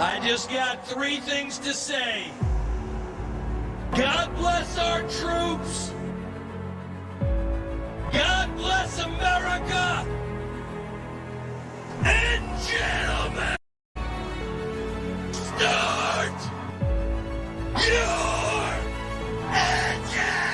I just got three things to say. God bless our troops. God bless America. And gentlemen, start your engine!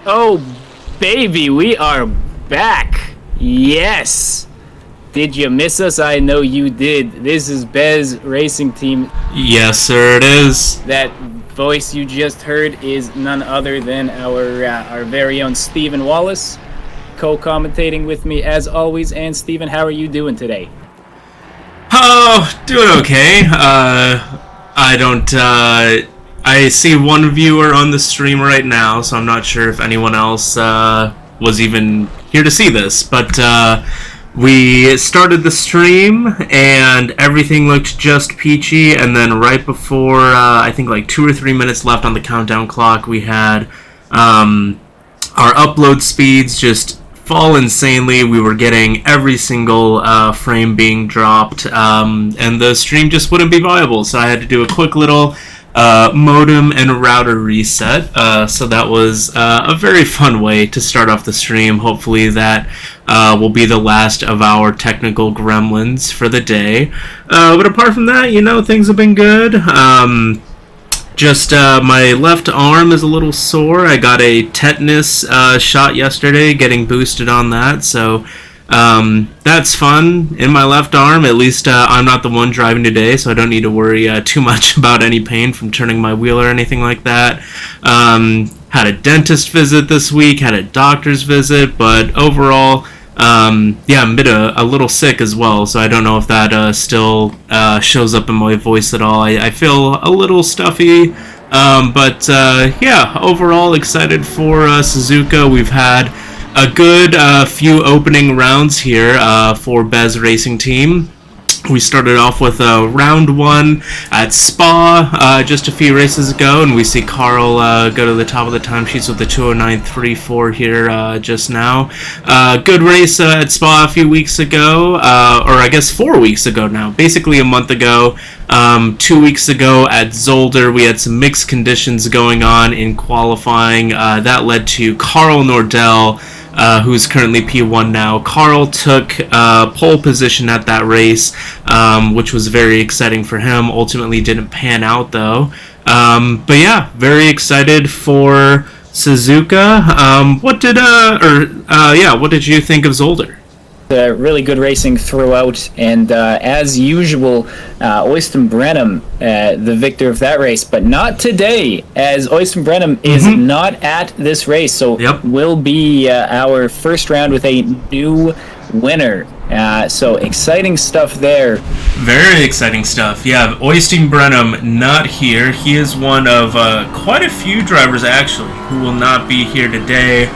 Oh, baby, we are back. Yes. Did you miss us? I know you did. This is Bez Racing Team. Yes, sir, it is. That voice you just heard is none other than our very own Stephen Wallace, co-commentating with me as always. And Stephen, how are you doing today? Oh, doing okay. I see one viewer on the stream right now, so I'm not sure if anyone else was even here to see this, but we started the stream and everything looked just peachy, and then right before I think like 2 or 3 minutes left on the countdown clock, we had our upload speeds just fall insanely. We were getting every single frame being dropped, and the stream just wouldn't be viable, so I had to do a quick little modem and router reset. So that was a very fun way to start off the stream. Hopefully that will be the last of our technical gremlins for the day. But apart from that, you know, things have been good. Just my left arm is a little sore. I got a tetanus shot yesterday, getting boosted on that, so that's fun. In my left arm, at least I'm not the one driving today, so I don't need to worry too much about any pain from turning my wheel or anything like that. Had a dentist visit this week, had a doctor's visit, but overall, yeah, I'm a little sick as well, so I don't know if that still shows up in my voice at all. I feel a little stuffy, but yeah, overall excited for SUZUKA. We've had a good few opening rounds here for Bez Racing Team. We started off with round one at Spa just a few races ago, and we see Carl go to the top of the timesheets with the 209.34 here just now. Good race at Spa a few weeks ago, or I guess 4 weeks ago now, basically a month ago. 2 weeks ago at Zolder, we had some mixed conditions going on in qualifying. That led to Carl Nordell who's currently P1 now. Carl took pole position at that race, which was very exciting for him. Ultimately didn't pan out though. But yeah, very excited for SUZUKA. What did you think of Zolder? Really good racing throughout, and as usual, Oystein Brenham, the victor of that race, but not today, as Oystein Brenham is not at this race, so will be our first round with a new winner. So exciting stuff there. Very exciting stuff. Yeah, Oystein Brenham not here. He is one of quite a few drivers actually who will not be here today.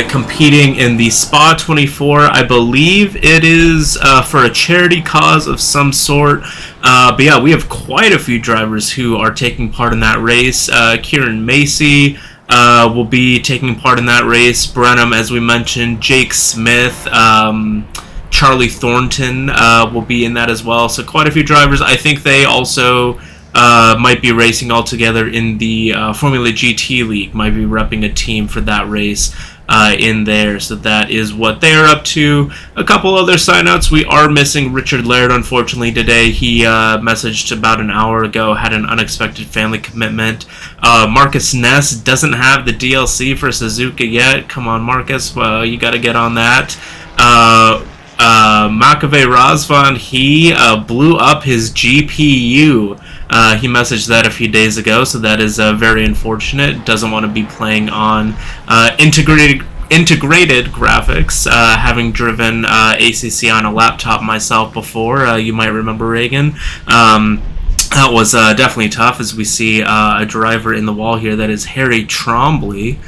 Competing in the Spa 24, I believe it is for a charity cause of some sort. But yeah, we have quite a few drivers who are taking part in that race. Kieran Macy will be taking part in that race. Brenham, as we mentioned, Jake Smith, Charlie Thornton will be in that as well. So quite a few drivers. I think they also might be racing all together in the Formula GT League, might be repping a team for that race in there. So that is what they're up to. A couple other sign-outs. We are missing Richard Laird, unfortunately, today. He messaged about an hour ago, had an unexpected family commitment. Marcus Ness doesn't have the DLC for SUZUKA yet. Come on, Marcus, you got to get on that. Makovey Razvan, he blew up his GPU. He messaged that a few days ago, so that is very unfortunate. Doesn't want to be playing on integrated graphics, having driven ACC on a laptop myself before. You might remember, Reagan. That was definitely tough, as we see a driver in the wall here that is Harry Trombley.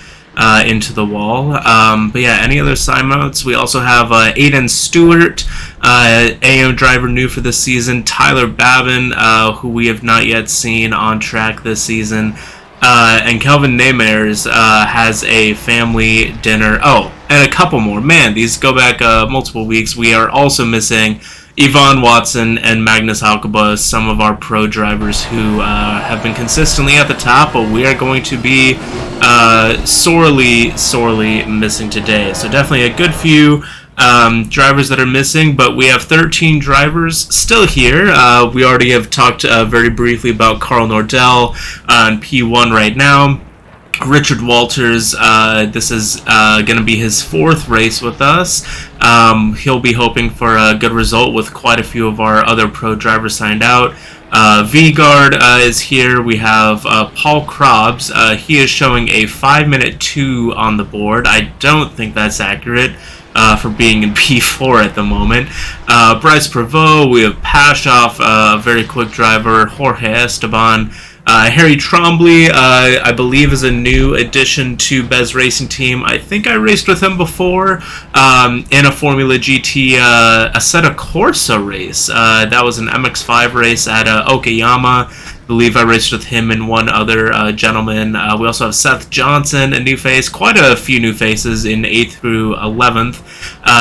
Into the wall. But yeah, any other sign outs? We also have Aiden Stewart, AM driver new for this season. Tyler Babin, who we have not yet seen on track this season. And Kelvin Neymers has a family dinner. Oh, and a couple more. Man, these go back multiple weeks. We are also missing Yvonne Watson and Magnus Alcaba, some of our pro drivers who have been consistently at the top, but we are going to be sorely missing today. So definitely a good few drivers that are missing, but we have 13 drivers still here. We already have talked very briefly about Carl Nordell on P1 right now. Richard Walters, this is going to be his 4th race with us. He'll be hoping for a good result with quite a few of our other pro drivers signed out. V-Guard is here. We have Paul Krobs. He is showing a 5-minute 2 on the board. I don't think that's accurate for being in P4 at the moment. Bryce Prevost, we have Pashoff, a very quick driver. Jorge Esteban. Harry Trombley, I believe, is a new addition to Bez Racing Team. I think I raced with him before in a Formula GT Assetto Corsa race. That was an MX-5 race at Okayama. I believe I raced with him and one other gentleman. We also have Seth Johnson, a new face. Quite a few new faces in 8th through 11th.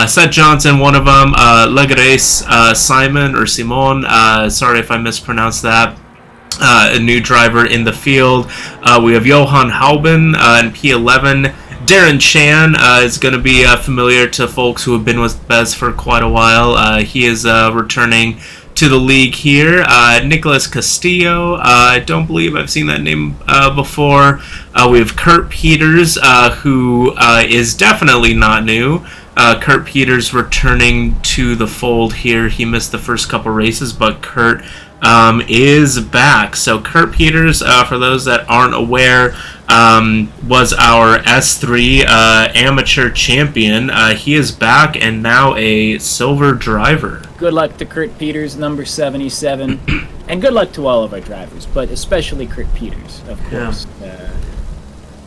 Seth Johnson, one of them. Legares Simon, or Simon. Sorry if I mispronounced that. A new driver in the field. We have Johan Hauben in P11. Darren Chan is going to be familiar to folks who have been with Bez for quite a while. He is returning to the league here. Nicholas Castillo, I don't believe I've seen that name before. We have Kurt Peters, who is definitely not new. Kurt Peters returning to the fold here. He missed the first couple races, but Kurt is back. So Kurt Peters, for those that aren't aware, was our S3 amateur champion. He is back and now a silver driver. Good luck to Kurt Peters, number 77. And good luck to all of our drivers, but especially Kurt Peters, of course. Yeah.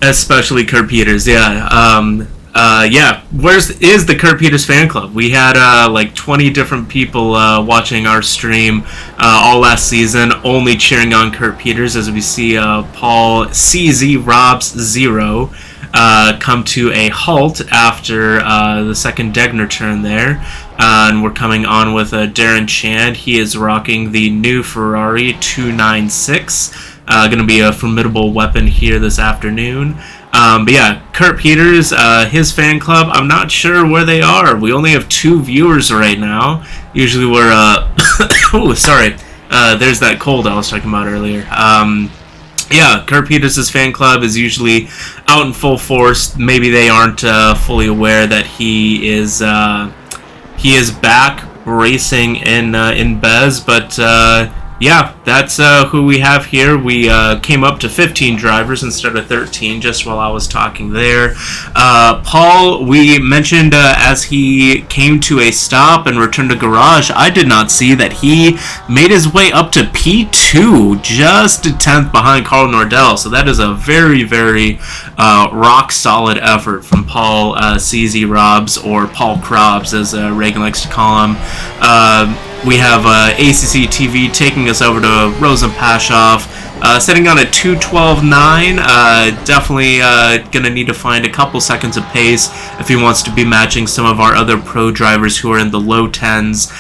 Especially Kurt Peters, yeah. Is the Kurt Peters fan club? We had like 20 different people watching our stream all last season, only cheering on Kurt Peters, as we see Paul CZ Robs 0 come to a halt after the second Degner turn there. And we're coming on with Darren Chan. He is rocking the new Ferrari 296. Going to be a formidable weapon here this afternoon. But yeah, Kurt Peters, his fan club, I'm not sure where they are. We only have 2 viewers right now. Usually we're, oh, sorry. There's that cold I was talking about earlier. Yeah, Kurt Peters' fan club is usually out in full force. Maybe they aren't fully aware that he is back racing in Bez, but yeah, that's who we have here. We came up to 15 drivers instead of 13 just while I was talking there. Paul, we mentioned as he came to a stop and returned to garage, I did not see that he made his way up to P2, just a 10th behind Carl Nordell. So that is a very, very rock solid effort from Paul CZ Robs, or Paul Krobs as Reagan likes to call him. We have ACC TV taking us over to Rosen Pashoff, sitting on a 2:12.9. Definitely going to need to find a couple seconds of pace if he wants to be matching some of our other pro drivers who are in the low 10s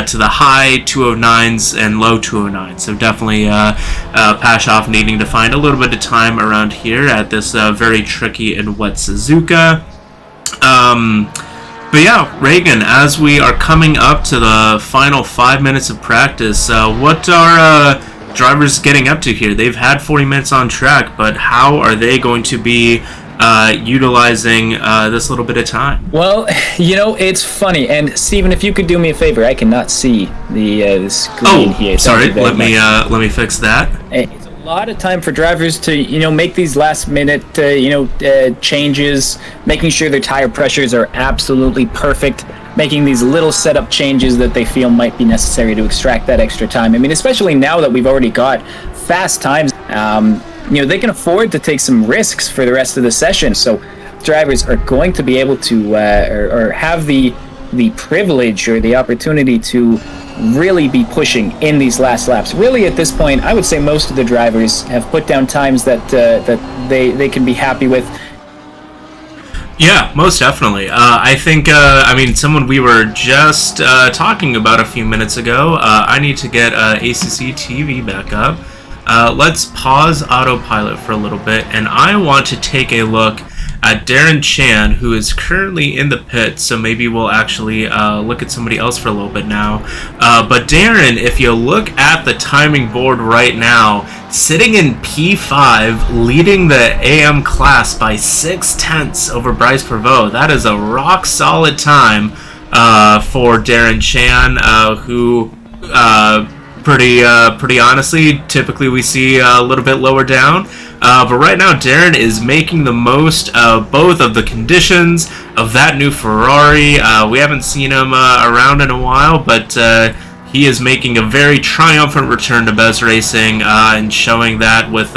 to the high 209s and low 209s. So definitely Pashoff needing to find a little bit of time around here at this very tricky and wet Suzuka. But yeah, Reagan, as we are coming up to the final 5 minutes of practice, what are drivers getting up to here? They've had 40 minutes on track, but how are they going to be utilizing this little bit of time? Well, it's funny. And Steven, if you could do me a favor, I cannot see the screen here. Oh, sorry. Let me fix that. It's a lot of time for drivers to make these last minute changes, making sure their tire pressures are absolutely perfect, making these little setup changes that they feel might be necessary to extract that extra time. I mean, especially now that we've already got fast times, they can afford to take some risks for the rest of the session. So drivers are going to be able to or have the privilege or the opportunity to really be pushing in these last laps. Really, at this point, I would say most of the drivers have put down times that they can be happy with. Yeah, most definitely. I think, someone we were just talking about a few minutes ago, I need to get ACC TV back up. Let's pause autopilot for a little bit, and I want to take a look at Darren Chan, who is currently in the pit, so maybe we'll actually look at somebody else for a little bit now. But Darren, if you look at the timing board right now, sitting in P5, leading the AM class by 0.6 over Bryce Prevost. That is a rock solid time for Darren Chan, who pretty honestly, typically we see a little bit lower down. But right now, Darren is making the most of both of the conditions of that new Ferrari. We haven't seen him around in a while, but he is making a very triumphant return to Bez Racing and showing that with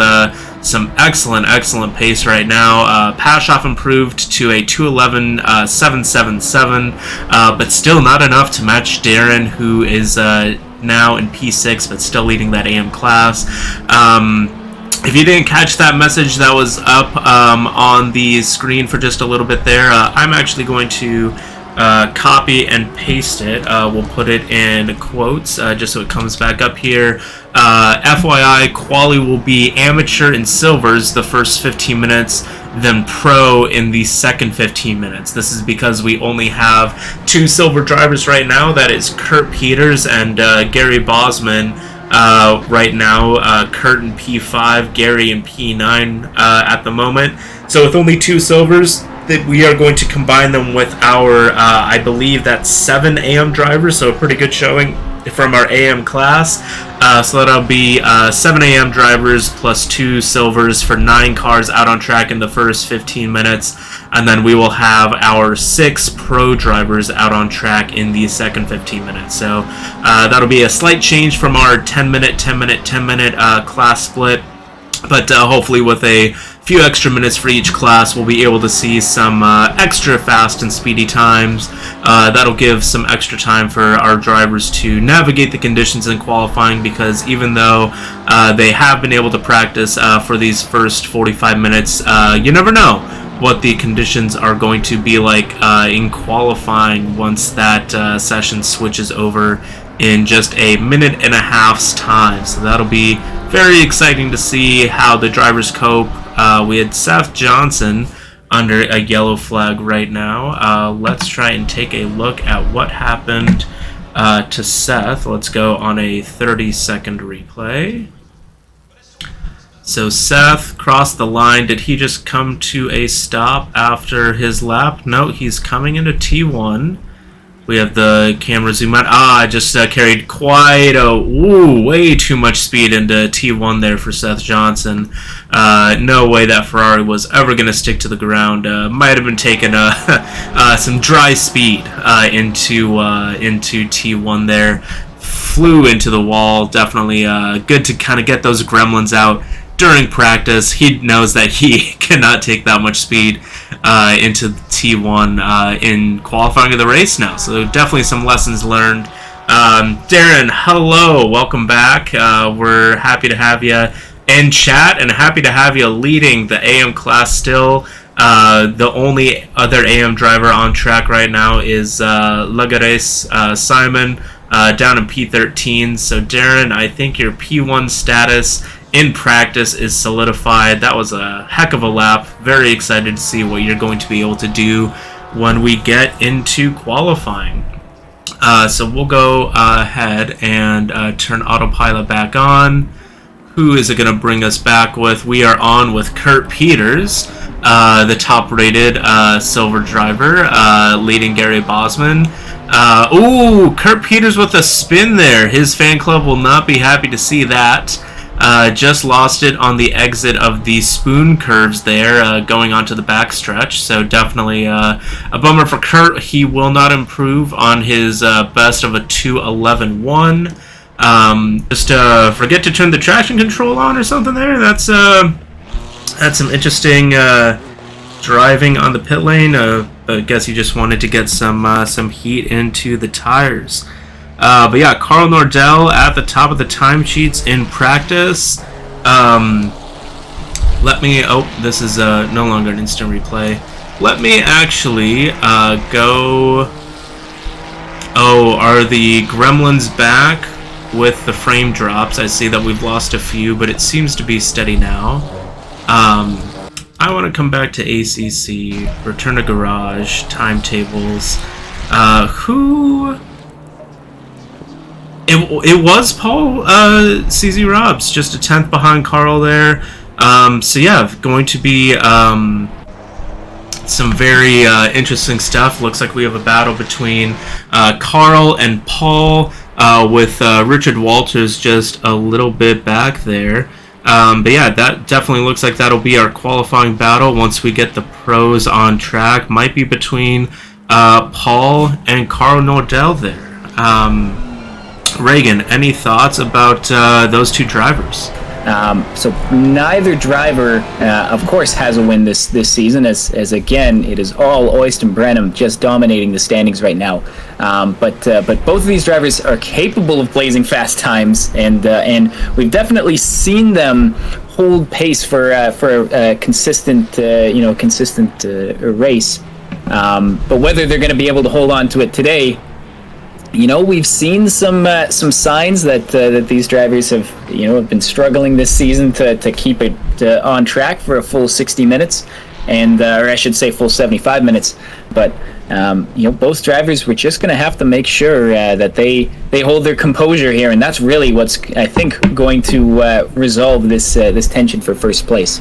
some excellent pace right now. Pashoff improved to a 2:11.777, but still not enough to match Darren, who is now in P6, but still leading that AM class. If you didn't catch that message that was up on the screen for just a little bit there, I'm actually going to copy and paste it. We'll put it in quotes just so it comes back up here. FYI, quali will be amateur in silvers the first 15 minutes, then pro in the second 15 minutes. This is because we only have 2 silver drivers right now. That is Kurt Peters and Gary Bosman. Right now, Kurt in P5, Gary in P9 at the moment. So with only 2 silvers, that we are going to combine them with our, I believe that's 7 AM drivers, so a pretty good showing from our AM class. So that'll be 7 AM drivers plus 2 silvers for 9 cars out on track in the first 15 minutes. And then we will have our 6 pro drivers out on track in the second 15 minutes. So that'll be a slight change from our 10-minute class split. But hopefully with a few extra minutes for each class, we'll be able to see some extra fast and speedy times. That'll give some extra time for our drivers to navigate the conditions in qualifying, because even though they have been able to practice for these first 45 minutes, you never know what the conditions are going to be like in qualifying once that session switches over in just a minute and a half's time. So that'll be very exciting to see how the drivers cope We had Seth Johnson under a yellow flag right now. Let's try and take a look at what happened to Seth. Let's go on a 30-second replay. So Seth crossed the line. Did he just come to a stop after his lap? No, he's coming into T1. We have the camera zoom out. I just carried quite way too much speed into T1 there for Seth Johnson. No way that Ferrari was ever going to stick to the ground. Might have been taking some dry speed into T1 there. Flew into the wall. Definitely good to kind of get those gremlins out during practice. He knows that he cannot take that much speed into T1 in qualifying of the race now. So definitely some lessons learned. Darren, hello, welcome back. We're happy to have you in chat and happy to have you leading the AM class still. The only other AM driver on track right now is Lagares Simon down in P13. So Darren, I think your P1 status in practice is solidified. That was a heck of a lap. Very excited to see what you're going to be able to do when we get into qualifying. So we'll go ahead and turn autopilot back on. Who is it going to bring us back with? We are on with Kurt Peters, the top-rated silver driver, leading Gary Bosman. Kurt Peters with a spin there. His fan club will not be happy to see that. Just lost it on the exit of the spoon curves there, going onto the backstretch. So definitely a bummer for Kurt. He will not improve on his best of a 2:11.1. Just forget to turn the traction control on or something there. That's some interesting driving on the pit lane. I guess he just wanted to get some heat into the tires. But yeah, Carl Nordell at the top of the timesheets in practice. This is no longer an instant replay. Let me actually go. Are the gremlins back with the frame drops? I see that we've lost a few, but it seems to be steady now. I want to come back to ACC, return to garage, timetables. It was Paul CZ Robs, just a 10th behind Carl there. So yeah, going to be some very interesting stuff. Looks like we have a battle between Carl and Paul, with Richard Walters just a little bit back there. But yeah, that definitely looks like that'll be our qualifying battle once we get the pros on track. Might be between Paul and Carl Nordell there. Reagan, any thoughts about those two drivers? So neither driver, of course, has a win this season, as again, it is all Oysten Brenham just dominating the standings right now. But both of these drivers are capable of blazing fast times, and we've definitely seen them hold pace for a consistent race. But whether they're going to be able to hold on to it today, we've seen some signs that these drivers have been struggling this season to keep it on track for a full 60 minutes, or I should say full 75 minutes. But both drivers, we're just going to have to make sure that they hold their composure here, and that's really what's, I think, going to resolve this tension for first place.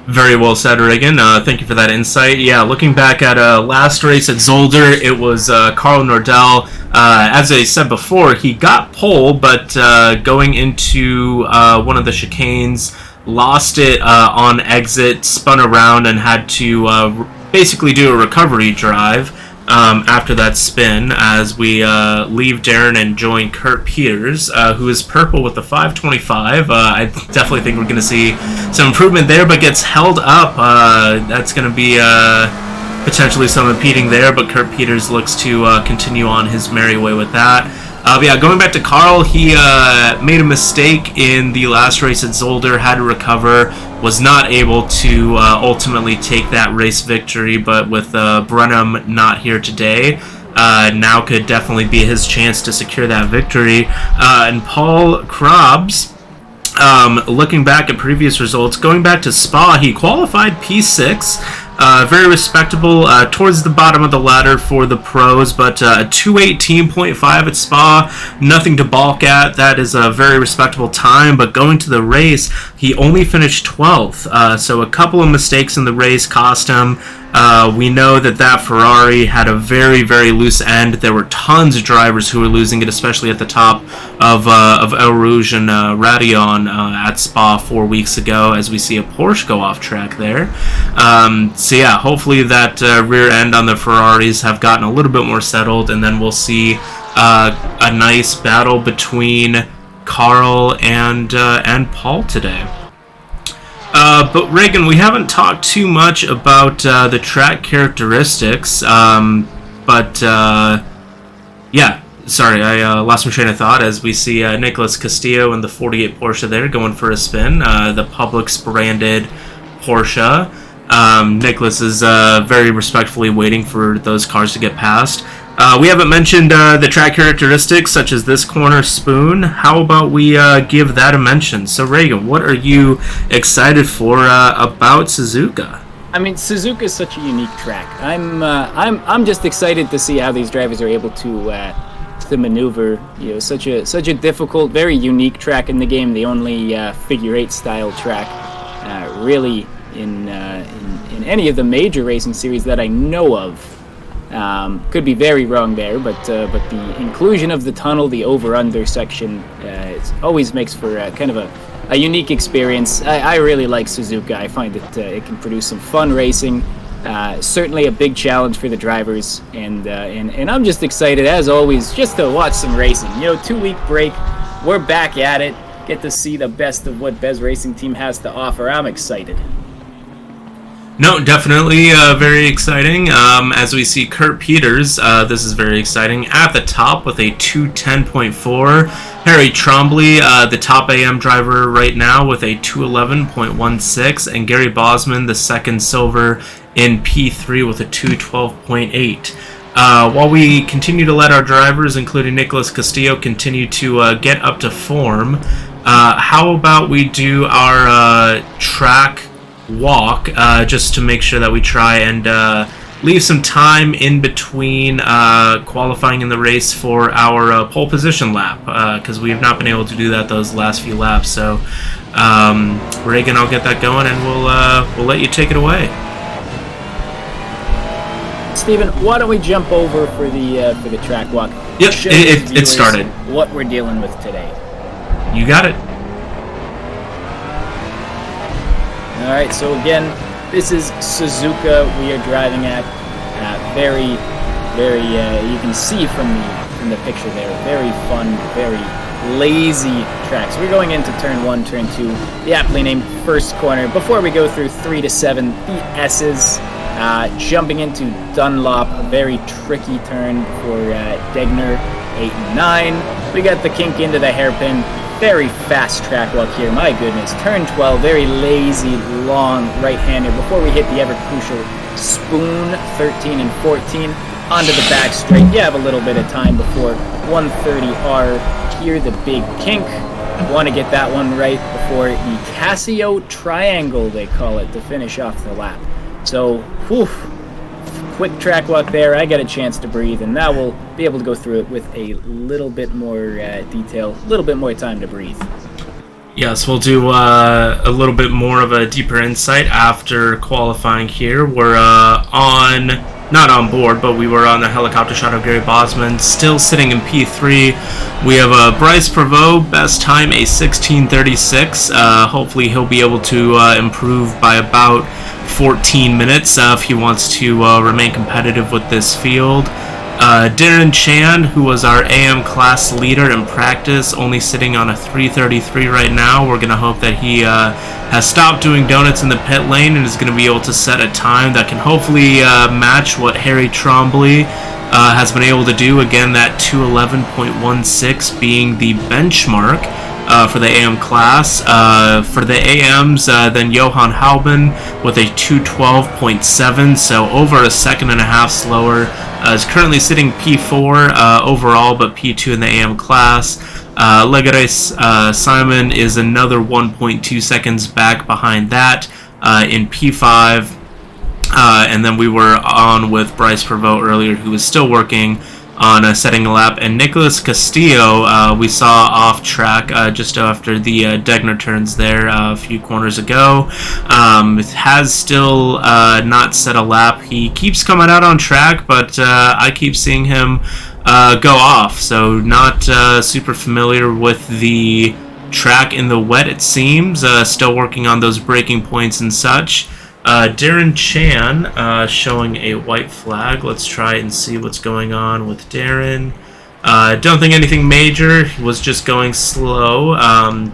Very well said, Reagan. Thank you for that insight. Yeah, looking back at last race at Zolder, it was Carl Nordell. As I said before, he got pole, but going into one of the chicanes, lost it on exit, spun around, and had to basically do a recovery drive after that spin as we leave Darren and join Kurt Peters, who is purple with the 525. I definitely think we're going to see some improvement there, but gets held up. That's going to be potentially some impeding there, but Kurt Peters looks to continue on his merry way with that. But yeah, going back to Carl, he made a mistake in the last race at Zolder, had to recover, was not able to ultimately take that race victory, but with Brenham not here today, now could definitely be his chance to secure that victory. And Paul Krabs, Looking back at previous results, going back to Spa, he qualified P6. Very respectable, towards the bottom of the ladder for the pros, but a 218.5 at Spa, nothing to balk at. That is a very respectable time, but going to the race, he only finished 12th, so a couple of mistakes in the race cost him. We know that Ferrari had a very, very loose end. There were tons of drivers who were losing it, especially at the top of El Rouge and Radion at Spa 4 weeks ago, as we see a Porsche go off track there. So yeah, hopefully that rear end on the Ferraris have gotten a little bit more settled, and then we'll see a nice battle between Carl and Paul today. But Reagan, we haven't talked too much about the track characteristics, yeah, sorry, I lost my train of thought as we see Nicolas Castillo in the 48 Porsche there going for a spin, the Publix branded Porsche. Nicholas is very respectfully waiting for those cars to get past. We haven't mentioned the track characteristics, such as this corner spoon. How about we give that a mention? So, Reagan, what are you excited for about Suzuka? I mean, Suzuka is such a unique track. I'm just excited to see how these drivers are able to maneuver. You know, such a difficult, very unique track in the game. The only figure eight style track, really. In any of the major racing series that I know of. Could be very wrong there, but the inclusion of the tunnel, the over-under section, it always makes for kind of a unique experience. I really like Suzuka. I find that it can produce some fun racing. Certainly a big challenge for the drivers, and I'm just excited, as always, just to watch some racing. You know, 2-week break, we're back at it. Get to see the best of what Bez Racing Team has to offer. I'm excited. No, definitely very exciting. As we see Kurt Peters, this is very exciting, at the top with a 210.4. Harry Trombley, the top AM driver right now, with a 211.16. And Gary Bosman, the second silver in P3 with a 212.8. While we continue to let our drivers, including Nicolas Castillo, continue to get up to form, how about we do our track walk, just to make sure that we try and leave some time in between qualifying in the race for our pole position lap, because we have not been able to do that those last few laps. So Reagan, I'll get that going, and we'll let you take it away. Steven, why don't we jump over for the track walk? Yep, it started. What we're dealing with today. You got it. Alright, so again, this is Suzuka we are driving at. Very, you can see from the picture there, very fun, very lazy track. So we're going into turn 1, turn 2, the aptly named first corner. Before we go through 3 to 7, the S's, jumping into Dunlop, a very tricky turn for Degner, 8 and 9. We got the kink into the hairpin. Very fast track walk here, my goodness. Turn 12, very lazy, long right-hander before we hit the ever-crucial spoon, 13 and 14. Onto the back straight. You have a little bit of time before 130R. Here, the big kink. Want to get that one right before the Casio Triangle, they call it, to finish off the lap. So, whew, quick track walk there. I got a chance to breathe, and now we'll be able to go through it with a little bit more detail, a little bit more time to breathe. Yes, we'll do a little bit more of a deeper insight after qualifying here. We're not on board, but we were on the helicopter shot of Gary Bosman, still sitting in P3. We have Bryce Prevost, best time a 16:36. Hopefully he'll be able to improve by about 14 minutes if he wants to remain competitive with this field. Darren Chan, who was our AM class leader in practice, only sitting on a 3:33 right now. We're going to hope that he has stopped doing donuts in the pit lane and is going to be able to set a time that can hopefully match what Harry Trombley has been able to do. Again, that 211.16 being the benchmark for the AM class. For the AMs, then Johan Halben with a 2:12.7, so over a second and a half slower. Is currently sitting P4 overall, but P2 in the AM class. Legares Simon is another 1.2 seconds back behind that in P5. And then we were on with Bryce Prevost earlier, who was still working on setting a lap. And Nicholas Castillo, we saw off track just after the Degner turns there a few corners ago. Has still not set a lap. He keeps coming out on track, but I keep seeing him go off. So not super familiar with the track in the wet, it seems. Still working on those braking points and such. Darren Chan showing a white flag. Let's try and see what's going on with Darren. Don't think anything major. He was just going slow,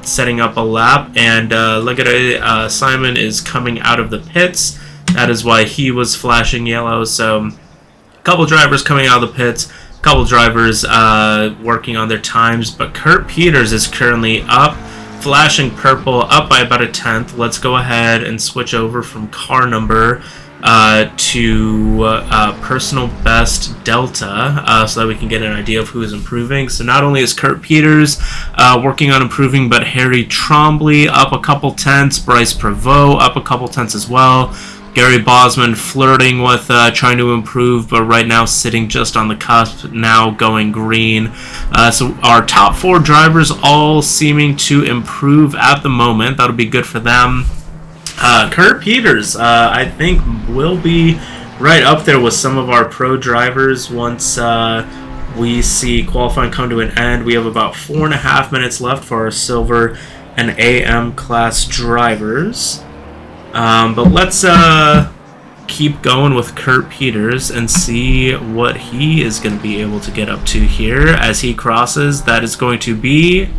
setting up a lap. And Legare Simon is coming out of the pits. That is why he was flashing yellow. So a couple drivers coming out of the pits. A couple drivers working on their times. But Kurt Peters is currently up, flashing purple, up by about a tenth. Let's go ahead and switch over from car number to personal best delta so that we can get an idea of who is improving. So not only is Kurt Peters working on improving, but Harry Trombley up a couple tenths, Bryce Prevost up a couple tenths as well. Gary Bosman flirting with trying to improve, but right now sitting just on the cusp, now going green. So our top four drivers all seeming to improve at the moment. That'll be good for them. Kurt Peters, I think, will be right up there with some of our pro drivers once we see qualifying come to an end. We have about 4.5 minutes left for our silver and AM class drivers. But let's keep going with Kurt Peters and see what he is going to be able to get up to here as he crosses. That is going to be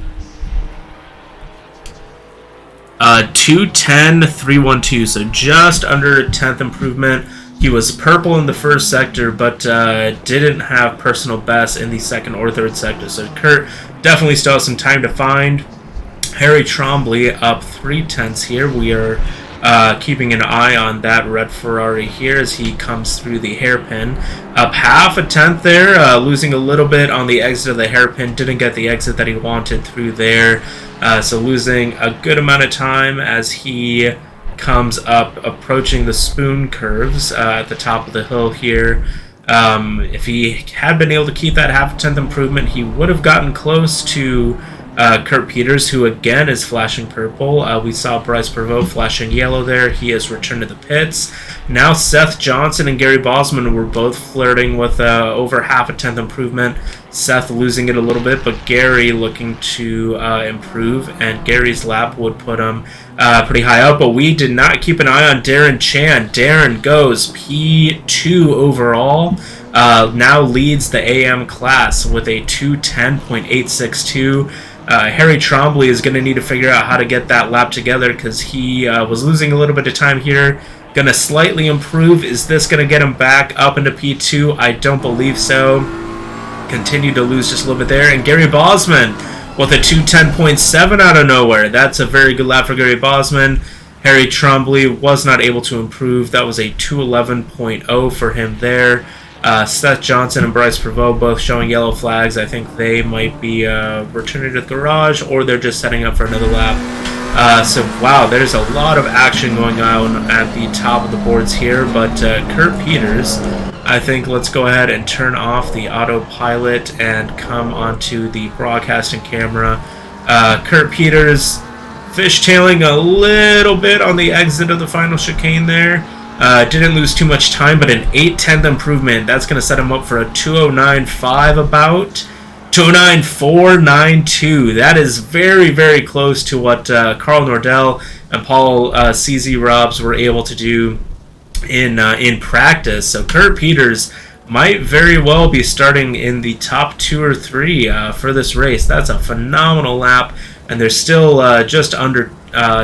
2:10.312, so just under a tenth improvement. He was purple in the first sector, but didn't have personal best in the second or third sector. So Kurt definitely still has some time to find. Harry Trombley up 0.3 here. We are keeping an eye on that red Ferrari here as he comes through the hairpin. Up half a tenth there, losing a little bit on the exit of the hairpin. Didn't get the exit that he wanted through there. So losing a good amount of time as he comes up, approaching the spoon curves at the top of the hill here. If he had been able to keep that half a tenth improvement, he would have gotten close to Kurt Peters, who again is flashing purple. We saw Bryce Prevost flashing yellow there. He has returned to the pits. Now Seth Johnson and Gary Bosman were both flirting with over half a tenth improvement. Seth losing it a little bit, but Gary looking to improve, and Gary's lap would put him pretty high up. But we did not keep an eye on Darren Chan. Darren goes P2 overall. Now leads the AM class with a 2:10.862. Harry Trombley is going to need to figure out how to get that lap together because he was losing a little bit of time here. Going to slightly improve. Is this going to get him back up into P2? I don't believe so. Continue to lose just a little bit there. And Gary Bosman with a 2:10.7 out of nowhere. That's a very good lap for Gary Bosman. Harry Trombley was not able to improve. That was a 2:11.0 for him there. Seth Johnson and Bryce Prevost both showing yellow flags. I think they might be returning to the garage, or they're just setting up for another lap. So, wow, there's a lot of action going on at the top of the boards here. But Kurt Peters, I think let's go ahead and turn off the autopilot and come onto the broadcasting camera. Kurt Peters fishtailing a little bit on the exit of the final chicane there. Didn't lose too much time, but an 0.8 improvement. That's going to set him up for a 2:09.5 about. 2:09.492. That is very, very close to what Carl Nordell and Paul CZ Robs were able to do in practice. So Kurt Peters might very well be starting in the top 2 or 3 for this race. That's a phenomenal lap, and there's still just under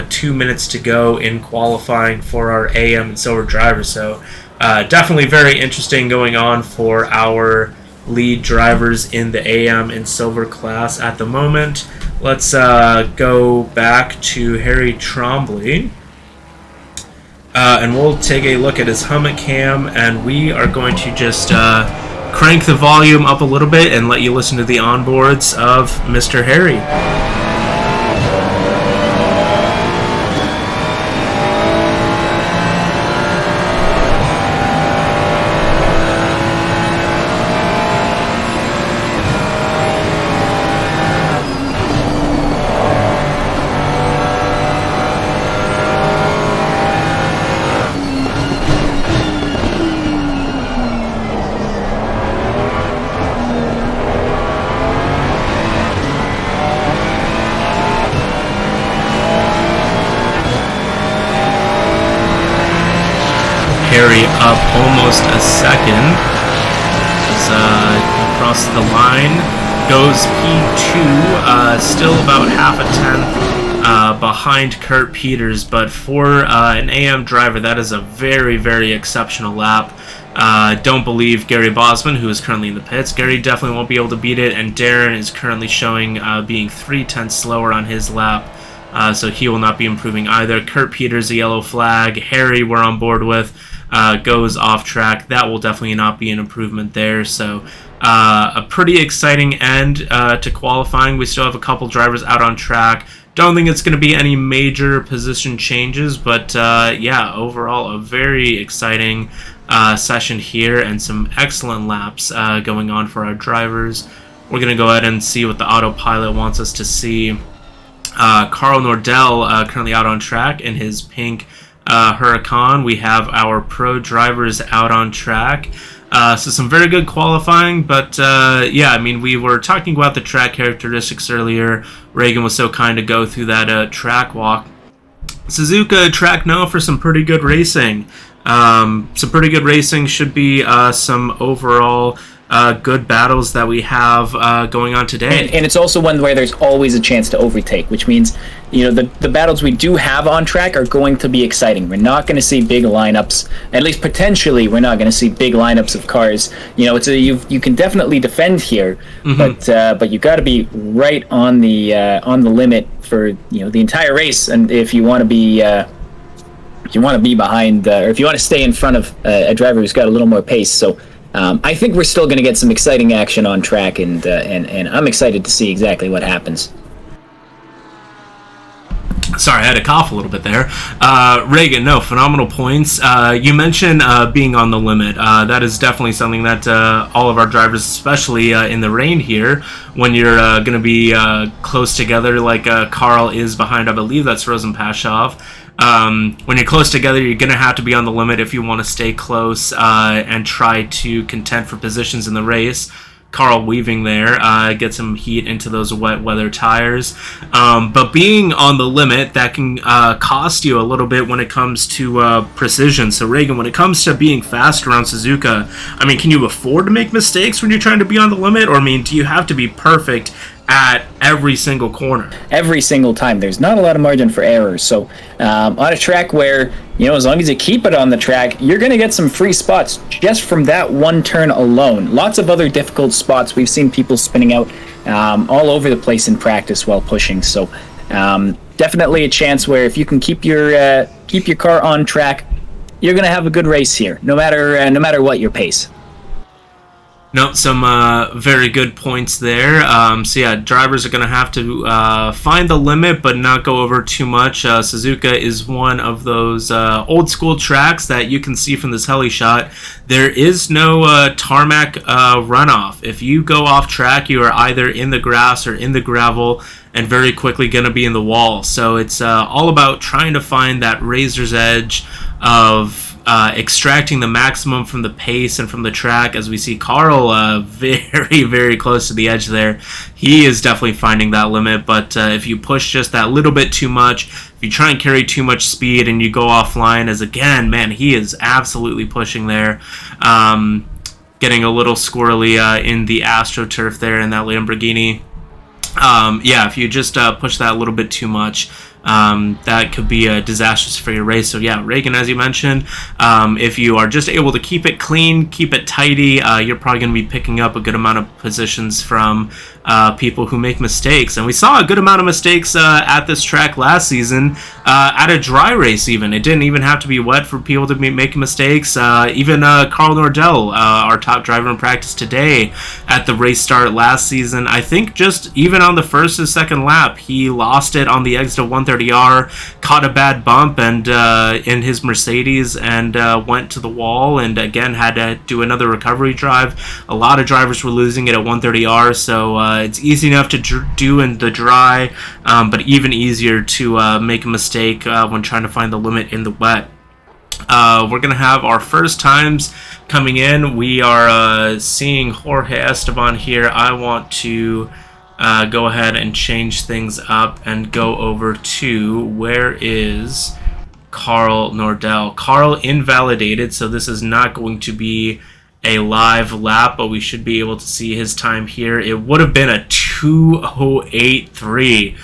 2 minutes to go in qualifying for our AM and silver drivers. So definitely very interesting going on for our lead drivers in the AM and Silver class at the moment. Let's go back to Harry Trombley. And we'll take a look at his helmet cam, and we are going to just crank the volume up a little bit and let you listen to the onboards of Mr. Harry. Harry up almost a second as he crosses the line, goes P2, still about half a tenth behind Kurt Peters, but for an AM driver, that is a very, very exceptional lap. Don't believe Gary Bosman, who is currently in the pits. Gary definitely won't be able to beat it, and Darren is currently showing being 0.3 slower on his lap. So he will not be improving either. Kurt Peters, a yellow flag. Harry, we're on board with, goes off track. That will definitely not be an improvement there. So a pretty exciting end to qualifying. We still have a couple drivers out on track. Don't think it's going to be any major position changes, but yeah, overall a very exciting session here and some excellent laps going on for our drivers. We're going to go ahead and see what the autopilot wants us to see. Carl Nordell currently out on track in his pink Huracan. We have our pro drivers out on track. So some very good qualifying, but yeah, I mean, we were talking about the track characteristics earlier. Reagan was so kind to go through that track walk. Suzuka track known for some pretty good racing. Some pretty good racing should be some overall good battles that we have going on today. And it's also one where there's always a chance to overtake, which means, you know, the battles we do have on track are going to be exciting. We're not going to see big lineups, at least potentially we're not going to see big lineups of cars. You know, you can definitely defend here, but you got to be right on the limit for, you know, the entire race. And if you want to be behind, or if you want to stay in front of a driver who's got a little more pace. So I think we're still going to get some exciting action on track, and I'm excited to see exactly what happens. Sorry, I had to cough a little bit there. Reagan, no, phenomenal points. You mentioned being on the limit. That is definitely something that all of our drivers, especially in the rain here, when you're going to be close together like Carl is behind, I believe that's Rosenpaschow. When you're close together, you're going to have to be on the limit if you want to stay close and try to contend for positions in the race. Carl weaving there, get some heat into those wet weather tires. But being on the limit, that can cost you a little bit when it comes to precision. So Reagan, when it comes to being fast around Suzuka, I mean, can you afford to make mistakes when you're trying to be on the limit? Or, I mean, do you have to be perfect at every single corner? Every single time. There's not a lot of margin for errors. So on a track where, you know, as long as you keep it on the track, you're going to get some free spots just from that one turn alone. Lots of other difficult spots. We've seen people spinning out all over the place in practice while pushing. So definitely a chance where if you can keep your car on track, you're going to have a good race here, no matter what your pace. No, some very good points there. So yeah, drivers are going to have to find the limit, but not go over too much. Suzuka is one of those old school tracks that you can see from this heli shot. There is no tarmac runoff. If you go off track, you are either in the grass or in the gravel, and very quickly going to be in the wall. So it's all about trying to find that razor's edge of extracting the maximum from the pace and from the track. As we see Carl very, very close to the edge there. He is definitely finding that limit, but if you push just that little bit too much, if you try and carry too much speed and you go offline, as again, man, he is absolutely pushing there. Getting a little squirrely in the AstroTurf there in that Lamborghini. Yeah, if you just push that a little bit too much, that could be disastrous for your race. So yeah, Reagan, as you mentioned, if you are just able to keep it clean, keep it tidy, you're probably going to be picking up a good amount of positions from people who make mistakes. And we saw a good amount of mistakes at this track last season, at a dry race even. It didn't even have to be wet for people to be making mistakes. Even Carl Nordell, our top driver in practice today, at the race start last season, I think just even on the first and second lap, he lost it on the exit of 130R, caught a bad bump and in his Mercedes, and went to the wall, and again had to do another recovery drive. A lot of drivers were losing it at 130R, so it's easy enough to do in the dry, but even easier to make a mistake when trying to find the limit in the wet. We're going to have our first times coming in. We are seeing Jorge Esteban here. I want to go ahead and change things up and go over to, where is Carl Nordell? Carl invalidated, so this is not going to be a live lap, but we should be able to see his time here. It would have been a 2:08.3.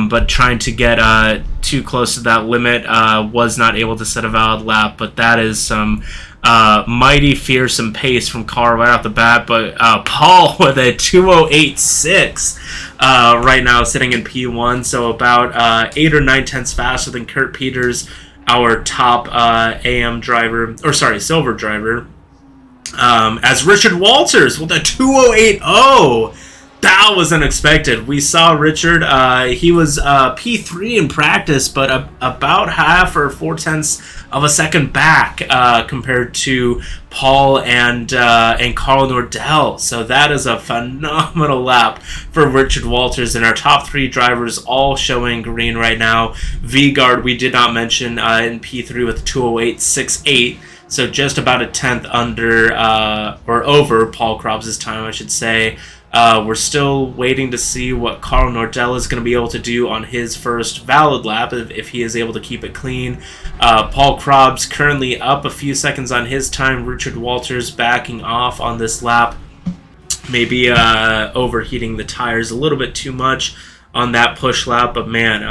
But trying to get too close to that limit, was not able to set a valid lap. But that is some mighty fearsome pace from Carl right off the bat. But Paul with a 2:08.6 right now, sitting in P1, so about 8 or 9 tenths faster than Kurt Peters, our top silver driver. As Richard Walters with a 2:08.0. That was unexpected. We saw Richard, he was P3 in practice, but about half or 4/10 of a second back compared to Paul and Carl Nordell. So that is a phenomenal lap for Richard Walters, and our top 3 drivers all showing green right now. Vigard, we did not mention, in P3 with 2:08.68. So just about a tenth under, or over Paul Krabs' time, I should say. We're still waiting to see what Carl Nordell is going to be able to do on his first valid lap, if he is able to keep it clean. Paul Krabs currently up a few seconds on his time. Richard Walters backing off on this lap. Maybe overheating the tires a little bit too much on that push lap, but man,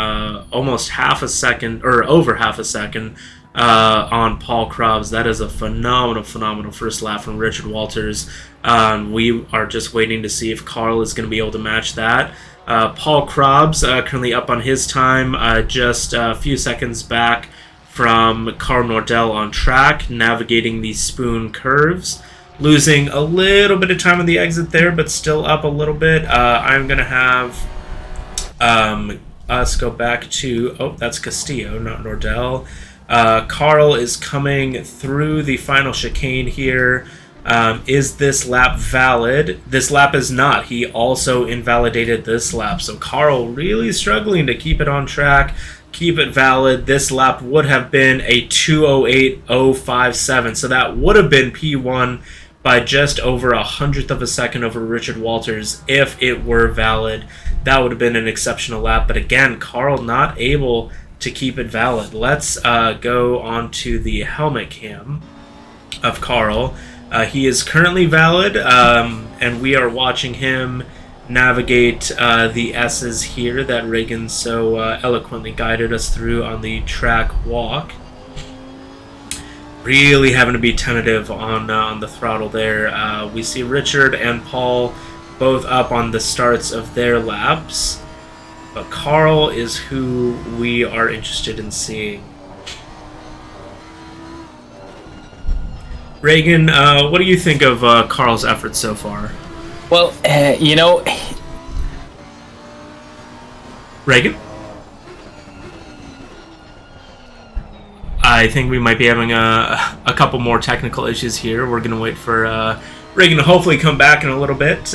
almost half a second, or over half a second, on Paul Krabs. That is a phenomenal first lap from Richard Walters. We are just waiting to see if Carl is going to be able to match that. Paul Krabs currently up on his time, just a few seconds back from Carl Nordell on track, navigating these spoon curves. Losing a little bit of time on the exit there, but still up a little bit. I'm going to have us go back to... Oh, that's Castillo, not Nordell. Carl is coming through the final chicane here. Is this lap valid? This lap is not. He also invalidated this lap. So Carl really struggling to keep it on track, keep it valid. This lap would have been a 2:08.057. So that would have been P1 by just over 100th of a second over Richard Walters if it were valid. That would have been an exceptional lap. But again, Carl not able to keep it valid. Let's go on to the helmet cam of Carl. He is currently valid, and we are watching him navigate the S's here that Reagan so eloquently guided us through on the track walk. Really having to be tentative on the throttle there. We see Richard and Paul both up on the starts of their laps. But Carl is who we are interested in seeing. Reagan, what do you think of Carl's efforts so far? Well, Reagan? I think we might be having a couple more technical issues here. We're going to wait for Reagan to hopefully come back in a little bit.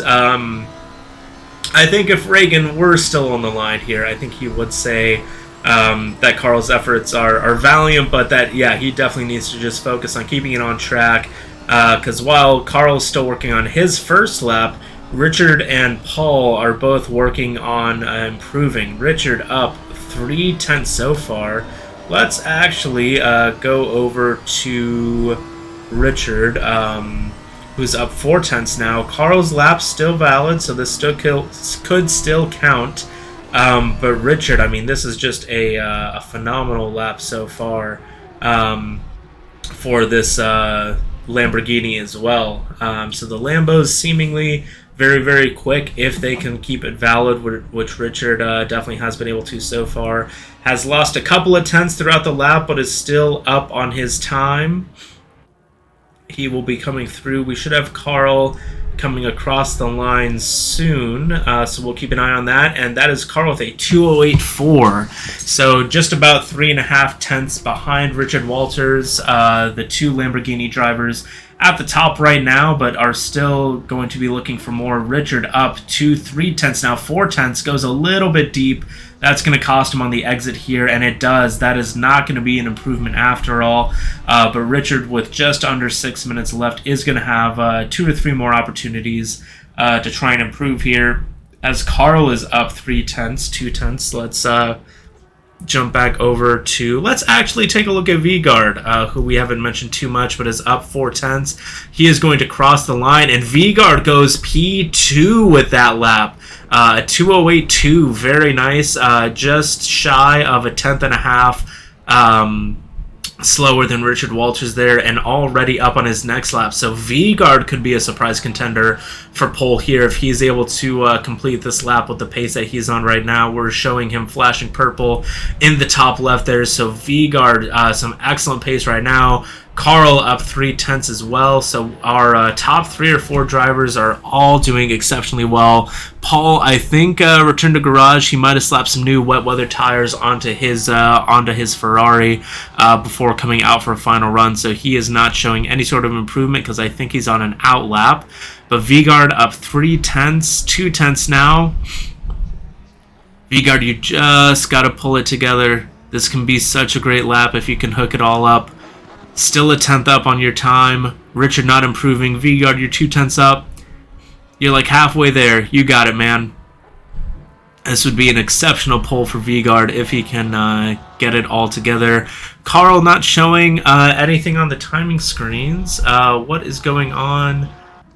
I think if Reagan were still on the line here, I think he would say that Carl's efforts are valiant, but that, yeah, he definitely needs to just focus on keeping it on track. Because while Carl's still working on his first lap, Richard and Paul are both working on improving. Richard up 3/10 so far. Let's actually go over to Richard, who's up 4/10 now. Carl's lap's still valid, so this still could still count But Richard, I mean, this is just a phenomenal lap so far for this Lamborghini as well. So the Lambos seemingly very, very quick if they can keep it valid, which Richard definitely has been able to so far. Has lost a couple of tenths throughout the lap, but is still up on his time. He will be coming through. We should have Carl coming across the line soon, so we'll keep an eye on that. And that is Carl with a 2:08.4, so just about 3.5 tenths behind Richard Walters. The two Lamborghini drivers at the top right now, but are still going to be looking for more. Richard up to 3 tenths now. 4 tenths, goes a little bit deep. That's going to cost him on the exit here, and it does. That is not going to be an improvement after all. But Richard, with just under 6 minutes left, is going to have 2 or 3 more opportunities to try and improve here. As Carl is up 3 tenths, 2 tenths, let's jump back over to, let's actually take a look at Vigard, who we haven't mentioned too much, but is up 4 tenths. He is going to cross the line, and Vigard goes P2 with that lap. 2:08.2, very nice. Just shy of a tenth and a half slower than Richard Walters there, and already up on his next lap. So Vigard could be a surprise contender for pole here if he's able to complete this lap with the pace that he's on right now. We're showing him flashing purple in the top left there. So Vigard, some excellent pace right now. Carl up 3 tenths as well. So our top 3 or 4 drivers are all doing exceptionally well. Paul, I think, returned to garage. He might have slapped some new wet weather tires onto his Ferrari before coming out for a final run. So he is not showing any sort of improvement because I think he's on an out lap. But Vigard up 3 tenths, 2 tenths now. Vigard, you just got to pull it together. This can be such a great lap if you can hook it all up. Still a tenth up on your time. Richard not improving. Vigard, you're 2 tenths up. You're like halfway there. You got it, man. This would be an exceptional pole for Vigard if he can get it all together. Carl not showing anything on the timing screens. What is going on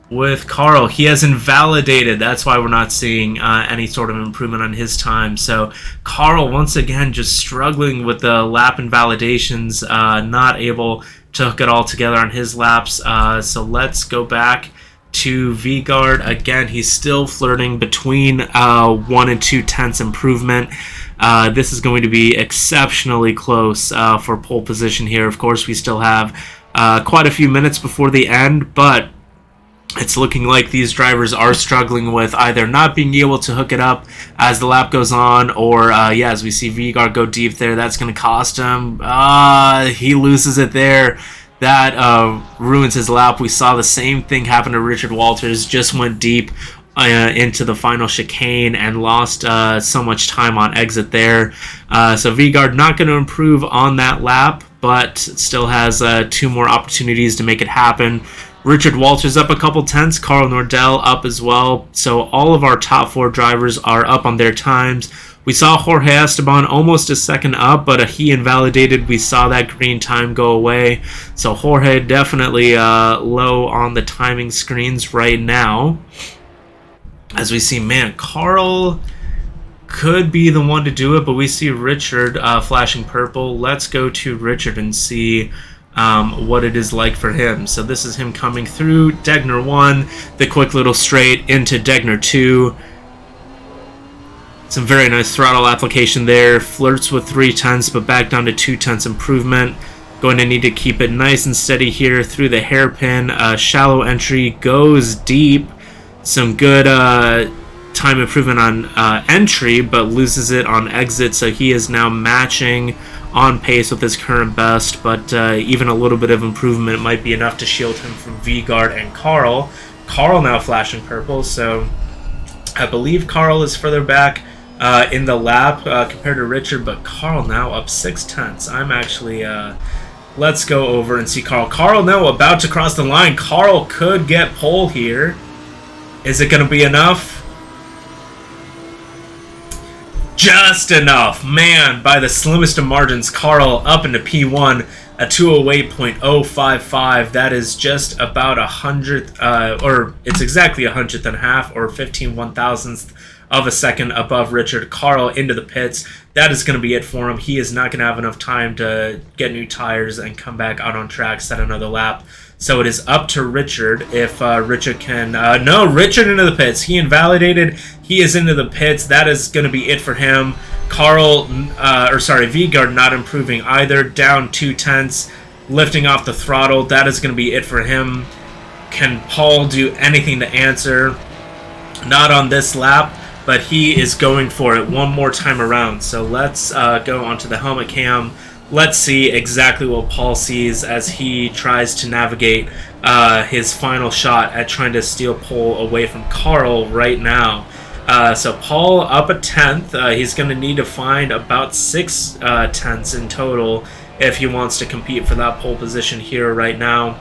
with Carl? He has invalidated. That's why we're not seeing any sort of improvement on his time. So Carl, once again, just struggling with the lap invalidations, not able to hook it all together on his laps. So let's go back to Vigard. Again, he's still flirting between 1 and 2 tenths improvement. This is going to be exceptionally close for pole position here. Of course, we still have quite a few minutes before the end, but it's looking like these drivers are struggling with either not being able to hook it up as the lap goes on, or as we see Vigard go deep there, that's going to cost him. He loses it there. That ruins his lap. We saw the same thing happen to Richard Walters, just went deep into the final chicane and lost so much time on exit there. So Vigard not going to improve on that lap, but still has 2 more opportunities to make it happen. Richard Walters up a couple tenths, Carl Nordell up as well. So all of our top 4 drivers are up on their times. We saw Jorge Esteban almost a second up, but he invalidated. We saw that green time go away. So Jorge definitely low on the timing screens right now. As we see, man, Carl could be the one to do it, but we see Richard flashing purple. Let's go to Richard and see what it is like for him. So this is him coming through Degner 1, the quick little straight into Degner 2. Some very nice throttle application there. Flirts with 3 tenths, but back down to 2 tenths improvement. Going to need to keep it nice and steady here through the hairpin. Shallow entry, goes deep. Some good time improvement on entry, but loses it on exit. So he is now matching on pace with his current best, but even a little bit of improvement might be enough to shield him from Vigard and Carl. Carl now flashing purple, so I believe Carl is further back in the lap compared to Richard, but Carl now up 6 tenths. I'm actually, let's go over and see Carl. Carl now about to cross the line. Carl could get pole here. Is it going to be enough? Just enough. Man, by the slimmest of margins, Carl up into P1. a 208.055. That is just about 100th, or it's exactly 100th and a half, or 15/1000th of a second above Richard. Carl into the pits. That is going to be it for him. He is not going to have enough time to get new tires and come back out on track, set another lap. So it is up to Richard if Richard can... no, Richard into the pits. He invalidated. He is into the pits. That is going to be it for him. Vigard not improving either. Down 2/10, lifting off the throttle. That is going to be it for him. Can Paul do anything to answer? Not on this lap, but he is going for it one more time around. So let's go onto the helmet cam. Let's see exactly what Paul sees as he tries to navigate his final shot at trying to steal pole away from Carl right now. So Paul up a 10th. He's going to need to find about 6 tenths in total if he wants to compete for that pole position here right now.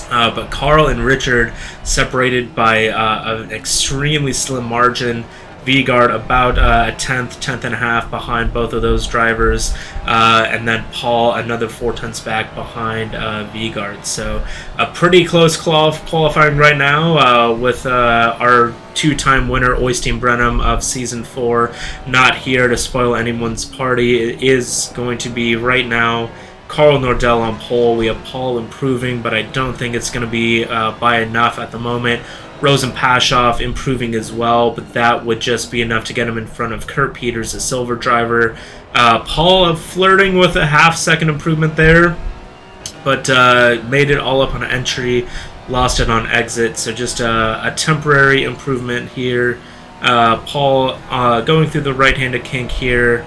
But Carl and Richard separated by an extremely slim margin. Vigard about a 10th and a half behind both of those drivers, and then Paul another 4 tenths back behind Vigard. So a pretty close qualifying right now with our 2-time winner Oystein Brenham of Season 4 not here to spoil anyone's party. It is going to be right now Carl Nordell on pole. We have Paul improving, but I don't think it's going to be by enough at the moment. Rosenpaschoff improving as well, but that would just be enough to get him in front of Kurt Peters, the silver driver. Paul flirting with a half-second improvement there, but made it all up on entry, lost it on exit, so just a temporary improvement here. Paul going through the right-handed kink here.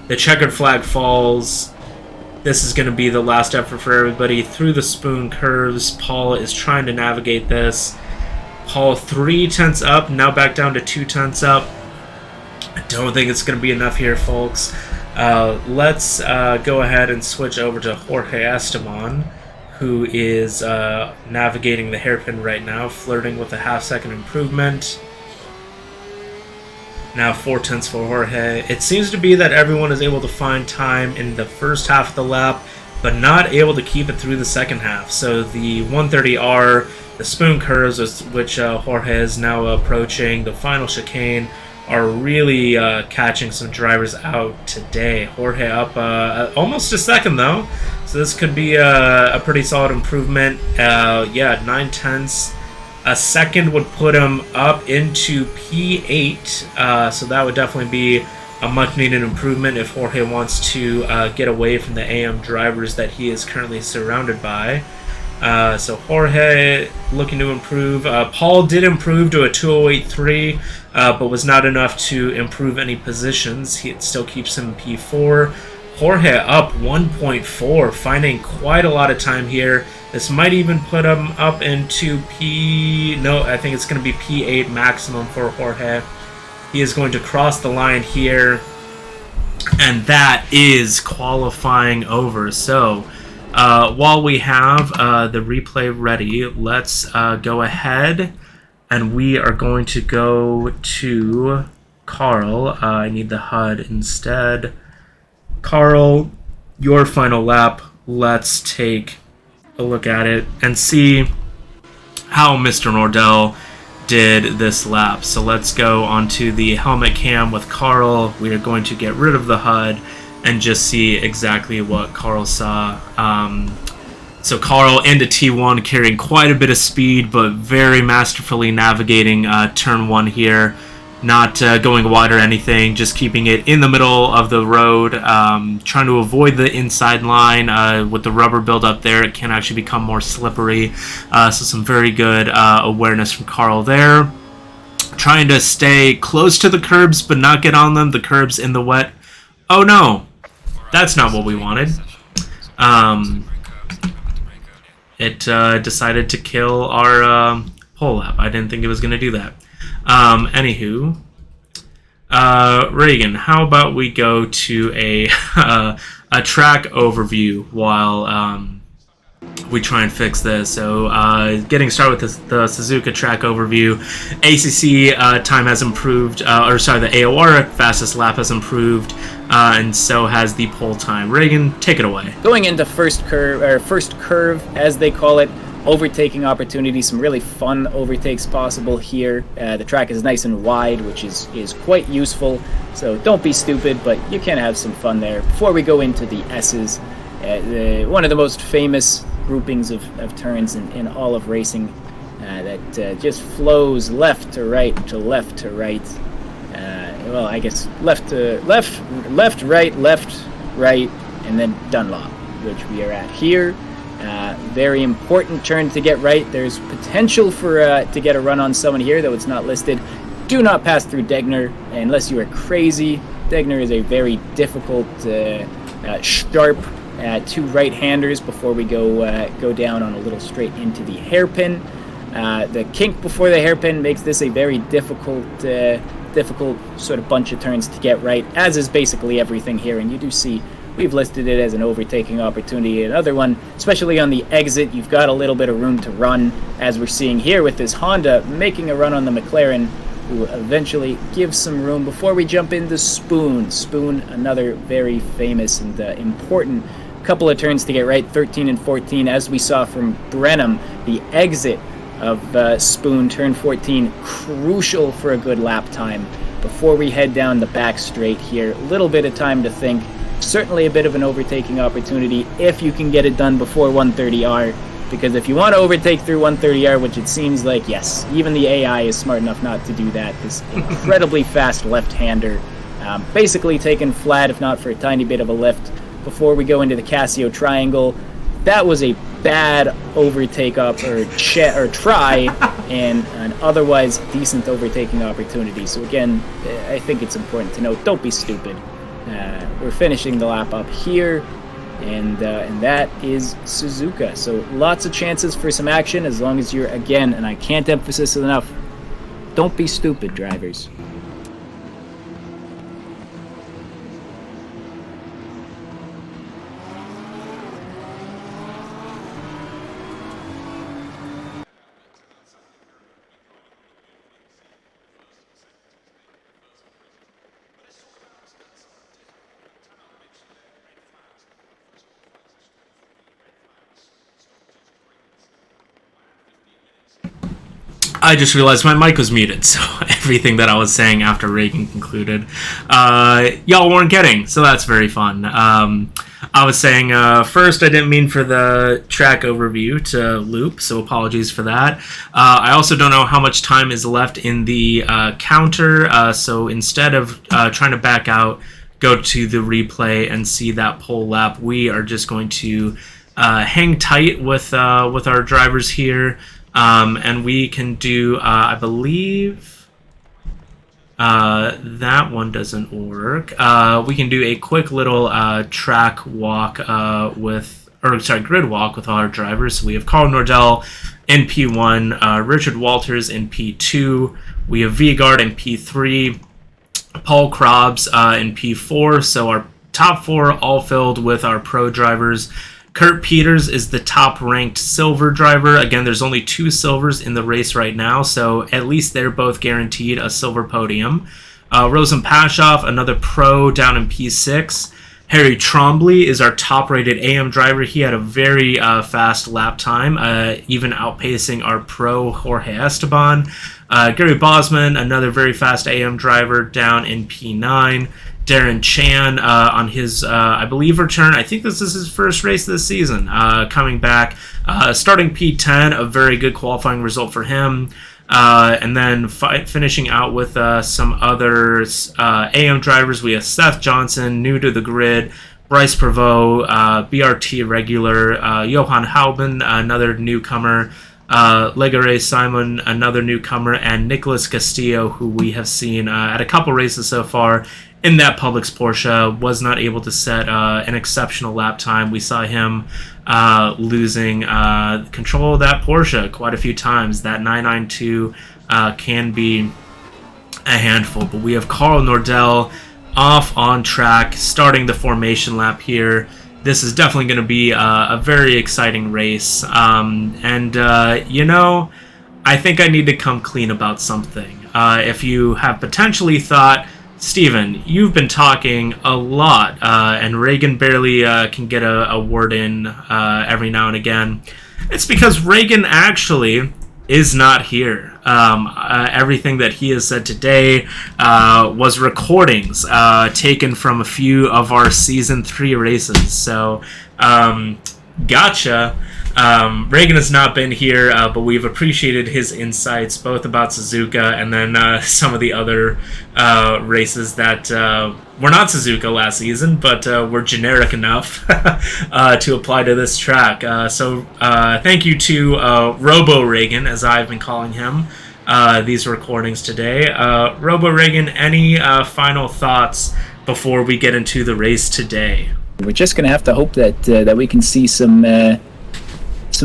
The checkered flag falls. This is going to be the last effort for everybody. Through the spoon curves, Paul is trying to navigate this. Paul 3 tenths up, now back down to 2 tenths up. I don't think it's going to be enough here, folks. Let's go ahead and switch over to Jorge Esteban, who is navigating the hairpin right now, flirting with a half-second improvement. Now 4 tenths for Jorge. It seems to be that everyone is able to find time in the first half of the lap, but not able to keep it through the second half. So the 130R, the spoon curves, which Jorge is now approaching, the final chicane, are really catching some drivers out today. Jorge up almost a second, though. So this could be a pretty solid improvement. 9 tenths. A second would put him up into P8. So that would definitely be a much-needed improvement if Jorge wants to get away from the AM drivers that he is currently surrounded by. So Jorge looking to improve. Paul did improve to a 208.3, but was not enough to improve any positions. It still keeps him P4. Jorge up 1.4, finding quite a lot of time here. This might even put him up into I think it's going to be P8 maximum for Jorge. He is going to cross the line here, and that is qualifying over. So while we have the replay ready, let's go ahead and we are going to go to Carl. I need the HUD instead. Carl, your final lap. Let's take a look at it and see how Mr. Nordell did this lap. So let's go onto the helmet cam with Carl. We are going to get rid of the HUD and just see exactly what Carl saw. So Carl into T1, carrying quite a bit of speed, but very masterfully navigating turn 1 here. Not going wide or anything, just keeping it in the middle of the road, trying to avoid the inside line. With the rubber buildup there, it can actually become more slippery. So some very good awareness from Carl there. Trying to stay close to the curbs, but not get on them. The curbs in the wet. Oh no, that's not what we wanted. It decided to kill our pole lap. I didn't think it was going to do that. Anywho, Reagan, how about we go to a track overview while we try and fix this. So getting started with the Suzuka track overview, ACC time has improved, the AOR fastest lap has improved. and so has the pole time. Reagan, take it away. Going into first curve, as they call it, overtaking opportunity. Some really fun overtakes possible here. The track is nice and wide, which is quite useful. So don't be stupid, but you can have some fun there. Before we go into the S's, one of the most famous groupings of turns in all of racing that just flows left to right to left to right. Well, I guess left to left, right, and then Dunlop, which we are at here. Very important turn to get right. There's potential for to get a run on someone here, though it's not listed. Do not pass through Degner unless you are crazy. Degner is a very difficult, sharp two right-handers before we go down on a little straight into the hairpin. The kink before the hairpin makes this a very difficult sort of bunch of turns to get right, as is basically everything here. And you do see we've listed it as an overtaking opportunity. Another one, especially on the exit, you've got a little bit of room to run, as we're seeing here with this Honda making a run on the McLaren, who eventually gives some room before we jump into Spoon. Spoon, another very famous and important couple of turns to get right, 13 and 14, as we saw from Brenham. The exit of Spoon, turn 14, crucial for a good lap time. Before we head down the back straight here, a little bit of time to think. Certainly a bit of an overtaking opportunity if you can get it done before 130R, because if you want to overtake through 130R, which it seems like, yes, even the AI is smart enough not to do that, this incredibly fast left-hander, basically taken flat, if not for a tiny bit of a lift, before we go into the Casio Triangle. That was a bad overtake up or try, and an otherwise decent overtaking opportunity. So again, I think it's important to note, don't be stupid. We're finishing the lap up here, and that is Suzuka. So lots of chances for some action, as long as you're, again, and I can't emphasize it enough, don't be stupid, drivers. I just realized my mic was muted, so everything that I was saying after Reagan concluded, y'all weren't getting, so that's very fun. I was saying, first, I didn't mean for the track overview to loop, so apologies for that. I also don't know how much time is left in the counter, so instead of trying to back out, go to the replay and see that pole lap, we are just going to hang tight with our drivers here. And we can do, I believe, that one doesn't work. We can do a quick little track walk grid walk with all our drivers. So we have Carl Nordell in P1, Richard Walters in P2, we have Vigard in P3, Paul Krabs in P4. So our top four all filled with our pro drivers. Kurt Peters is the top-ranked silver driver. Again, there's only 2 silvers in the race right now, so at least they're both guaranteed a silver podium. Rosen Pashoff, another pro, down in P6. Harry Trombley is our top-rated AM driver. He had a very fast lap time, even outpacing our pro Jorge Esteban. Gary Bosman, another very fast AM driver, down in P9. Darren Chan on his, I believe, return. I think this is his first race this season. Coming back, starting P10, a very good qualifying result for him. And then finishing out with some other AM drivers. We have Seth Johnson, new to the grid. Bryce Prevost, BRT regular. Johan Hauben, another newcomer. Legare Simon, another newcomer. And Nicholas Castillo, who we have seen at a couple races so far in that Publix Porsche, was not able to set an exceptional lap time. We saw him losing control of that Porsche quite a few times. That 992 can be a handful. But we have Carl Nordell off on track, starting the formation lap here. This is definitely going to be a very exciting race. You know, I think I need to come clean about something. If you have potentially thought Steven, you've been talking a lot, and Reagan barely can get a word in every now and again. It's because Reagan actually is not here. Everything that he has said today was recordings taken from a few of our Season 3 races. So, gotcha. Reagan has not been here, but we've appreciated his insights both about Suzuka and then some of the other races that were not Suzuka last season, but were generic enough to apply to this track. So thank you to Robo Reagan, as I've been calling him, these recordings today. Robo Reagan, any final thoughts before we get into the race today? We're just going to have to hope that we can see some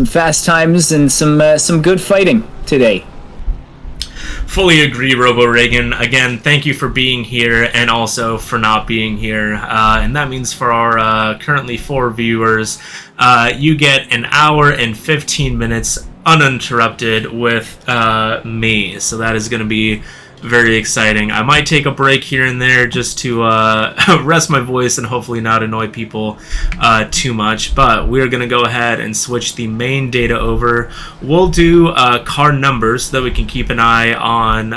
fast times and some good fighting today. Fully agree, Robo Reagan. Again, thank you for being here and also for not being here. And that means for our currently 4 viewers, you get an hour and 15 minutes uninterrupted with me. So that is going to be very exciting. I might take a break here and there just to rest my voice and hopefully not annoy people too much, but we're going to go ahead and switch the main data over. We'll do car numbers so that we can keep an eye on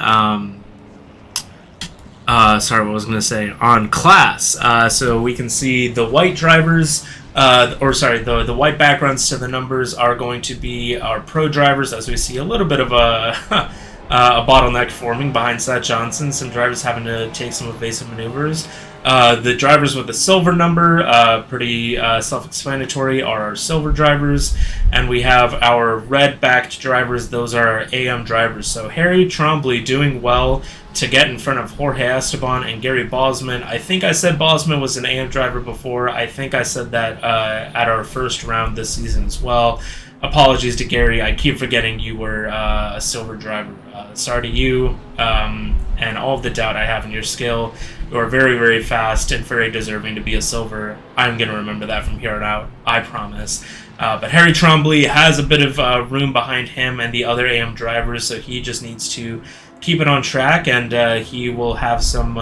on class, so we can see the white drivers, the white backgrounds to the numbers are going to be our pro drivers, as we see a little bit of a bottleneck forming behind Seth Johnson, some drivers having to take some evasive maneuvers. The drivers with the silver number, pretty self-explanatory, are our silver drivers, and we have our red-backed drivers. Those are our AM drivers. So Harry Trombley doing well to get in front of Jorge Esteban and Gary Bosman. I think I said Bosman was an AM driver before. I think I said that at our first round this season as well. Apologies to Gary. I keep forgetting you were a silver driver. Sorry to you and all of the doubt I have in your skill. You are very, very fast and very deserving to be a silver. I'm going to remember that from here on out. I promise. But Harry Trombley has a bit of room behind him and the other AM drivers, so he just needs to keep it on track, and he will have some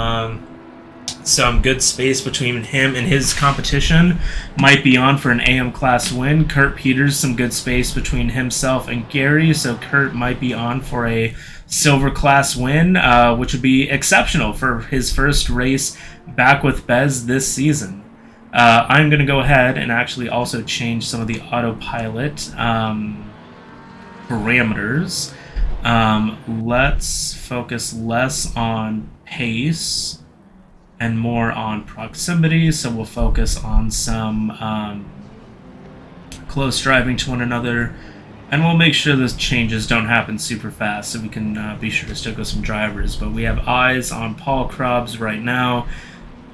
good space between him and his competition. Might be on for an AM class win. Kurt Peters, some good space between himself and Gary, so Kurt might be on for a silver class win, which would be exceptional for his first race back with Bez this season. I'm going to go ahead and actually also change some of the autopilot parameters. Let's focus less on pace and more on proximity, so we'll focus on some close driving to one another, and we'll make sure those changes don't happen super fast so we can be sure to stick with some drivers. But we have eyes on Paul Krabs right now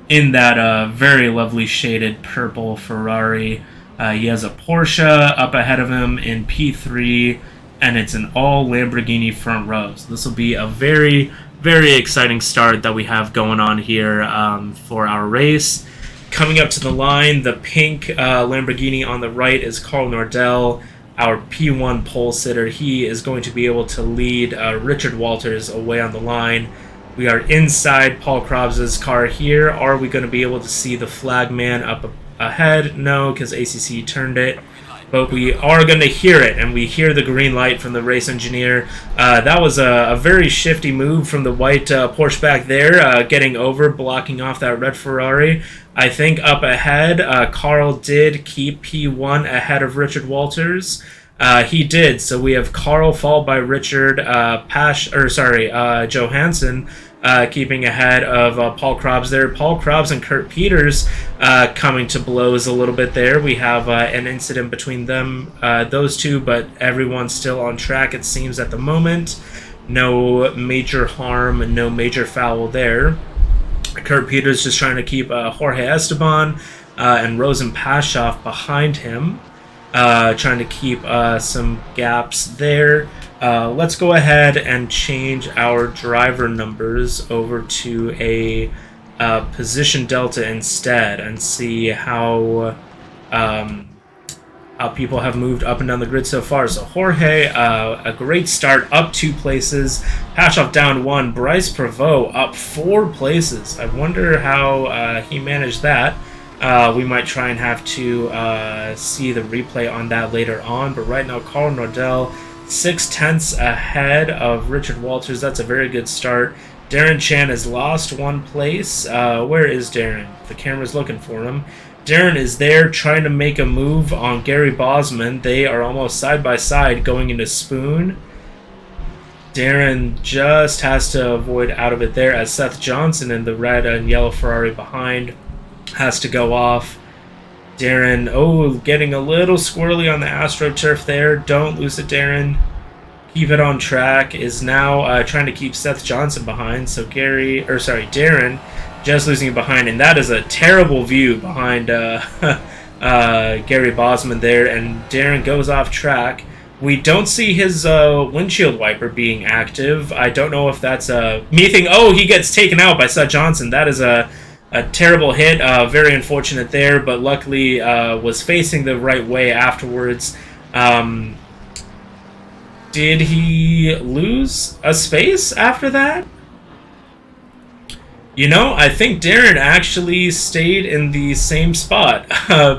in that very lovely shaded purple Ferrari. He has a Porsche up ahead of him in P3, and it's an all Lamborghini front row. So this will be a very, very exciting start that we have going on here for our race. Coming up to the line, the pink Lamborghini on the right is Carl Nordell, our P1 pole sitter. He is going to be able to lead Richard Walters away on the line. We are inside Paul Krabs' car here. Are we going to be able to see the flagman up ahead? No, because ACC turned it. But we are going to hear it, and we hear the green light from the race engineer. That was a very shifty move from the white Porsche back there, getting over, blocking off that red Ferrari. I think up ahead, Carl did keep P1 ahead of Richard Walters. He did, so we have Carl followed by Richard Johansson, keeping ahead of Paul Krabs there. Paul Krabs and Kurt Peters coming to blows a little bit there. We have an incident between them, those two, but everyone's still on track, it seems, at the moment. No major harm, no major foul there. Kurt Peters just trying to keep Jorge Esteban and Rosen Pashoff behind him, trying to keep some gaps there. Let's go ahead and change our driver numbers over to a position delta instead and see how how people have moved up and down the grid so far. So Jorge, a great start, up 2 places. Pashoff down 1. Bryce Prevost up 4 places. I wonder how he managed that. We might try and have to see the replay on that later on. But right now, Carl Nordell 6/10 ahead of Richard Walters. That's a very good start. Darren Chan has lost 1 place. Where is Darren? The camera's looking for him. Darren is there trying to make a move on Gary Bosman. They are almost side by side going into Spoon. Darren just has to avoid out of it there as Seth Johnson in the red and yellow Ferrari behind has to go off. Darren, getting a little squirrely on the AstroTurf there. Don't lose it, Darren. Keep it on track. Is now trying to keep Seth Johnson behind. So Darren just losing it behind, and that is a terrible view behind Gary Bosman there, and Darren goes off track. We don't see his windshield wiper being active. I don't know if that's me thinking, he gets taken out by Seth Johnson. That is a terrible hit, very unfortunate there, but luckily was facing the right way afterwards. Did he lose a space after that? I think Darren actually stayed in the same spot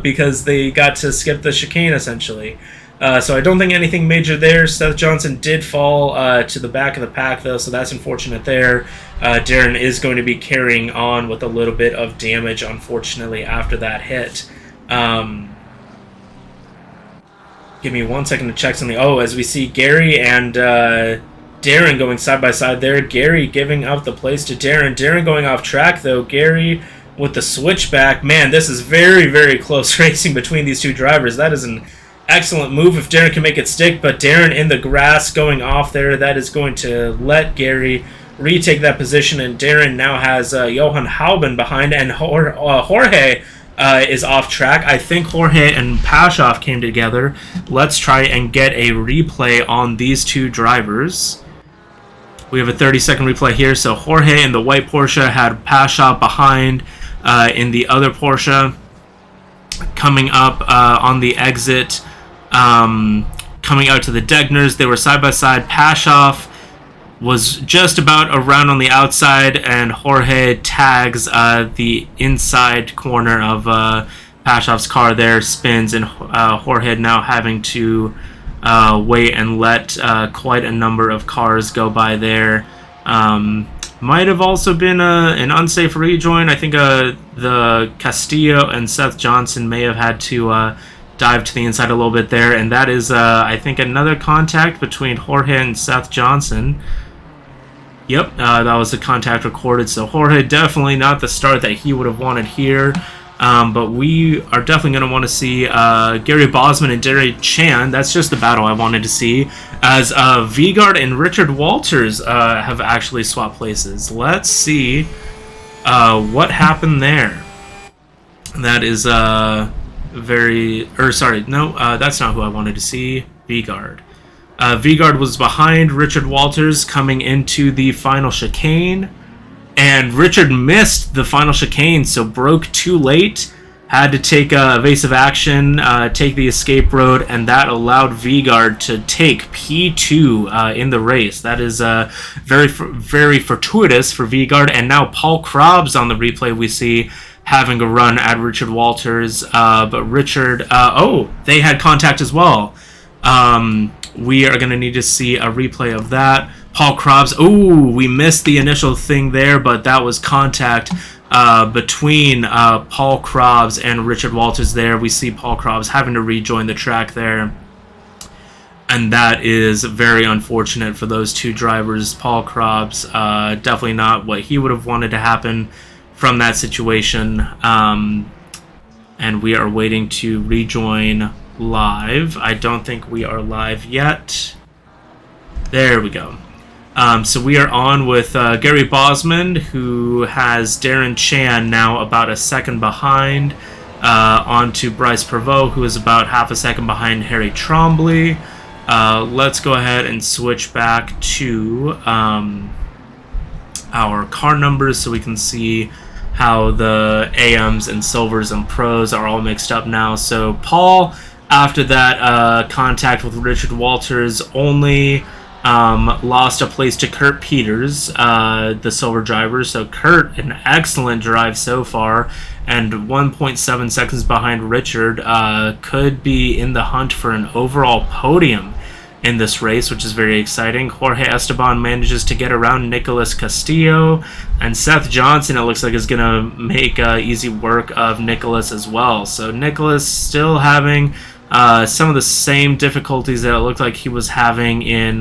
because they got to skip the chicane, essentially. So I don't think anything major there. Seth Johnson did fall to the back of the pack, though, so that's unfortunate there. Darren is going to be carrying on with a little bit of damage, unfortunately, after that hit. Give me 1 second to check something. As we see Gary and Darren going side by side there. Gary giving up the place to Darren. Darren going off track, though. Gary with the switchback. Man, this is very, very close racing between these two drivers. That is an excellent move if Darren can make it stick, but Darren in the grass going off there. That is going to let Gary retake that position, and Darren now has Johan Hauben behind, and Jorge is off track. I think Jorge and Pashoff came together. Let's try and get a replay on these two drivers. We have a 30-second replay here. So Jorge in the white Porsche had Pashoff behind in the other Porsche. Coming up on the exit, coming out to the Degners, they were side by side. Pashoff was just about around on the outside, and Jorge tags the inside corner of Pashoff's car there, spins, and Jorge now having to wait and let quite a number of cars go by there. Might have also been an unsafe rejoin. I think the Castillo and Seth Johnson may have had to dive to the inside a little bit there, and that is, I think, another contact between Jorge and Seth Johnson. Yep, that was the contact recorded, so Jorge definitely not the start that he would have wanted here. But we are definitely going to want to see Gary Bosman and Derry Chan. That's just the battle I wanted to see, as Vigard and Richard Walters have actually swapped places. Let's see what happened there. That is that's not who I wanted to see. Vigard. Vigard was behind Richard Walters coming into the final chicane, and Richard missed the final chicane, so broke too late, had to take evasive action, take the escape road, and that allowed Vigard to take P2 in the race. That is very, very fortuitous for Vigard, and now Paul Krabs on the replay we see having a run at Richard Walters, but Richard, they had contact as well. We are going to need to see a replay of that. Paul Krabs, we missed the initial thing there, but that was contact between Paul Krabs and Richard Walters there. We see Paul Krabs having to rejoin the track there, and that is very unfortunate for those two drivers. Paul Krabs, definitely not what he would have wanted to happen from that situation, and we are waiting to rejoin live. I don't think we are live yet. There we go. So we are on with Gary Bosman, who has Darren Chan now about a second behind, on to Bryce Prevost, who is about half a second behind Harry Trombley. Let's go ahead and switch back to our car numbers so we can see how the AMs and silvers and pros are all mixed up now. So Paul after that contact with Richard Walters, only lost a place to Kurt Peters, the silver driver. So Kurt, an excellent drive so far, and 1.7 seconds behind Richard, could be in the hunt for an overall podium in this race, which is very exciting. Jorge Esteban manages to get around Nicolas Castillo, and Seth Johnson, it looks like, is going to make easy work of Nicolas as well. So Nicolas still having some of the same difficulties that it looked like he was having in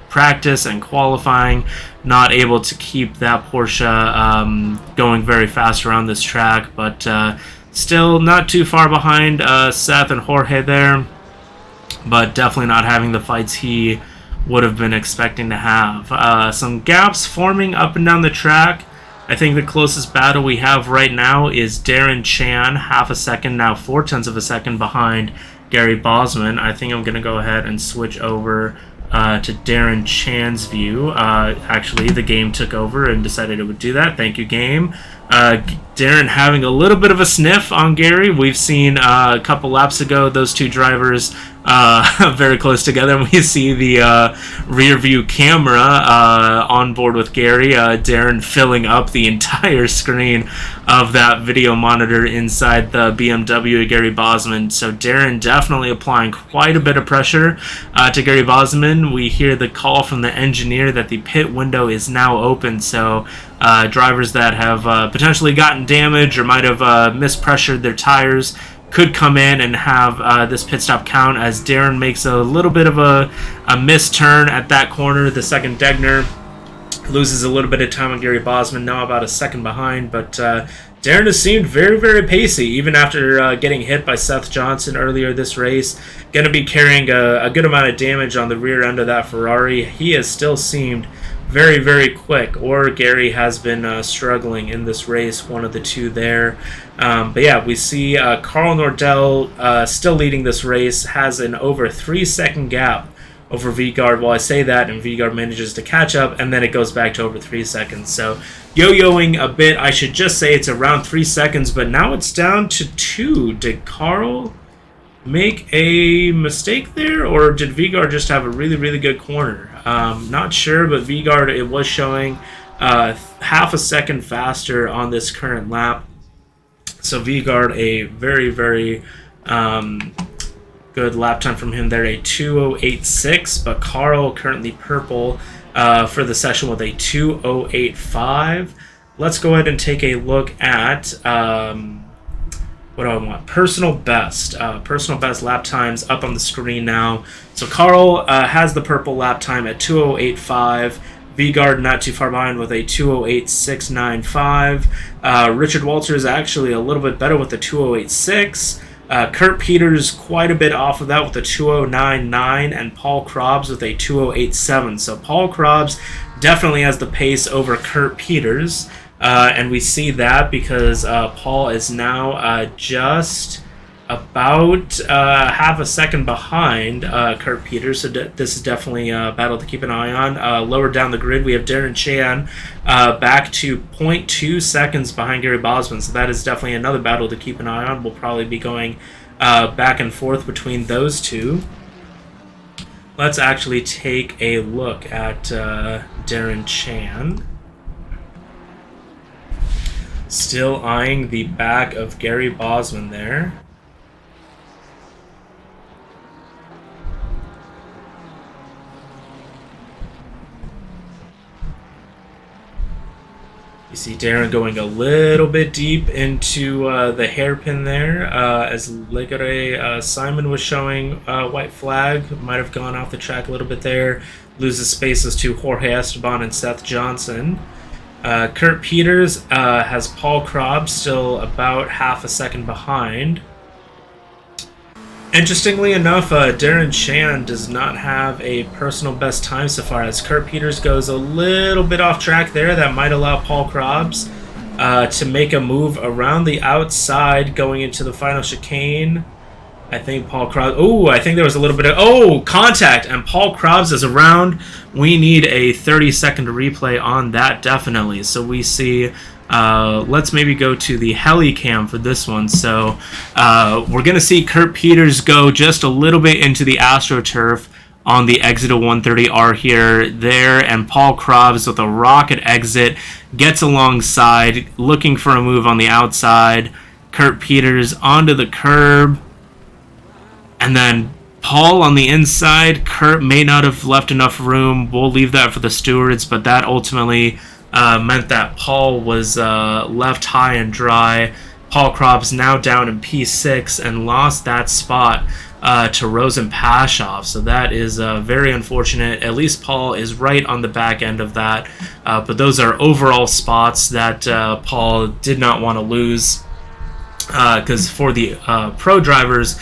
practice and qualifying, not able to keep that Porsche going very fast around this track, but still not too far behind Seth and Jorge there, but definitely not having the fights he would have been expecting to have. Some gaps forming up and down the track. I think the closest battle we have right now is Darren Chan, half a second, now 0.4 of a second behind Gary Bosman. I think I'm going to go ahead and switch over to Darren Chan's view. Actually, the game took over and decided it would do that. Thank you, game. Darren having a little bit of a sniff on Gary. We've seen a couple laps ago those two drivers very close together, and we see the rear view camera on board with Gary. Darren filling up the entire screen of that video monitor inside the BMW of Gary Bosman. So Darren definitely applying quite a bit of pressure to Gary Bosman. We hear the call from the engineer that the pit window is now open, so drivers that have potentially gotten damage or might have mispressured their tires could come in and have this pit stop count, as Darren makes a little bit of a missed turn at that corner. The second Degner loses a little bit of time on Gary Bosman, now about a second behind, but Darren has seemed very, very pacey, even after getting hit by Seth Johnson earlier this race. Going to be carrying a good amount of damage on the rear end of that Ferrari. He has still seemed very, very quick, or Gary has been struggling in this race, one of the two there. But yeah, we see Carl Nordell still leading this race, has an over 3-second gap over Vigard. Well, I say that, and Vigard manages to catch up, and then it goes back to over 3 seconds. So yo-yoing a bit. I should just say it's around 3 seconds, but now it's down to 2. Did Carl make a mistake there, or did Vigard just have a really, really good corner? Not sure, but Vigard, it was showing half a second faster on this current lap. So Vigard, a very, very good lap time from him there, a 2:08.6, but Carl currently purple for the session with a 2:08.5. Let's go ahead and take a look at what do I want? Personal best. Personal best lap times up on the screen now. So Carl has the purple lap time at 2:08.5. Vigard not too far behind with a 2:08.695. Richard Walters actually a little bit better with a 2:08.6. Kurt Peters quite a bit off of that with a 2:09.9, and Paul Krobs with a 2:08.7. So Paul Krobs definitely has the pace over Kurt Peters. And we see that because Paul is now just about half a second behind Kurt Peters, so this is definitely a battle to keep an eye on. Lower down the grid, we have Darren Chan back to 0.2 seconds behind Gary Bosman, so that is definitely another battle to keep an eye on. We'll probably be going back and forth between those two. Let's actually take a look at Darren Chan. Still eyeing the back of Gary Bosman there. You see Darren going a little bit deep into the hairpin there, as Legare Simon was showing white flag. Might have gone off the track a little bit there. Loses spaces to Jorge Esteban and Seth Johnson. Kurt Peters has Paul Krobs still about half a second behind. Interestingly enough, Darren Chan does not have a personal best time so far, as Kurt Peters goes a little bit off track there. That might allow Paul Krobs to make a move around the outside going into the final chicane. I think Paul Krobs... Oh, I think there was a little bit of... Oh, contact! And Paul Krobs is around. We need a 30-second replay on that, definitely. So we see let's maybe go to the heli cam for this one. So we're going to see Kurt Peters go just a little bit into the AstroTurf on the exit of 130R here, there, and Paul Krabs with a rocket exit gets alongside, looking for a move on the outside. Kurt Peters onto the curb, and then Paul on the inside. Kurt may not have left enough room. We'll leave that for the stewards, but that ultimately meant that Paul was left high and dry. Paul Krabs now down in P6 and lost that spot to Rosen Pashoff. So that is very unfortunate. At least Paul is right on the back end of that. But those are overall spots that Paul did not want to lose. Because for the pro drivers,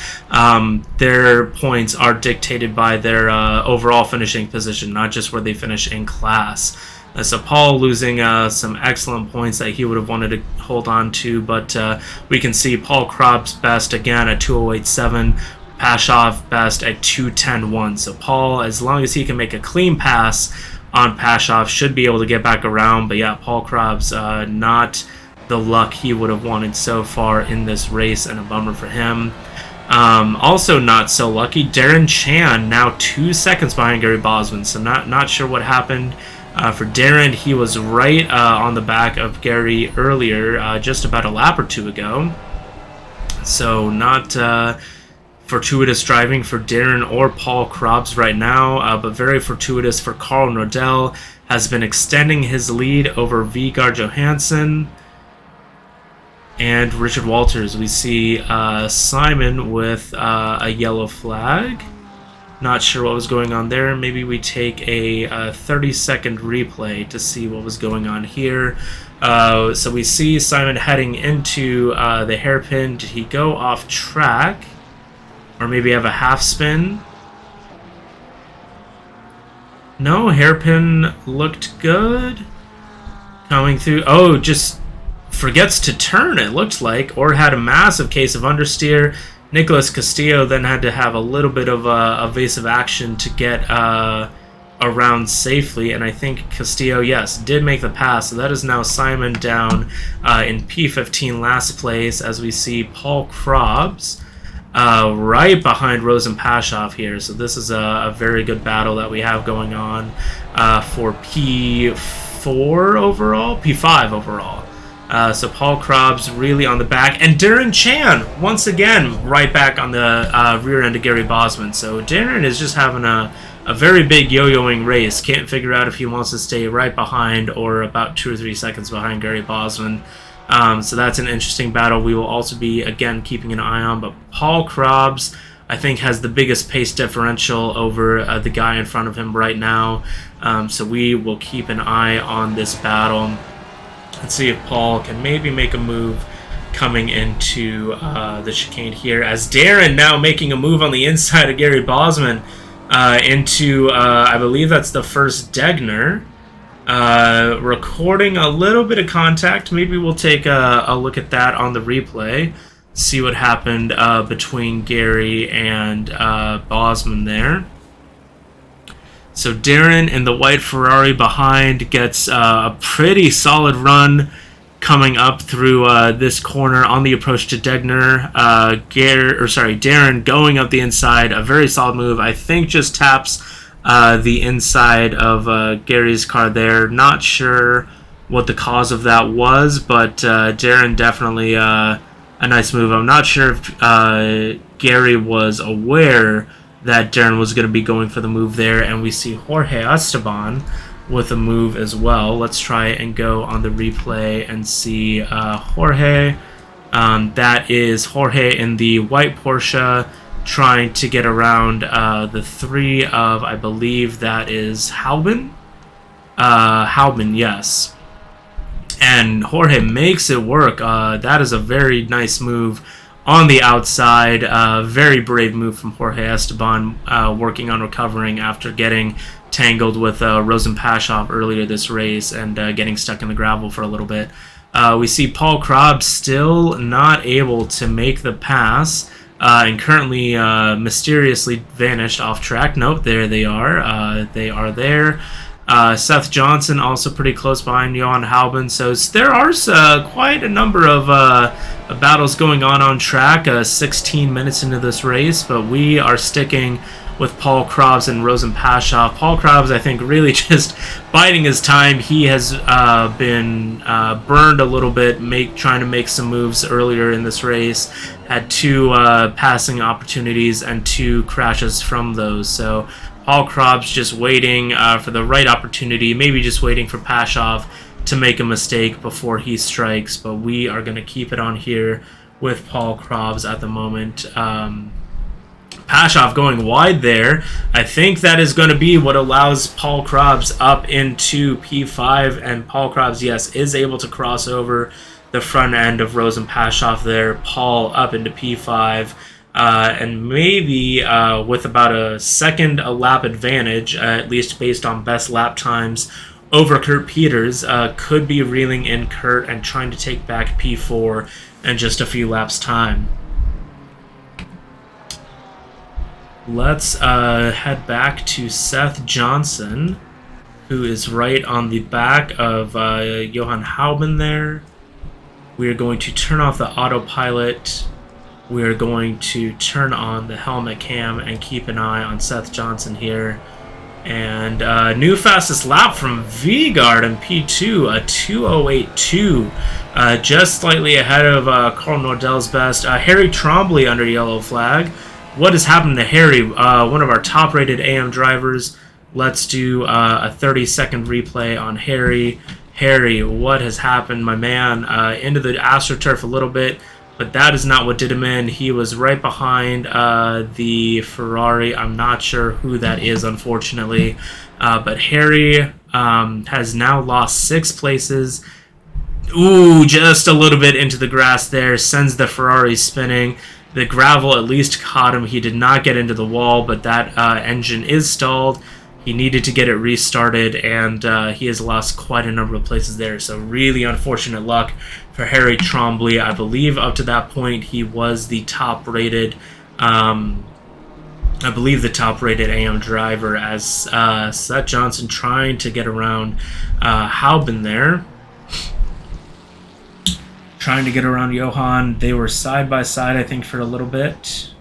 their points are dictated by their overall finishing position, not just where they finish in class. So Paul losing some excellent points that he would have wanted to hold on to, but we can see Paul Krabs best again at 208.7, Pashoff best at 210.1. So Paul, as long as he can make a clean pass on Pashoff, should be able to get back around. But yeah, Paul Krabs not the luck he would have wanted so far in this race, and a bummer for him. Also not so lucky, Darren Chan now 2 seconds behind Gary Bosman, so not sure what happened for Darren. He was right on the back of Gary earlier, just about a lap or two ago, so not fortuitous driving for Darren or Paul Krabs right now, but very fortuitous for Carl Nordell. Has been extending his lead over Vigar Johansson and Richard Walters. We see Simon with a yellow flag. Not sure what was going on there. Maybe we take a 30-second replay to see what was going on here. So we see Simon heading into the hairpin. Did he go off track? Or maybe have a half spin? No, hairpin looked good. Coming through. Oh, just forgets to turn, it looked like, or had a massive case of understeer. Nicolas Castillo then had to have a little bit of evasive action to get around safely, and I think Castillo, yes, did make the pass. So that is now Simon down in P15 last place, as we see Paul Krabs right behind Rosen Pashoff here. So this is a very good battle that we have going on for P4 overall, P5 overall. So Paul Krabs really on the back, and Darren Chan once again right back on the rear end of Gary Bosman. So Darren is just having a very big yo-yoing race. Can't figure out if he wants to stay right behind or about 2 or 3 seconds behind Gary Bosman. So that's an interesting battle we will also be again keeping an eye on. But Paul Krabs, I think, has the biggest pace differential over the guy in front of him right now. So we will keep an eye on this battle. Let's see if Paul can maybe make a move coming into the chicane here, as Darren now making a move on the inside of Gary Bosman into, I believe that's the first Degner. Recording a little bit of contact. Maybe we'll take a look at that on the replay. See what happened between Gary and Bosman there. So Darren in the white Ferrari behind gets a pretty solid run coming up through this corner on the approach to Degner. Darren going up the inside, a very solid move. I think just taps the inside of Gary's car there. Not sure what the cause of that was, but Darren definitely a nice move. I'm not sure if Gary was aware that Darren was going to be going for the move there, and we see Jorge Esteban with a move as well. Let's try and go on the replay and see Jorge. That is Jorge in the white Porsche trying to get around the three of, I believe that is Halbin? Halbin, yes. And Jorge makes it work. That is a very nice move on the outside. Very brave move from Jorge Esteban, working on recovering after getting tangled with Rosen Pashoff earlier this race and getting stuck in the gravel for a little bit. We see Paul Krabs still not able to make the pass, and currently mysteriously vanished off track. Nope, there they are. They are there. Seth Johnson also pretty close behind Johan Halben. So there are quite a number of battles going on track. 16 minutes into this race, but we are sticking with Paul Krabs and Rosen Pashoff. Paul Krabs, I think, really just biding his time. He has been burned a little bit, trying to make some moves earlier in this race. Had 2 passing opportunities and 2 crashes from those. So Paul Krabs just waiting for the right opportunity, maybe just waiting for Pashoff to make a mistake before he strikes. But we are going to keep it on here with Paul Krabs at the moment. Pashoff going wide there. I think that is going to be what allows Paul Krabs up into P5, and Paul Krabs, yes, is able to cross over the front end of Rosen Pashoff there. Paul up into P5, and maybe with about a second a lap advantage, at least based on best lap times, over Kurt Peters. Could be reeling in Kurt and trying to take back P4 in just a few laps' time. Let's head back to Seth Johnson, who is right on the back of Johan Halben there. We are going to turn off the autopilot. We are going to turn on the helmet cam and keep an eye on Seth Johnson here. And new fastest lap from Vigard in P2, a 2:08.2, just slightly ahead of Carl Nordell's best. Harry Trombley under yellow flag. What has happened to Harry, one of our top-rated AM drivers? Let's do a 30-second replay on Harry. Harry, what has happened, my man? Into the AstroTurf a little bit, but that is not what did him in. He was right behind the Ferrari. I'm not sure who that is, unfortunately. But Harry has now lost 6 places. Ooh, just a little bit into the grass there. Sends the Ferrari spinning. The gravel at least caught him. He did not get into the wall, but that engine is stalled. He needed to get it restarted, and he has lost quite a number of places there. So really unfortunate luck for Harry Trombley. I believe up to that point he was the top-rated, AM driver, as Seth Johnson trying to get around Halben there. Trying to get around Johan. They were side by side, I think, for a little bit.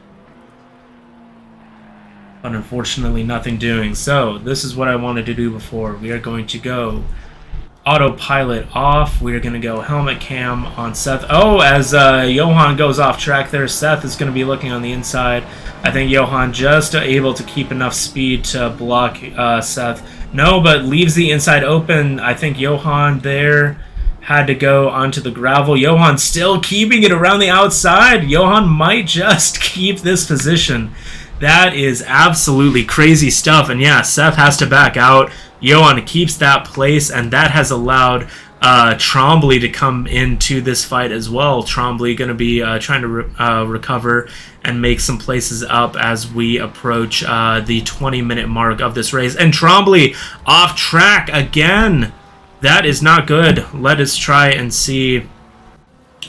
But unfortunately, nothing doing. So, this is what I wanted to do before. We are going to go autopilot off. We are going to go helmet cam on Seth. Oh, as Johan goes off track there, Seth is going to be looking on the inside. I think Johan just able to keep enough speed to block Seth. No, but leaves the inside open. I think Johan there had to go onto the gravel. Johan still keeping it around the outside. Johan might just keep this position. That is absolutely crazy stuff. And yeah, Seth has to back out. Johan keeps that place, and that has allowed Trombley to come into this fight as well. Trombley going to be trying to recover and make some places up as we approach the 20-minute mark of this race. And Trombley off track again. That is not good. Let us try and see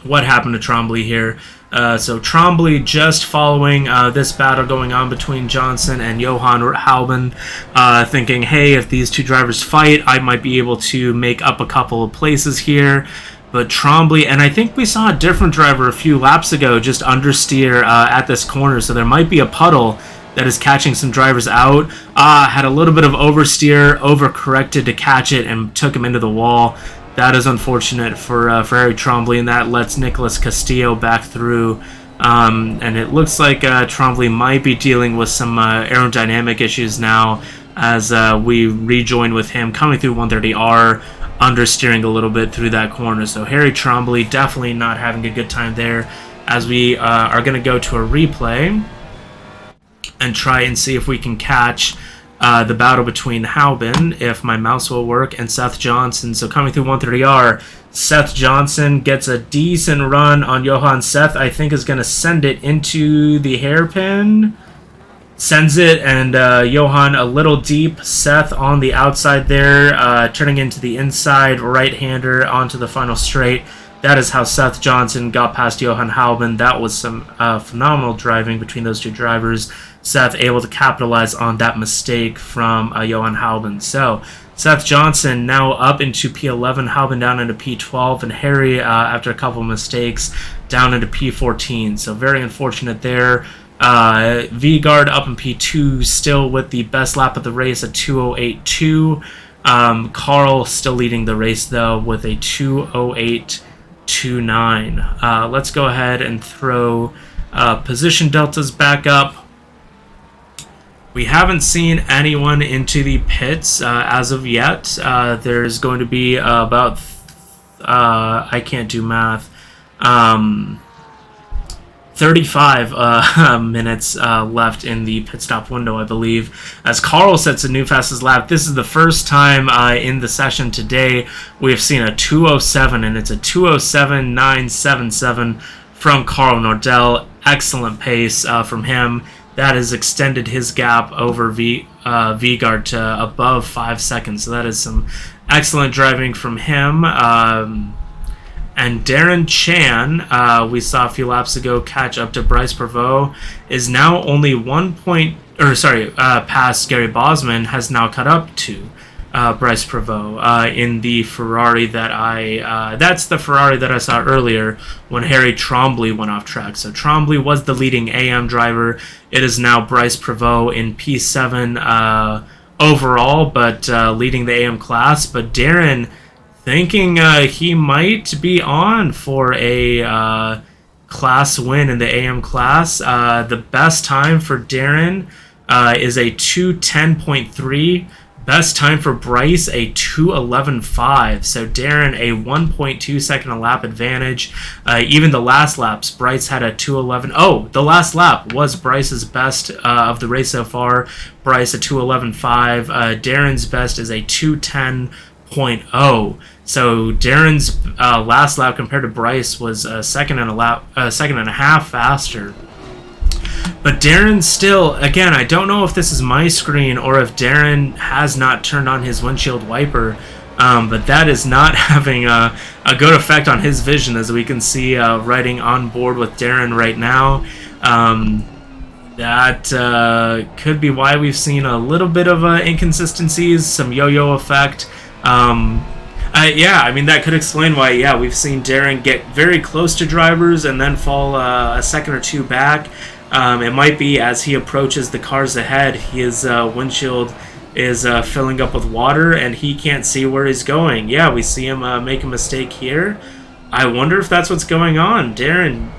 what happened to Trombley here. So Trombley just following this battle going on between Johnson and Johan Halben, thinking, hey, if these two drivers fight, I might be able to make up a couple of places here. But Trombley, and I think we saw a different driver a few laps ago just understeer at this corner, so there might be a puddle that is catching some drivers out. Had a little bit of oversteer, overcorrected to catch it, and took him into the wall. That is unfortunate for Harry Trombley, and that lets Nicholas Castillo back through. And it looks like Trombley might be dealing with some aerodynamic issues now as we rejoin with him coming through 130R, understeering a little bit through that corner. So Harry Trombley definitely not having a good time there, as we are going to go to a replay and try and see if we can catch the battle between Halben, if my mouse will work, and Seth Johnson. So coming through 130R, Seth Johnson gets a decent run on Johan. Seth, I think, is going to send it into the hairpin. Sends it, and Johan a little deep. Seth on the outside there, turning into the inside right-hander onto the final straight. That is how Seth Johnson got past Johan Halben. That was some phenomenal driving between those two drivers. Seth able to capitalize on that mistake from Johan Halben. So Seth Johnson now up into P11, Halbin down into P12, and Harry, after a couple of mistakes, down into P14. So very unfortunate there. V-Guard up in P2, still with the best lap of the race at 2:08.2. Carl still leading the race, though, with a 2:08.29. Let's go ahead and throw position deltas back up. We haven't seen anyone into the pits as of yet. There's going to be about, I can't do math, 35 minutes left in the pit stop window, I believe, as Carl sets a new fastest lap. This is the first time in the session today we have seen a 2:07, and it's a 2:07.977 from Carl Nordell. Excellent pace from him. That has extended his gap over V-Guard to above 5 seconds. So that is some excellent driving from him. And Darren Chan, we saw a few laps ago catch up to Bryce Prevost, is now only past Gary Bosman, has now caught up to Bryce Prevost in the Ferrari that that's the Ferrari that I saw earlier when Harry Trombley went off track. So Trombley was the leading AM driver. It is now Bryce Prevost in P7 overall, but leading the AM class. But Darren thinking he might be on for a class win in the AM class. The best time for Darren is a 2:10.3. Best time for Bryce, a 2:11.5. So Darren, a 1.2 second a lap advantage. Even the last laps, Bryce had a 2:11. Oh, the last lap was Bryce's best of the race so far. Bryce a 2:11.5. Darren's best is a 2:10.0. So Darren's last lap compared to Bryce was a second and a half faster. But Darren still, again, I don't know if this is my screen or if Darren has not turned on his windshield wiper, but that is not having a good effect on his vision, as we can see riding on board with Darren right now. That could be why we've seen a little bit of inconsistencies, some yo-yo effect. Yeah, I mean, that could explain why, we've seen Darren get very close to drivers and then fall a second or two back. It might be as he approaches the cars ahead, his windshield is filling up with water and he can't see where he's going. Yeah, we see him make a mistake here. I wonder if that's what's going on. Darren,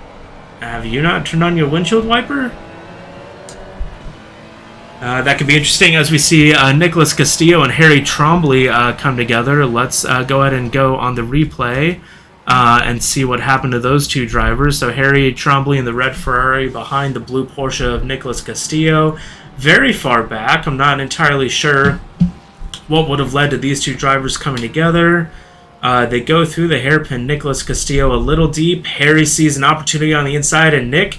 have you not turned on your windshield wiper? That could be interesting as we see Nicholas Castillo and Harry Trombley come together. Let's go ahead and go on the replay and see what happened to those two drivers. So Harry Trombley in the red Ferrari behind the blue Porsche of Nicholas Castillo. Very far back. I'm not entirely sure what would have led to these two drivers coming together. They go through the hairpin. Nicholas Castillo a little deep. Harry sees an opportunity on the inside, and Nick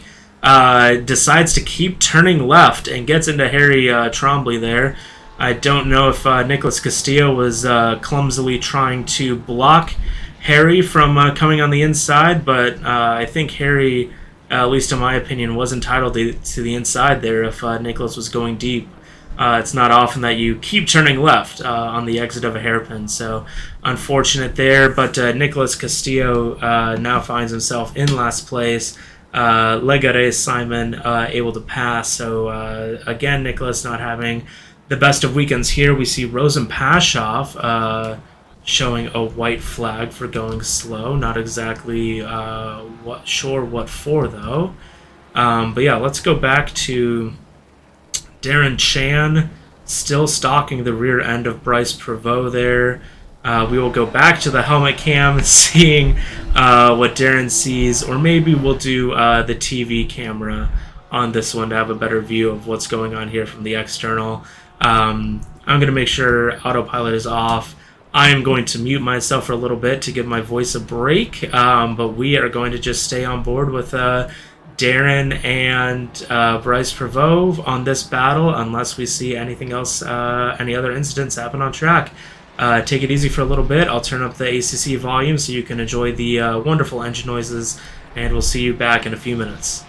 decides to keep turning left and gets into Harry Trombley there. I don't know if Nicholas Castillo was clumsily trying to block Harry from coming on the inside, but I think Harry, at least in my opinion, was entitled to the inside there if Nicholas was going deep. It's not often that you keep turning left on the exit of a hairpin, so unfortunate there. But Nicholas Castillo now finds himself in last place. Legares Simon able to pass. So again, Nicholas not having the best of weekends here. We see Rosen Pashoff showing a white flag for going slow. Not exactly sure what for though. But yeah, let's go back to Darren Chan still stalking the rear end of Bryce Prevost there. We will go back to the helmet cam, seeing what Darren sees, or maybe we'll do the TV camera on this one to have a better view of what's going on here from the external. I'm going to make sure autopilot is off. I am going to mute myself for a little bit to give my voice a break, but we are going to just stay on board with Darren and Bryce Prevost on this battle unless we see anything else, any other incidents happen on track. Take it easy for a little bit. I'll turn up the ACC volume so you can enjoy the wonderful engine noises, and we'll see you back in a few minutes.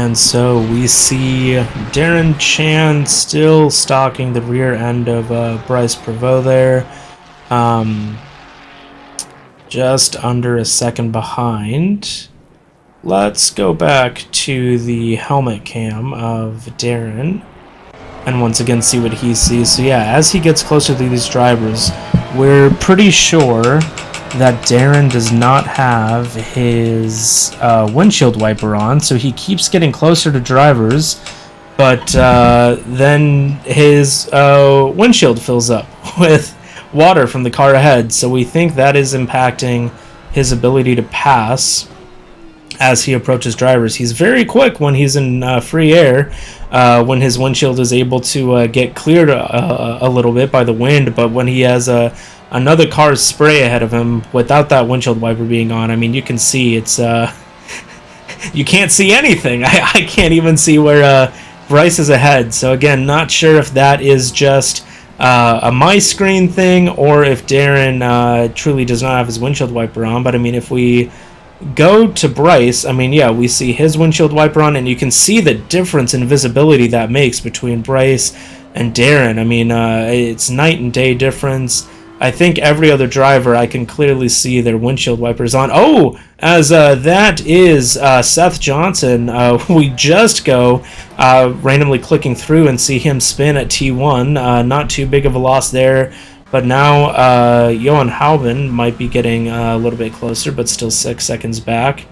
And so we see Darren Chan still stalking the rear end of Bryce Prevost there. Just under a second behind. Let's go back to the helmet cam of Darren and once again see what he sees. So yeah, as he gets closer to these drivers, we're pretty sure that Darren does not have his windshield wiper on, so he keeps getting closer to drivers, but then his windshield fills up with water from the car ahead, so we think that is impacting his ability to pass as he approaches drivers. He's very quick when he's in free air, when his windshield is able to get cleared a little bit by the wind, but when he has another car's spray ahead of him without that windshield wiper being on, I mean, you can see it's you can't see anything. I can't even see where Bryce is ahead. So again, not sure if that is just a my screen thing or if Darren truly does not have his windshield wiper on. But I mean, if we go to Bryce, I mean, yeah, we see his windshield wiper on, and you can see the difference in visibility that makes between Bryce and Darren. I mean, it's night and day difference. I think every other driver, I can clearly see their windshield wipers on. Oh, as that is Seth Johnson. We just go randomly clicking through and see him spin at T1. Not too big of a loss there. But now Johan Hauben might be getting a little bit closer, but still 6 seconds back.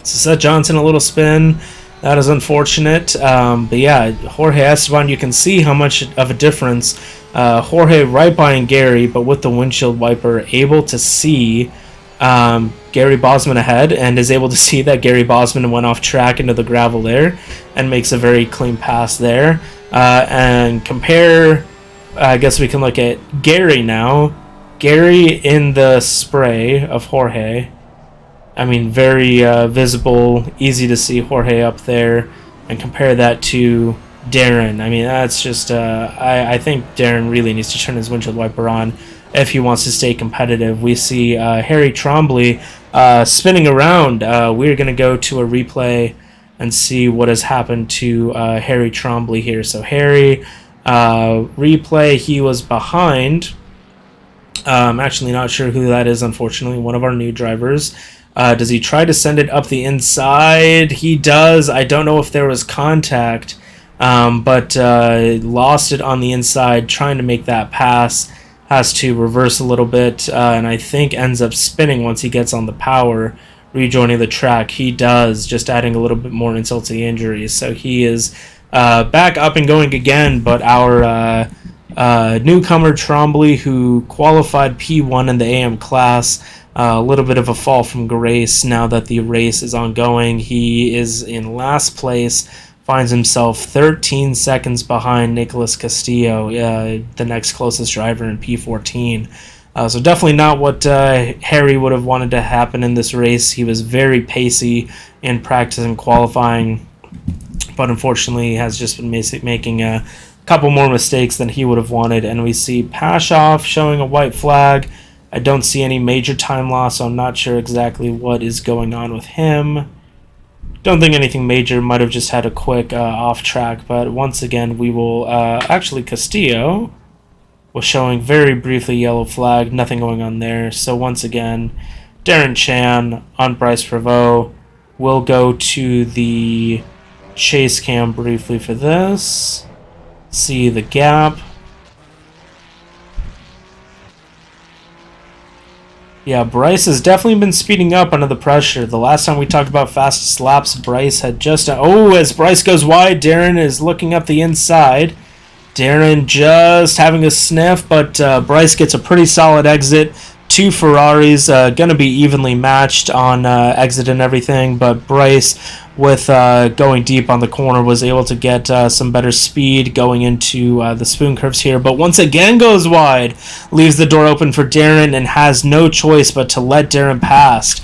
So Seth Johnson, a little spin. That is unfortunate. But yeah, Jorge Esteban, you can see how much of a difference. Jorge right behind Gary, but with the windshield wiper, able to see Gary Bosman ahead, and is able to see that Gary Bosman went off track into the gravel there and makes a very clean pass there. And compare, I guess we can look at Gary now. Gary in the spray of Jorge. I mean, very visible, easy to see Jorge up there, and compare that to Darren. I mean, that's just, I think Darren really needs to turn his windshield wiper on if he wants to stay competitive. We see Harry Trombley spinning around. We're going to go to a replay and see what has happened to Harry Trombley here. So Harry, replay, he was behind. I'm actually not sure who that is, unfortunately, one of our new drivers. Does he try to send it up the inside? He does. I don't know if there was contact, but lost it on the inside, trying to make that pass. Has to reverse a little bit, and I think ends up spinning once he gets on the power, rejoining the track. He does, just adding a little bit more insult to the injuries. So he is back up and going again, but our newcomer Trombley, who qualified P1 in the AM class, a little bit of a fall from grace now that the race is ongoing. He is in last place, finds himself 13 seconds behind Nicolas Castillo, the next closest driver in P14. So definitely not what Harry would have wanted to happen in this race. He was very pacey in practice and qualifying, but unfortunately has just been making a couple more mistakes than he would have wanted. And we see Pashoff showing a white flag. I don't see any major time loss, so I'm not sure exactly what is going on with him. Don't think anything major, might have just had a quick off track, but once again we will, actually Castillo was showing very briefly yellow flag, nothing going on there. So once again, Darren Chan on Bryce Prevost. We'll go to the chase cam briefly for this. See the gap. Yeah, Bryce has definitely been speeding up under the pressure. The last time we talked about fastest laps, Bryce had just... as Bryce goes wide, Darren is looking up the inside. Darren just having a sniff, but Bryce gets a pretty solid exit. Two Ferraris, going to be evenly matched on exit and everything, but Bryce, with going deep on the corner, was able to get some better speed going into the spoon curves here, but once again goes wide, leaves the door open for Darren, and has no choice but to let Darren pass.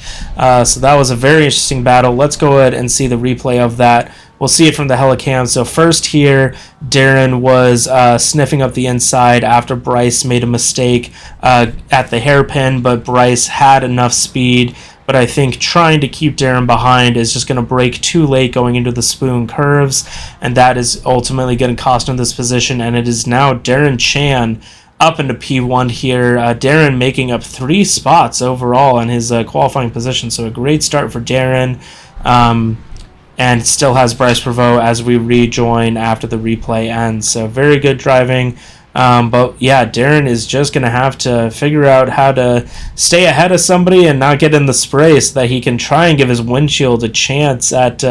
So that was a very interesting battle. Let's go ahead and see the replay of that. We'll see it from the helicam. So first here, Darren was sniffing up the inside after Bryce made a mistake at the hairpin, but Bryce had enough speed, but but I think trying to keep Darren behind is just going to break too late going into the spoon curves, and that is ultimately going to cost him this position, and it is now Darren Chan up into P1 here. Darren making up 3 spots overall in his qualifying position, so a great start for Darren, and still has Bryce Prevost as we rejoin after the replay ends, so very good driving. But yeah, Darren is just going to have to figure out how to stay ahead of somebody and not get in the spray so that he can try and give his windshield a chance at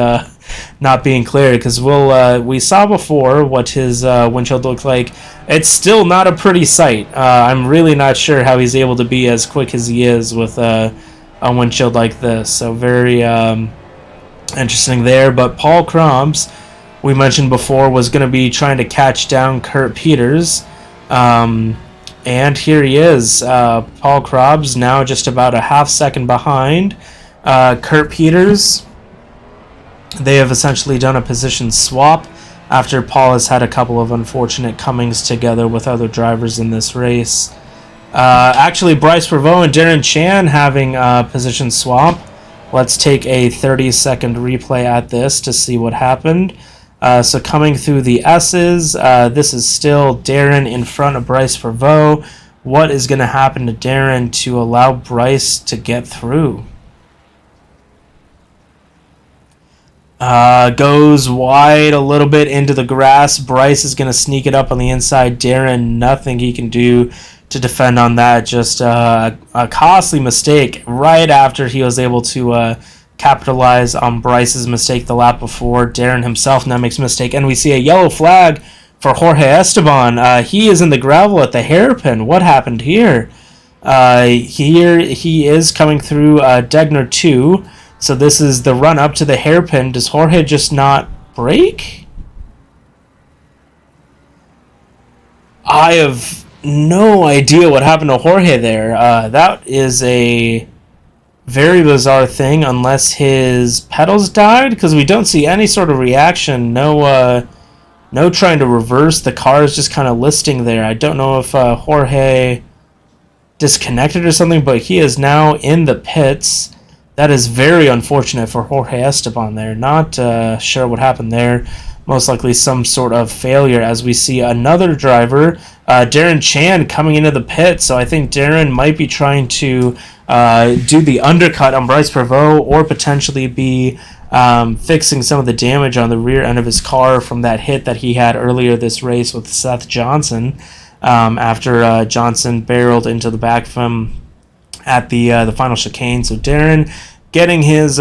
not being clear, because we saw before what his windshield looked like. It's still not a pretty sight. I'm really not sure how he's able to be as quick as he is with a windshield like this, so very interesting there. But Paul Krobs, we mentioned before, was going to be trying to catch down Kurt Peters. And here he is. Paul Krobs now just about a half second behind Kurt Peters. They have essentially done a position swap after Paul has had a couple of unfortunate comings together with other drivers in this race. Actually, Bryce Prevost and Darren Chan having a position swap. Let's take a 30-second replay at this to see what happened. So coming through the S's, this is still Darren in front of Bryce Prevost. What is going to happen to Darren to allow Bryce to get through? Goes wide a little bit into the grass. Bryce is going to sneak it up on the inside. Darren, nothing he can do to defend on that. Just a costly mistake right after he was able to capitalize on Bryce's mistake the lap before. Darren himself now makes a mistake, and we see a yellow flag for Jorge Esteban. He is in the gravel at the hairpin. What happened here? Here he is coming through Degner 2. So this is the run up to the hairpin. Does Jorge just not brake? I have no idea what happened to Jorge there. That is a very bizarre thing, unless his pedals died, because we don't see any sort of reaction. No trying to reverse. The car is just kind of listing there. I don't know if Jorge disconnected or something, but he is now in the pits. That is very unfortunate for Jorge Esteban there. Not sure what happened there. Most likely some sort of failure, as we see another driver, Darren Chan, coming into the pit. So I think Darren might be trying to do the undercut on Bryce Prevost, or potentially be fixing some of the damage on the rear end of his car from that hit that he had earlier this race with Seth Johnson, after Johnson barreled into the back of him at the final chicane. So Darren getting his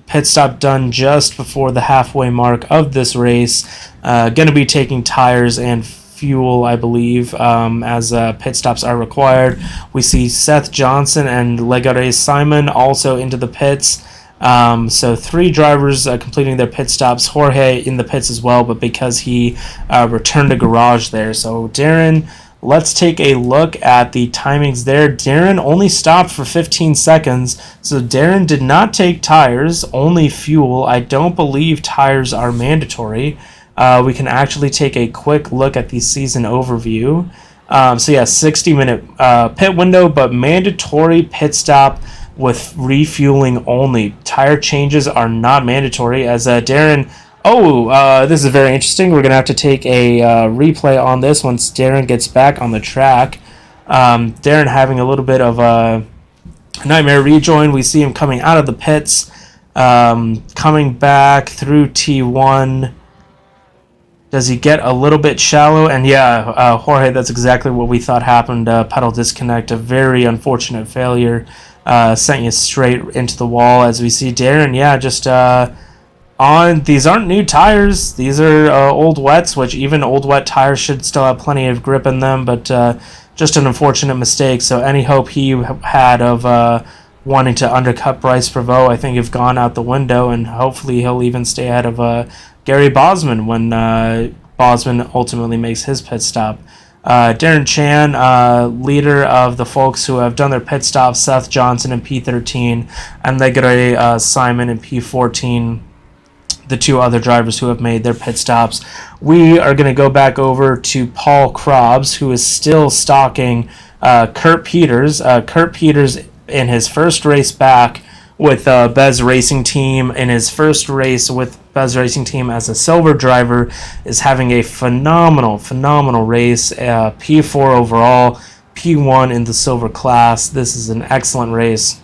pit stop done just before the halfway mark of this race. Going to be taking tires and fuel, I believe, as pit stops are required. We see Seth Johnson and Legare Simon also into the pits. So 3 drivers completing their pit stops. Jorge in the pits as well, but because he returned to garage there. So Darren, let's take a look at the timings there. Darren only stopped for 15 seconds, so Darren did not take tires, only fuel. I don't believe tires are mandatory. We can actually take a quick look at the season overview. So yeah, 60-minute pit window, but mandatory pit stop with refueling only. Tire changes are not mandatory, as Darren... this is very interesting. We're going to have to take a replay on this once Darren gets back on the track. Darren having a little bit of a nightmare rejoin. We see him coming out of the pits, coming back through T1. Does he get a little bit shallow? And yeah, Jorge, that's exactly what we thought happened. Pedal disconnect, a very unfortunate failure. Sent you straight into the wall, as we see Darren, just... these aren't new tires. These are old wets, which even old wet tires should still have plenty of grip in them, but just an unfortunate mistake. So any hope he had of wanting to undercut Bryce Prevost, I think, have gone out the window, and hopefully he'll even stay ahead of Gary Bosman when Bosman ultimately makes his pit stop. Darren Chan, leader of the folks who have done their pit stops, Seth Johnson in P13, and Legare Simon in P14. The 2 other drivers who have made their pit stops. We are going to go back over to Paul Krobs, who is still stalking Kurt Peters. Kurt Peters, in his first race back, with Bez Racing Team in his first race with Bez Racing Team as a silver driver, is having a phenomenal race. P4 overall, P1 in the silver class. This is an excellent race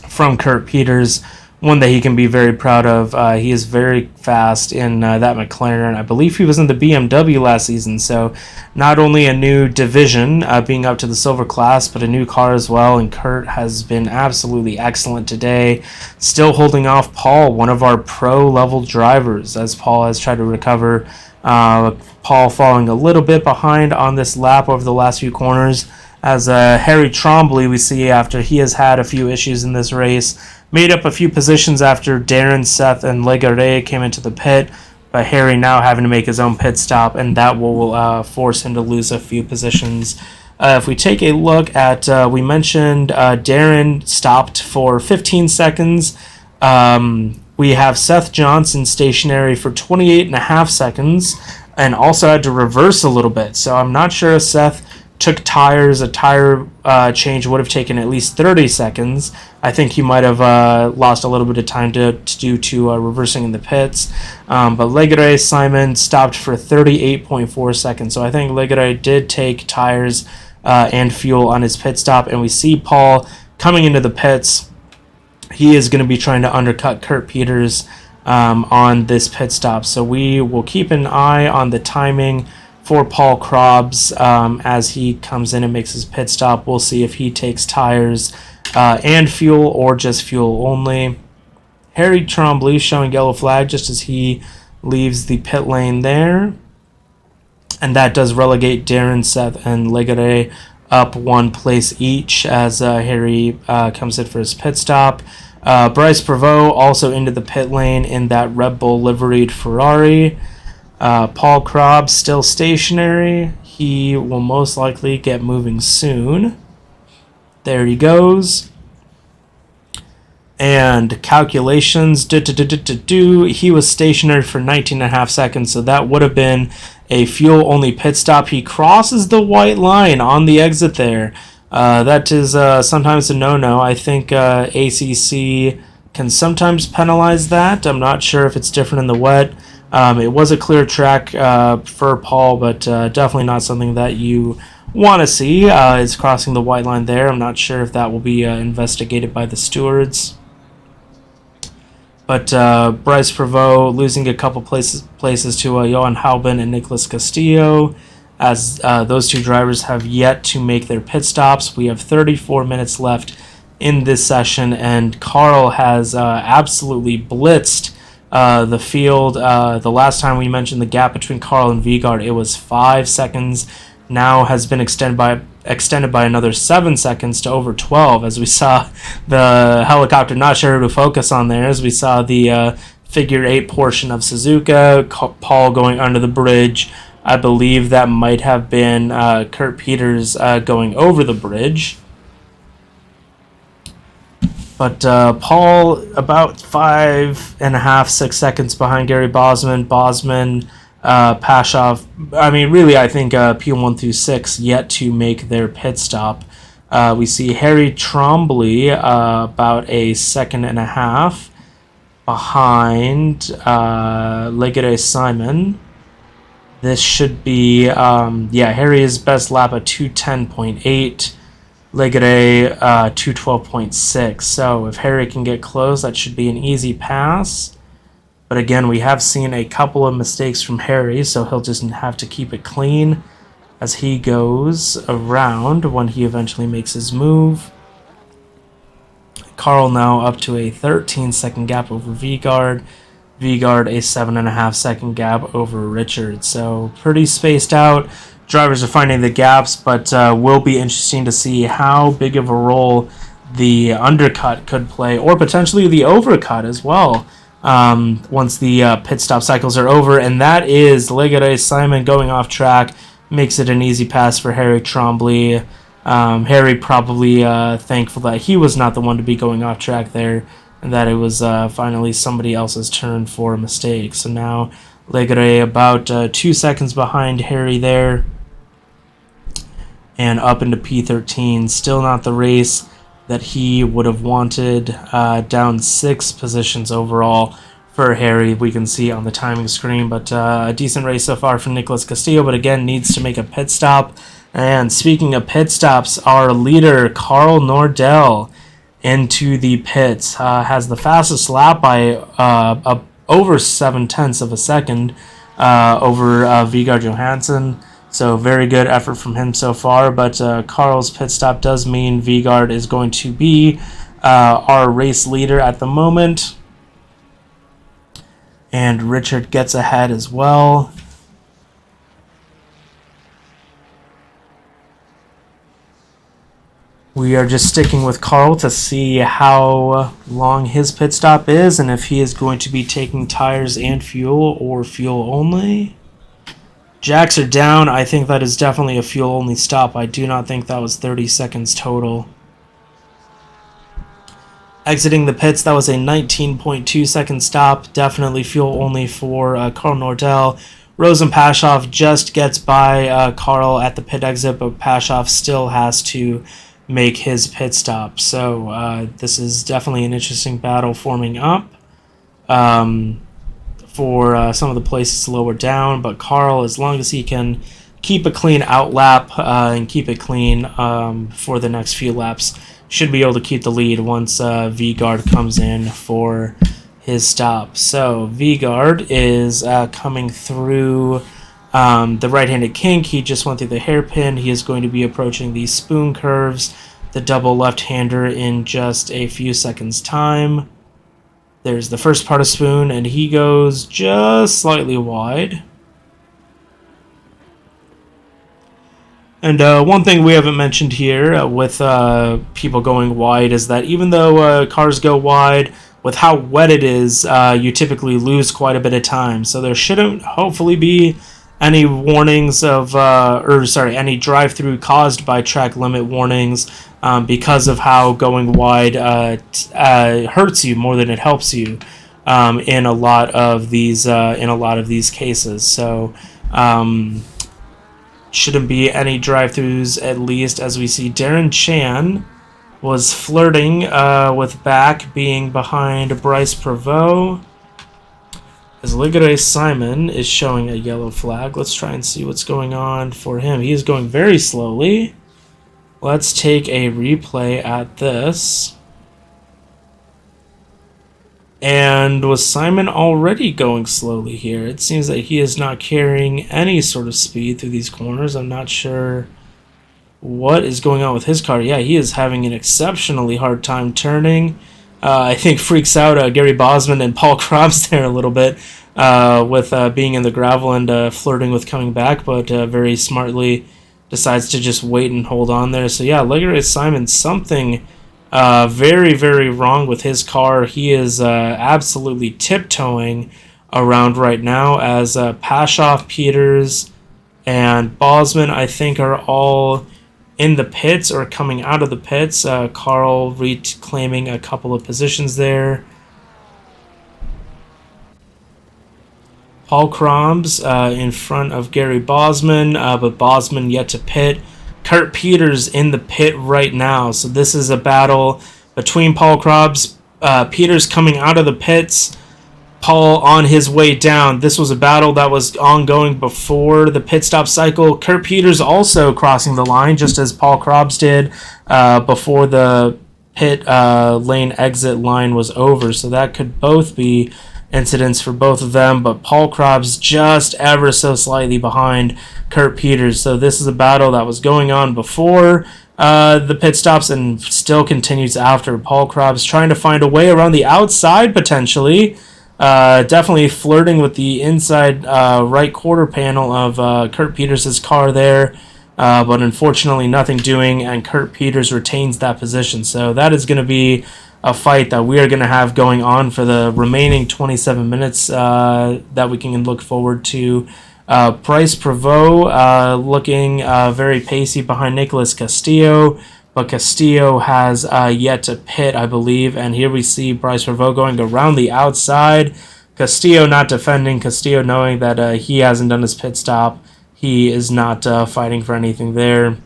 from Kurt Peters, one that he can be very proud of. He is very fast in that McLaren. I believe he was in the BMW last season, so not only a new division being up to the silver class, but a new car as well, and Kurt has been absolutely excellent today, still holding off Paul, one of our pro-level drivers, as Paul has tried to recover. Paul falling a little bit behind on this lap over the last few corners, as Harry Trombley, we see after he has had a few issues in this race, made up a few positions after Darren, Seth, and Legare came into the pit, but Harry now having to make his own pit stop, and that will force him to lose a few positions. If we take a look at, we mentioned Darren stopped for 15 seconds. We have Seth Johnson stationary for 28.5 seconds, and also had to reverse a little bit. So I'm not sure if Seth took tires. A tire change would have taken at least 30 seconds. I think he might have lost a little bit of time due to reversing in the pits. But Legare Simon stopped for 38.4 seconds. So I think Legare did take tires and fuel on his pit stop. And we see Paul coming into the pits. He is going to be trying to undercut Kurt Peters on this pit stop. So we will keep an eye on the timing for Paul Krobs as he comes in and makes his pit stop. We'll see if he takes tires and fuel or just fuel only. Harry Trombley showing yellow flag just as he leaves the pit lane there. And that does relegate Darren, Seth, and Legare up one place each as Harry comes in for his pit stop. Bryce Prevost also into the pit lane in that Red Bull liveried Ferrari. Paul Krobs still stationary. He will most likely get moving soon. There he goes. And calculations, he was stationary for 19.5 seconds, so that would have been a fuel-only pit stop. He crosses the white line on the exit there. That is sometimes a no-no. I think ACC can sometimes penalize that. I'm not sure if it's different in the wet. It was a clear track for Paul, but definitely not something that you want to see. It's crossing the white line there. I'm not sure if that will be investigated by the stewards. But Bryce Prevost losing a couple places to Johan Halben and Nicholas Castillo, as those two drivers have yet to make their pit stops. We have 34 minutes left in this session, and Carl has absolutely blitzed the field. The last time we mentioned the gap between Carl and Vigard, it was 5 seconds. Now has been extended by another 7 seconds to over 12, as we saw the helicopter, not sure who to focus on there, as we saw the figure 8 portion of Suzuka, Paul going under the bridge. I believe that might have been Kurt Peters going over the bridge. But Paul about 5.5, 6 seconds behind Gary Bosman. Pashov, I think P1 through 6 yet to make their pit stop. We see Harry Trombley about 1.5 seconds behind Legare Simon. This should be, Harry's best lap at 2:10.8. Legare 2:12.6. So if Harry can get close, that should be an easy pass. But again, we have seen a couple of mistakes from Harry, so he'll just have to keep it clean as he goes around when he eventually makes his move. Carl now up to a 13-second gap over Vigard. Vigard a 7.5-second gap over Richard. So pretty spaced out. Drivers are finding the gaps, but will be interesting to see how big of a role the undercut could play, or potentially the overcut as well. Once the pit stop cycles are over, and that is Legare Simon going off track, makes it an easy pass for Harry Trombley. Harry probably thankful that he was not the one to be going off track there, and that it was finally somebody else's turn for a mistake. So now Legare about 2 seconds behind Harry there, and up into P13. Still not the race that he would have wanted, down 6 positions overall for Harry. We can see on the timing screen, but a decent race so far from Nicholas Castillo, but again needs to make a pit stop. And speaking of pit stops, our leader Carl Nordell into the pits has the fastest lap by over 7/10 of a second over Vigard Johansson. So very good effort from him so far, but Carl's pit stop does mean Vigard is going to be our race leader at the moment. And Richard gets ahead as well. We are just sticking with Carl to see how long his pit stop is and if he is going to be taking tires and fuel or fuel only. Jacks are down. I think that is definitely a fuel only stop. I do not think that was 30 seconds total. Exiting the pits, that was a 19.2 second stop. Definitely fuel only for Carl Nordell. Rosen Pashoff just gets by Carl at the pit exit, but Pashoff still has to make his pit stop. So this is definitely an interesting battle forming up for some of the places lower down. But Carl, as long as he can keep a clean outlap and keep it clean for the next few laps, should be able to keep the lead once Vigard comes in for his stop. So Vigard is coming through the right-handed kink. He just went through the hairpin. He is going to be approaching the spoon curves, the double left-hander, in just a few seconds' time. There's the first part of spoon, and he goes just slightly wide. And one thing we haven't mentioned here with people going wide is that even though cars go wide, with how wet it is, you typically lose quite a bit of time. So there shouldn't hopefully be any warnings of, any drive-through caused by track limit warnings because of how going wide hurts you more than it helps you in a lot of these cases. So shouldn't be any drive-throughs, at least, as we see Darren Chan was flirting with back being behind Bryce Prevost. As Ligure Simon is showing a yellow flag. Let's try and see what's going on for him. He is going very slowly. Let's take a replay at this. And was Simon already going slowly here? It seems that he is not carrying any sort of speed through these corners. I'm not sure what is going on with his car. Yeah, he is having an exceptionally hard time turning. I think freaks out Gary Bosman and Paul Krabs there a little bit with being in the gravel and flirting with coming back, but very smartly decides to just wait and hold on there. So yeah, Ligure Simon, something very, very wrong with his car. He is absolutely tiptoeing around right now as Pashoff, Peters, and Bosman, I think, are all in the pits or coming out of the pits. Carl reclaiming a couple of positions there. Paul Krabs in front of Gary Bosman, but Bosman yet to pit. Kurt Peters in the pit right now. So this is a battle between Paul Krabs, Peters coming out of the pits, Paul on his way down. This was a battle that was ongoing before the pit stop cycle. Kurt Peters also crossing the line, just as Paul Krabs did before the pit lane exit line was over. So that could both be incidents for both of them, but Paul Krabs just ever so slightly behind Kurt Peters. So this is a battle that was going on before the pit stops and still continues after. Paul Krabs trying to find a way around the outside potentially. Definitely flirting with the inside right quarter panel of Kurt Peters' car there, but unfortunately nothing doing, and Kurt Peters retains that position. So that is going to be a fight that we are going to have going on for the remaining 27 minutes that we can look forward to. Bryce Prevost looking very pacey behind Nicholas Castillo, but Castillo has yet to pit, I believe, and here we see Bryce Prevost going around the outside. Castillo not defending, Castillo knowing that he hasn't done his pit stop. He is not fighting for anything there.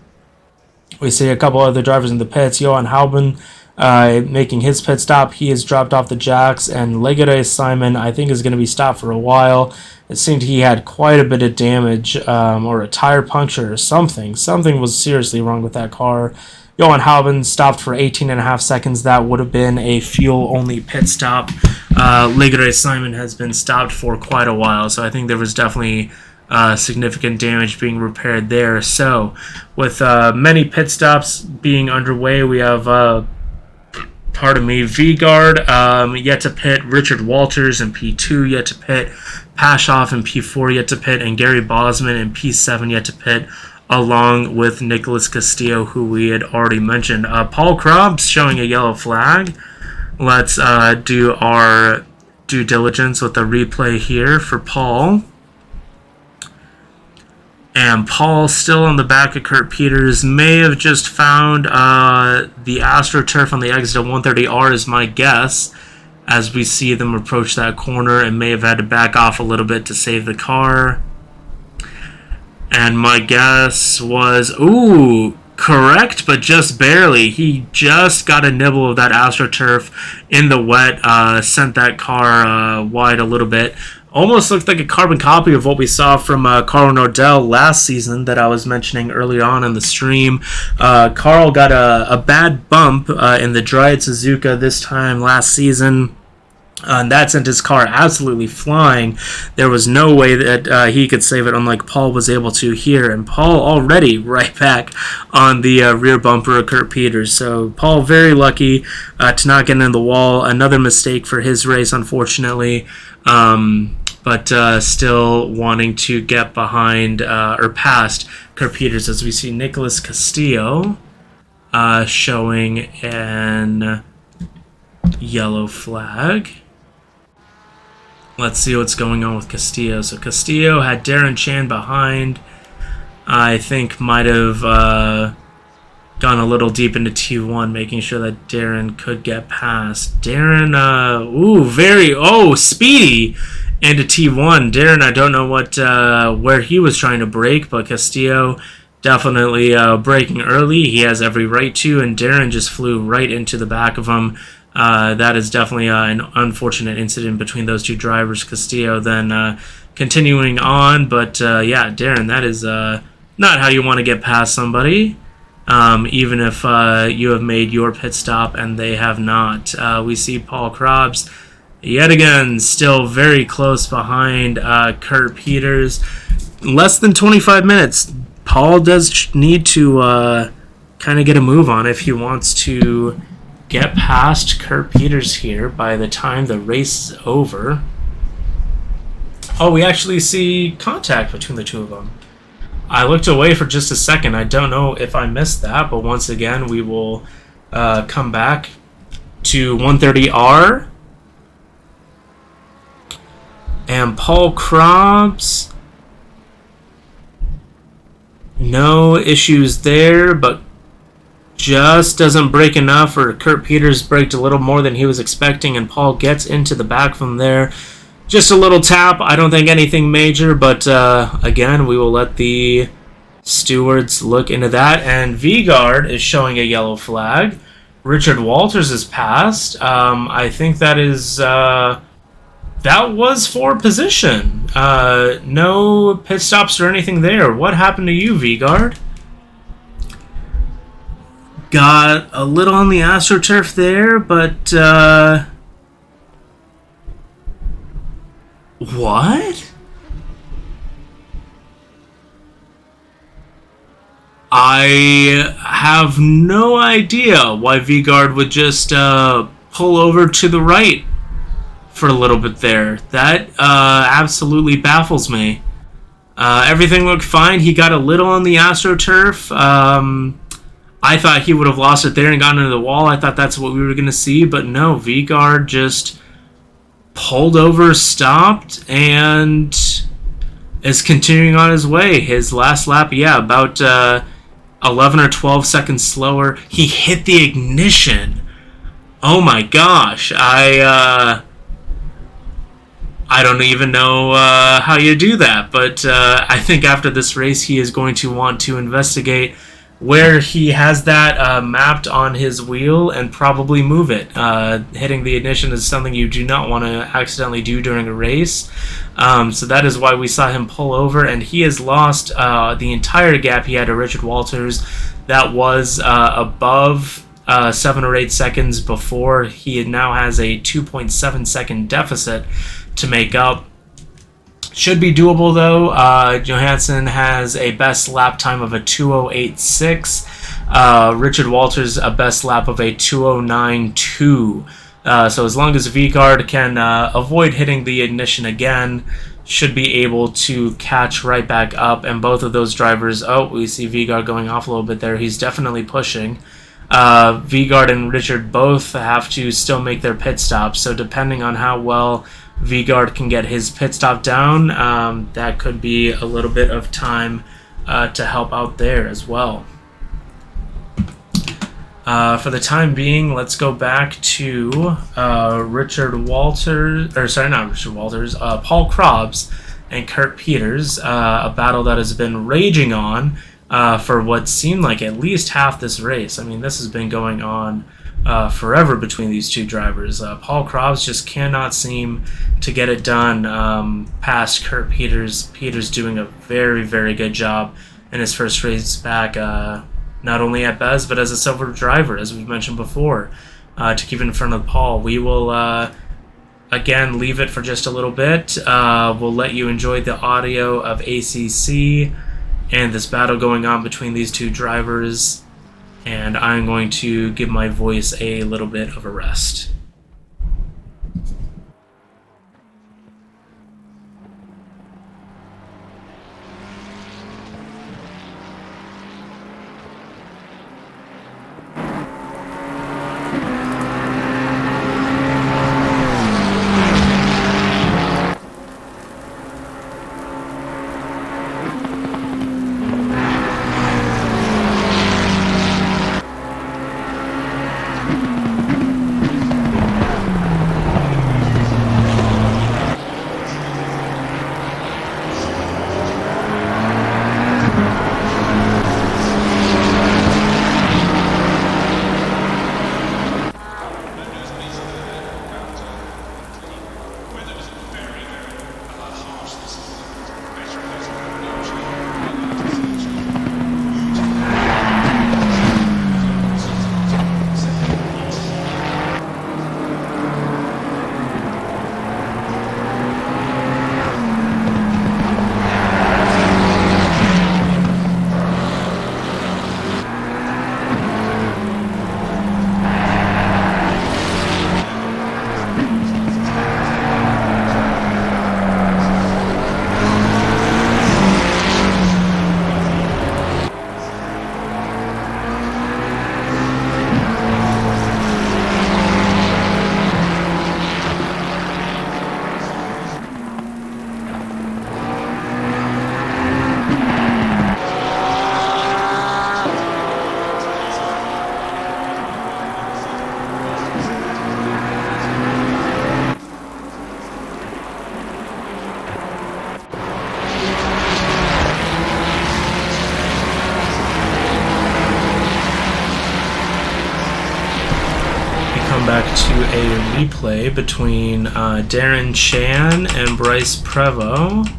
We see a couple other drivers in the pits. Johan Halben making his pit stop. He has dropped off the jacks, and Legere Simon, I think, is going to be stopped for a while. It seemed he had quite a bit of damage, or a tire puncture or something. Something was seriously wrong with that car. Johan Halben stopped for 18.5 seconds. That would have been a fuel-only pit stop. Legere Simon has been stopped for quite a while, so I think there was definitely significant damage being repaired there. So, with many pit stops being underway, we have, Vigard yet to pit, Richard Walters in P2 yet to pit, Pashoff in P4 yet to pit, and Gary Bosman in P7 yet to pit, along with Nicholas Castillo, who we had already mentioned. Paul Krobs showing a yellow flag. Let's do our due diligence with the replay here for Paul. And Paul, still on the back of Kurt Peters, may have just found the AstroTurf on the exit of 130R is my guess, as we see them approach that corner, and may have had to back off a little bit to save the car. And my guess was, correct, but just barely. He just got a nibble of that AstroTurf in the wet, sent that car wide a little bit. Almost looked like a carbon copy of what we saw from Carl Nordell last season that I was mentioning early on in the stream. Carl got a bad bump in the dry at SUZUKA this time last season. And that sent his car absolutely flying. There was no way that he could save it, unlike Paul was able to here. And Paul already right back on the rear bumper of Kurt Peters. So Paul very lucky to not get in the wall. Another mistake for his race, unfortunately. But still wanting to get behind or past Kurt Peters, as we see Nicholas Castillo showing an yellow flag. Let's see what's going on with Castillo. So Castillo had Darren Chan behind. I think might have gone a little deep into T1, making sure that Darren could get past. Darren, speedy into T1. Darren, I don't know what where he was trying to brake, but Castillo definitely braking early. He has every right to, and Darren just flew right into the back of him. That is definitely an unfortunate incident between those two drivers. Castillo then continuing on, but Darren, that is not how you want to get past somebody, even if you have made your pit stop and they have not. We see Paul Krobs yet again still very close behind Kurt Peters. Less than 25 minutes. Paul does need to kind of get a move on if he wants to get past Kurt Peters here by the time the race is over. Oh, we actually see contact between the two of them. I looked away for just a second. I don't know if I missed that, but once again, we will come back to 130R. And Paul Krobs, no issues there, but just doesn't brake enough, or Kurt Peters braked a little more than he was expecting, and Paul gets into the back from there. Just a little tap. I don't think anything major, but again, we will let the stewards look into that. And Vigard is showing a yellow flag. Richard Walters is passed. I think that is that was for position. No pit stops or anything there. What happened to you, Vigard? Got a little on the AstroTurf there, but what? I have no idea why Vigard would just pull over to the right for a little bit there. That absolutely baffles me. Everything looked fine. He got a little on the AstroTurf. I thought he would have lost it there and gotten into the wall. I thought that's what we were going to see, but no. Vigard just pulled over, stopped, and is continuing on his way. His last lap, about 11 or 12 seconds slower. He hit the ignition. Oh my gosh. I don't even know how you do that, but I think after this race he is going to want to investigate where he has that mapped on his wheel and probably move it. Hitting the ignition is something you do not want to accidentally do during a race. So that is why we saw him pull over, and he has lost the entire gap he had to Richard Walters. That was above 7 or 8 seconds before. He now has a 2.7 second deficit to make up. Should be doable though. Johansson has a best lap time of a 2:08.6. Richard Walters a best lap of a 2:09.2. So as long as Vigard can avoid hitting the ignition again, should be able to catch right back up. And both of those drivers, we see Vigard going off a little bit there. He's definitely pushing. Vigard and Richard both have to still make their pit stops. So depending on how well Vigard can get his pit stop down, that could be a little bit of time to help out there as well. For the time being, let's go back to Paul Krobs and Kurt Peters, a battle that has been raging on for what seemed like at least half this race. I mean, this has been going on forever between these two drivers. Paul Krobs just cannot seem to get it done past Kurt Peters. Peters doing a very, very good job in his first race back, not only at Bez, but as a silver driver, as we've mentioned before, to keep in front of Paul. We will, again, leave it for just a little bit. We'll let you enjoy the audio of ACC and this battle going on between these two drivers, and I'm going to give my voice a little bit of a rest. Back to a replay between Darren Chan and Bryce Prevost.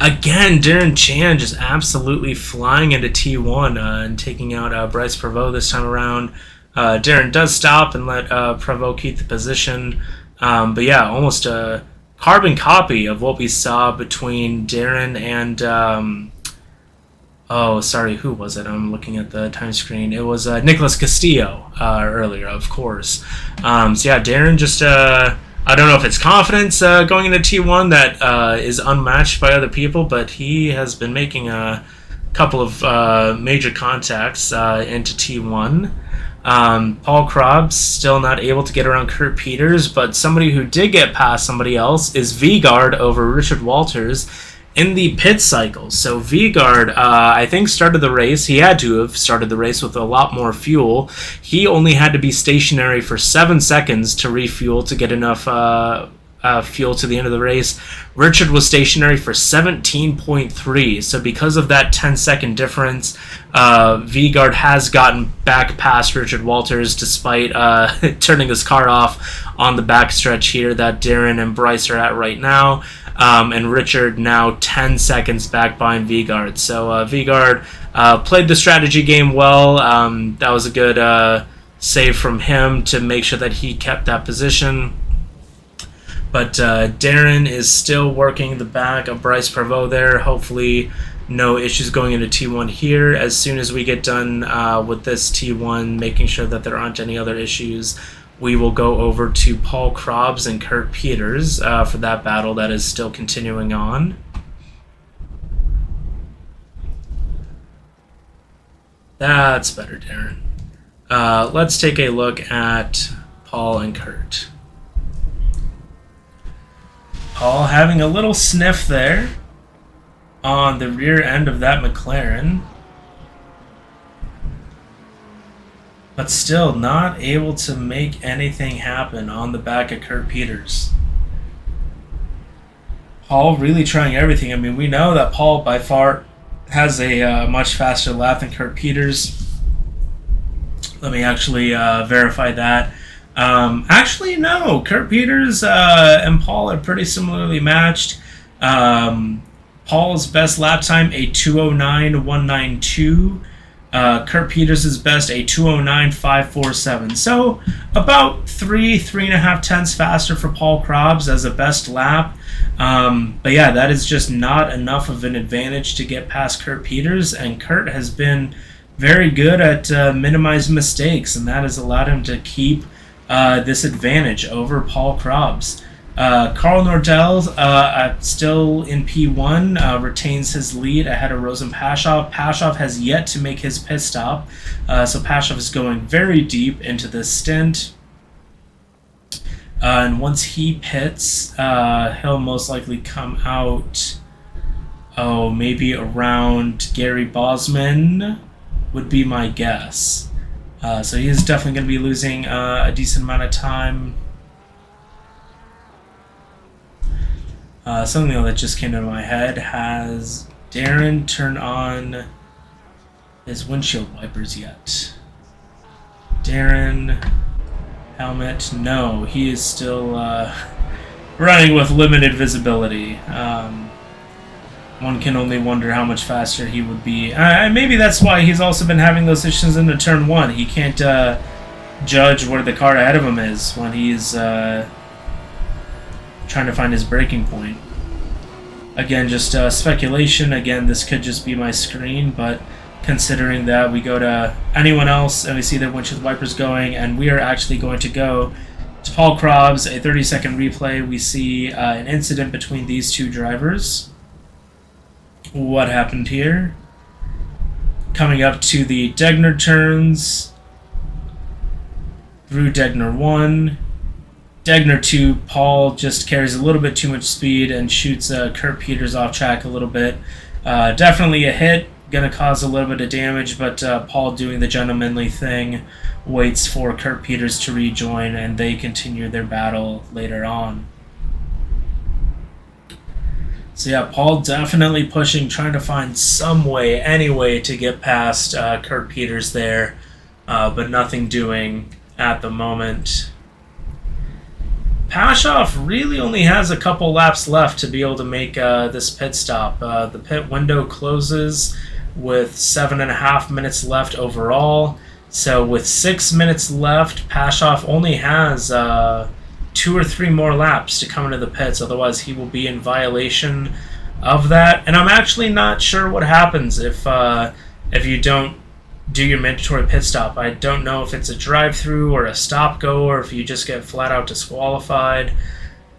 Again, Darren Chan just absolutely flying into T1 and taking out Bryce Prevost this time around. Darren does stop and let Prevost keep the position. But yeah, almost a carbon copy of what we saw between Darren and... who was it? I'm looking at the time screen. It was Nicholas Castillo earlier, of course. So yeah, Darren just, I don't know if it's confidence going into T1 that is unmatched by other people, but he has been making a couple of major contacts into T1. Paul Krobs still not able to get around Kurt Peters, but somebody who did get past somebody else is Vigard over Richard Walters in the pit cycle. So Vigard, I think, started the race. He had to have started the race with a lot more fuel. He only had to be stationary for 7 seconds to refuel to get enough fuel to the end of the race. Richard was stationary for 17.3. So because of that 10-second difference, Vigard has gotten back past Richard Walters despite turning his car off on the backstretch here that Darren and Bryce are at right now. And Richard now 10 seconds back behind Vigard. So Vigard played the strategy game well. That was a good save from him to make sure that he kept that position. But Darren is still working the back of Bryce Prevost there. Hopefully no issues going into T1 here. As soon as we get done with this T1, making sure that there aren't any other issues, we will go over to Paul Krobs and Kurt Peters for that battle that is still continuing on. That's better, Darren. Let's take a look at Paul and Kurt. Paul having a little sniff there on the rear end of that McLaren, but still not able to make anything happen on the back of Kurt Peters. Paul really trying everything. I mean, we know that Paul by far has a much faster lap than Kurt Peters. Let me actually verify that. Actually, no. Kurt Peters and Paul are pretty similarly matched. Paul's best lap time, a 2:09.192. Kurt Peters' best, a 2:09.547. So about 3.5 tenths faster for Paul Krobs as a best lap. But yeah, that is just not enough of an advantage to get past Kurt Peters, and Kurt has been very good at minimizing mistakes, and that has allowed him to keep this advantage over Paul Krobs. Carl Nordell, still in P1, retains his lead ahead of Rosen Pashoff. Pashoff has yet to make his pit stop, so Pashoff is going very deep into this stint. And once he pits, he'll most likely come out, maybe around Gary Bosman would be my guess. So he is definitely going to be losing a decent amount of time. Something that just came to my head, has Darren turned on his windshield wipers yet? Darren, helmet, no, he is still running with limited visibility. One can only wonder how much faster he would be. Maybe that's why he's also been having those issues into turn 1. He can't judge where the car ahead of him is when he's trying to find his braking point. Again, just speculation. Again, this could just be my screen, but considering that we go to anyone else and we see their windshield wipers going, and we are actually going to go to Paul Krobs, a 30-second replay. We see an incident between these two drivers. What happened here? Coming up to the Degner turns, through Degner 1. Degner 2, Paul just carries a little bit too much speed and shoots Kurt Peters off track a little bit. Definitely a hit, going to cause a little bit of damage, but Paul, doing the gentlemanly thing, waits for Kurt Peters to rejoin, and they continue their battle later on. So yeah, Paul definitely pushing, trying to find some way, any way to get past Kurt Peters there, but nothing doing at the moment. Pashoff really only has a couple laps left to be able to make this pit stop. The pit window closes with 7.5 minutes left overall. So with 6 minutes left, Pashoff only has 2 or 3 more laps to come into the pits. Otherwise, he will be in violation of that. And I'm actually not sure what happens if you don't do your mandatory pit stop. I don't know if it's a drive-through or a stop-go, or if you just get flat-out disqualified.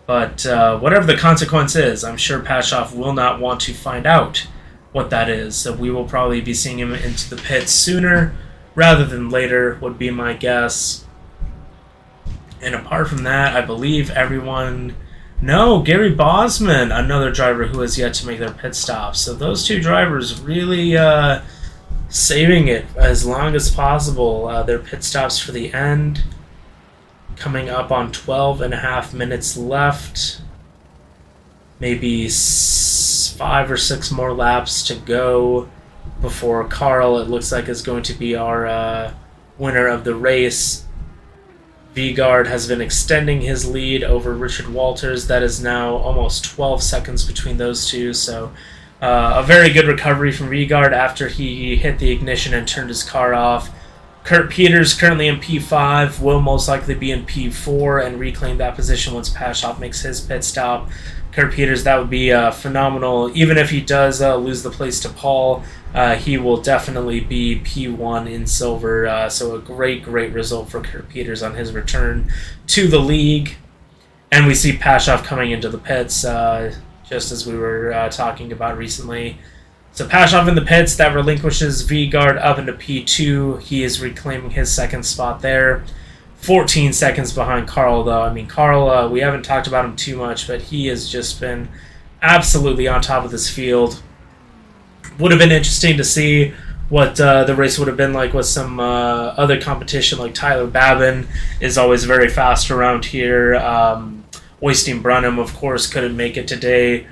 But whatever the consequence is, I'm sure Pashoff will not want to find out what that is. So we will probably be seeing him into the pits sooner rather than later, would be my guess. And apart from that, I believe everyone... No, Gary Bosman, another driver who has yet to make their pit stop. So those two drivers really saving it as long as possible. Their pit stops for the end. coming up on 12.5 minutes left. Maybe 5 or 6 more laps to go before Carl, it looks like, is going to be our winner of the race. Vigard has been extending his lead over Richard Walters. That is now almost 12 seconds between those two. So a very good recovery from Vigard after he hit the ignition and turned his car off. Kurt Peters, currently in P5, will most likely be in P4 and reclaim that position once Pashoff makes his pit stop. Kurt Peters, that would be phenomenal. Even if he does lose the place to Paul, he will definitely be P1 in silver. So a great result for Kurt Peters on his return to the league. And we see Pashoff coming into the pits, just as we were talking about recently. So Pashoff in the pits, that relinquishes Vigard up into P2. He is reclaiming his second spot there. 14 seconds behind Carl, though. I mean, Carl, we haven't talked about him too much, but he has just been absolutely on top of this field. Would have been interesting to see what the race would have been like with some other competition, like Tyler Babin is always very fast around here. Oystein Brunham, of course, couldn't make it today.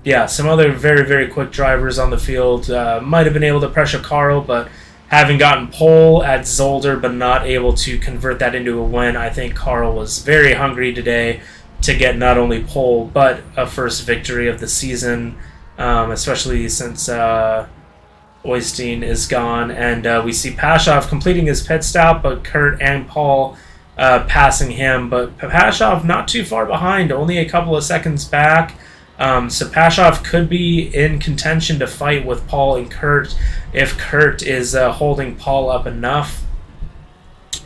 Yeah, some other very quick drivers on the field might have been able to pressure Carl, but having gotten pole at Zolder but not able to convert that into a win, I think Carl was very hungry today to get not only pole but a first victory of the season, especially since Oystein is gone. And we see Pashoff completing his pit stop, but Kurt and Paul passing him. But Pashoff not too far behind, only a couple of seconds back. So Pashoff could be in contention to fight with Paul and Kurt if Kurt is holding Paul up enough,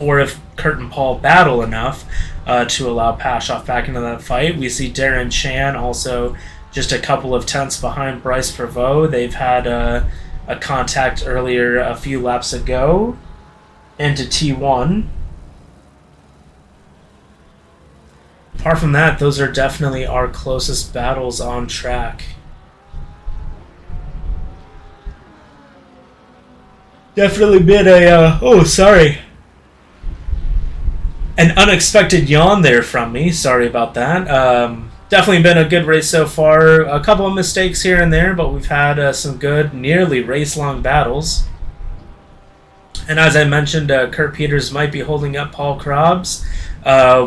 or if Kurt and Paul battle enough to allow Pashoff back into that fight. We see Darren Chan also just a couple of tenths behind Bryce Prevost. They've had a contact earlier a few laps ago into T1. Apart from that, those are definitely our closest battles on track. Definitely been an unexpected yawn there from me. Sorry about that. Definitely been a good race so far. A couple of mistakes here and there, but we've had some good, nearly race-long battles. And as I mentioned, Kurt Peters might be holding up Paul Krabs,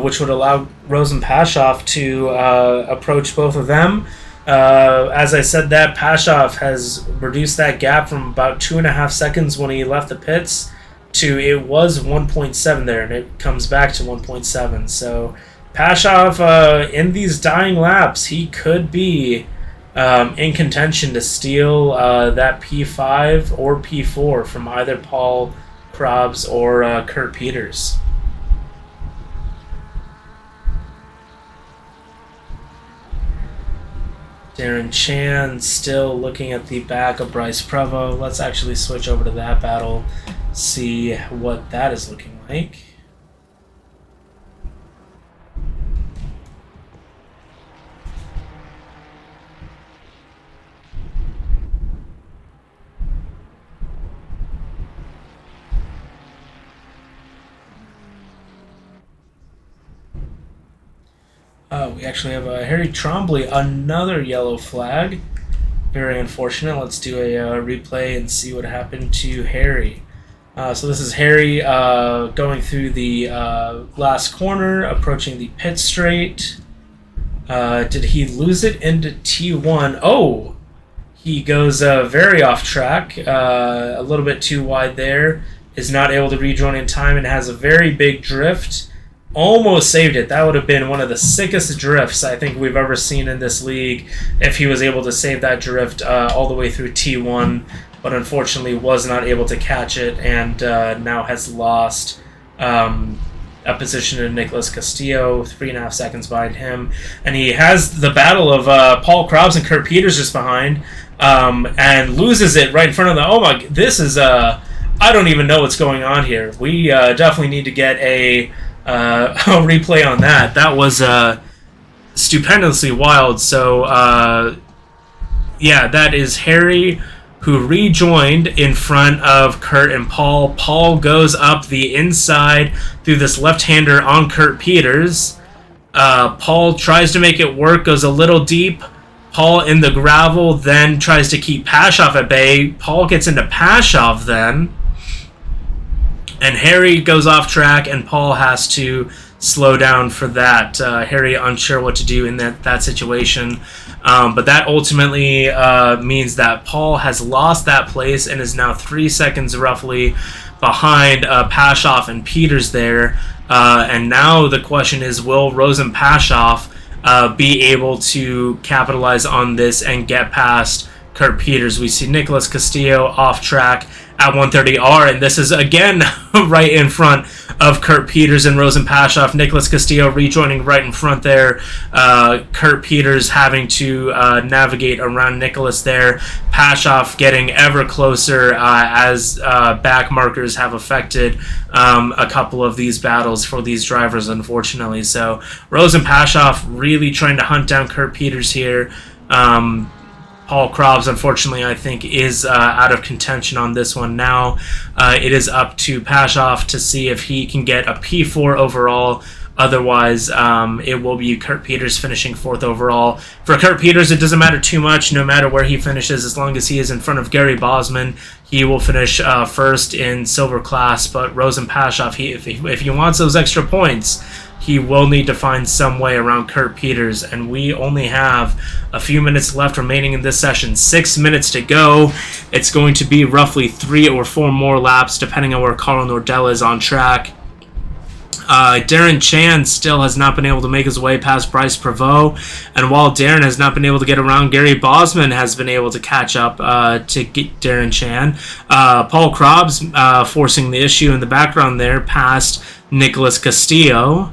which would allow Rosen Pashoff to approach both of them. As I said, that Pashoff has reduced that gap from about 2.5 seconds when he left the pits to, it was 1.7 there, and it comes back to 1.7. So Pashoff, in these dying laps, he could be in contention to steal that P5 or P4 from either Paul Krabs or Kurt Peters. Darren Chan still looking at the back of Bryce Prevost. Let's actually switch over to that battle, see what that is looking like. We actually have Harry Trombley, another yellow flag. Very unfortunate. Let's do a replay and see what happened to Harry. So this is Harry going through the last corner, approaching the pit straight. Did he lose it into T1? Oh! He goes very off track, a little bit too wide there. Is not able to rejoin in time and has a very big drift. Almost saved it. That would have been one of the sickest drifts I think we've ever seen in this league if he was able to save that drift all the way through T1, but unfortunately was not able to catch it and now has lost a position to Nicolas Castillo, 3.5 seconds behind him. And he has the battle of Paul Krabs and Kurt Peters just behind and loses it right in front of the... Oh my... This is... I don't even know what's going on here. We definitely need to get a replay on that. That was stupendously wild. So, yeah, that is Harry who rejoined in front of Kurt and Paul. Paul goes up the inside through this left-hander on Kurt Peters. Paul tries to make it work, goes a little deep. Paul in the gravel, then tries to keep Pashoff at bay. Paul gets into Pashoff then. And Harry goes off track, and Paul has to slow down for that. Harry unsure what to do in that situation. But that ultimately means that Paul has lost that place and is now 3 seconds roughly behind Pashoff and Peters there. And now the question is, will Rosen Pashoff be able to capitalize on this and get past Kurt Peters? We see Nicholas Castillo off track at 130R, and this is again right in front of Kurt Peters and Rosen Pashoff. Nicholas Castillo rejoining right in front there. Kurt Peters having to navigate around Nicholas there. Pashoff getting ever closer as back markers have affected a couple of these battles for these drivers, unfortunately. So Rosen Pashoff really trying to hunt down Kurt Peters here. Paul Krabs, unfortunately, I think, is out of contention on this one now. It is up to Pashoff to see if he can get a P4 overall. Otherwise, it will be Kurt Peters finishing 4th overall. For Kurt Peters, it doesn't matter too much, no matter where he finishes, as long as he is in front of Gary Bosman. He will finish 1st in silver class, but Rosen Pashoff, if he wants those extra points, he will need to find some way around Kurt Peters, and we only have a few minutes left remaining in this session. 6 minutes to go. It's going to be roughly 3 or 4 more laps, depending on where Carl Nordella is on track. Darren Chan still has not been able to make his way past Bryce Prevost, and while Darren has not been able to get around, Gary Bosman has been able to catch up to get Darren Chan. Paul Krabs forcing the issue in the background there past Nicholas Castillo.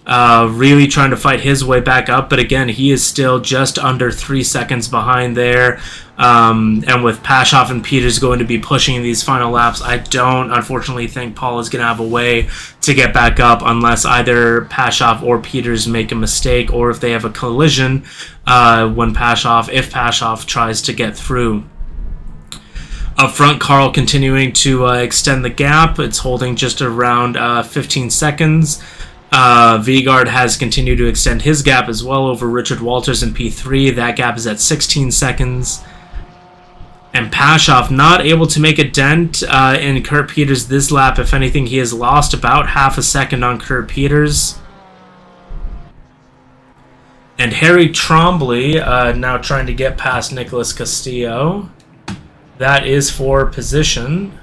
Really trying to fight his way back up, but again, he is still just under 3 seconds behind there. And with Pashoff and Peters going to be pushing these final laps, I don't unfortunately think Paul is going to have a way to get back up unless either Pashoff or Peters make a mistake, or if they have a collision if Pashoff tries to get through. Up front, Carl continuing to extend the gap. It's holding just around 15 seconds. Vigard has continued to extend his gap as well over Richard Walters in P3. That gap is at 16 seconds. And Pashoff not able to make a dent in Kurt Peters this lap. If anything, he has lost about half a second on Kurt Peters. And Harry Trombley now trying to get past Nicholas Castillo. That is for position,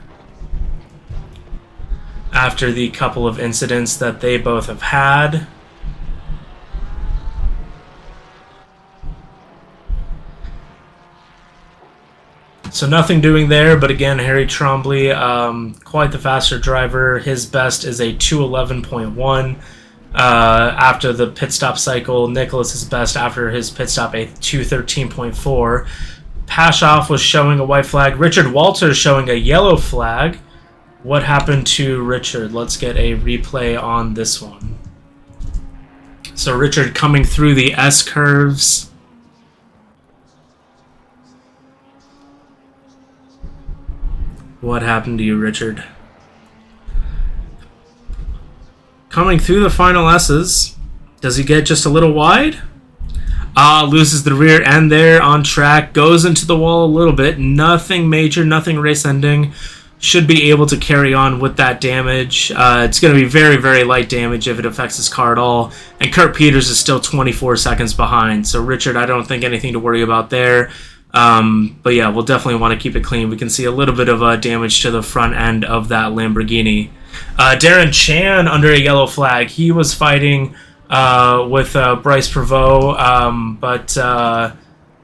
after the couple of incidents that they both have had. So nothing doing there, but again, Harry Trombley, quite the faster driver. His best is a 2:11.1 after the pit stop cycle. Nicholas's best after his pit stop, a 2:13.4. Pashoff was showing a white flag. Richard Walters showing a yellow flag. What happened to Richard? Let's get a replay on this one. So Richard coming through the S curves. What happened to you, Richard? Coming through the final S's. Does he get just a little wide? Loses the rear end there on track. Goes into the wall a little bit. Nothing major, nothing race ending. Should be able to carry on with that damage. It's going to be very, very light damage if it affects his car at all. And Kurt Peters is still 24 seconds behind. So Richard, I don't think anything to worry about there. But yeah, we'll definitely want to keep it clean. We can see a little bit of damage to the front end of that Lamborghini. Darren Chan under a yellow flag. He was fighting with Bryce Prevost, but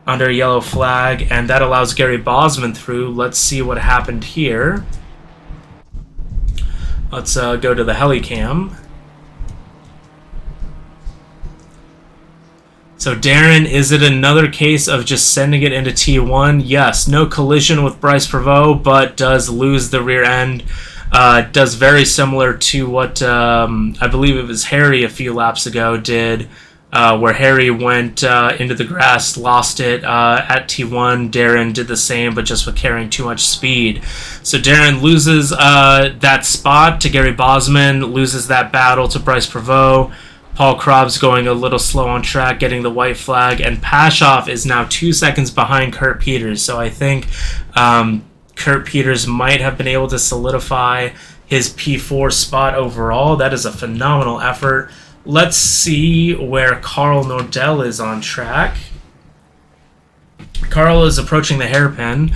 under a yellow flag, and that allows Gary Bosman through. Let's see what happened here. Let's go to the Helicam. So Darren, is it another case of just sending it into T1? Yes, no collision with Bryce Prevost, but does lose the rear end. Does very similar to what I believe it was Harry a few laps ago did where Harry went into the grass, lost it at T1. Darren did the same, but just with carrying too much speed. So Darren loses that spot to Gary Bosman, loses that battle to Bryce Prevost. Paul Krobs going a little slow on track, getting the white flag, and Pashoff is now 2 seconds behind Kurt Peters. So I think Kurt Peters might have been able to solidify his P4 spot overall. That is a phenomenal effort. Let's see where Carl Nordell is on track. Carl is approaching the hairpin,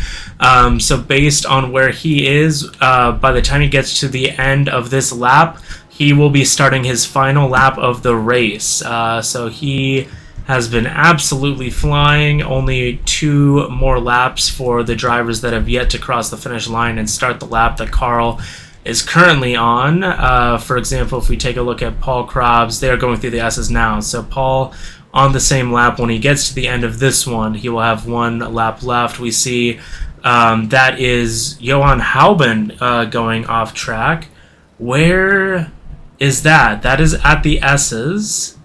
so based on where he is, by the time he gets to the end of this lap, he will be starting his final lap of the race. So he has been absolutely flying. Only 2 more laps for the drivers that have yet to cross the finish line and start the lap that Carl is currently on. For example, if we take a look at Paul Krobs, they're going through the S's now. So Paul on the same lap, when he gets to the end of this one, he will have 1 lap left. We see that is Johan Hauben going off track. Where is that? That is at the S's.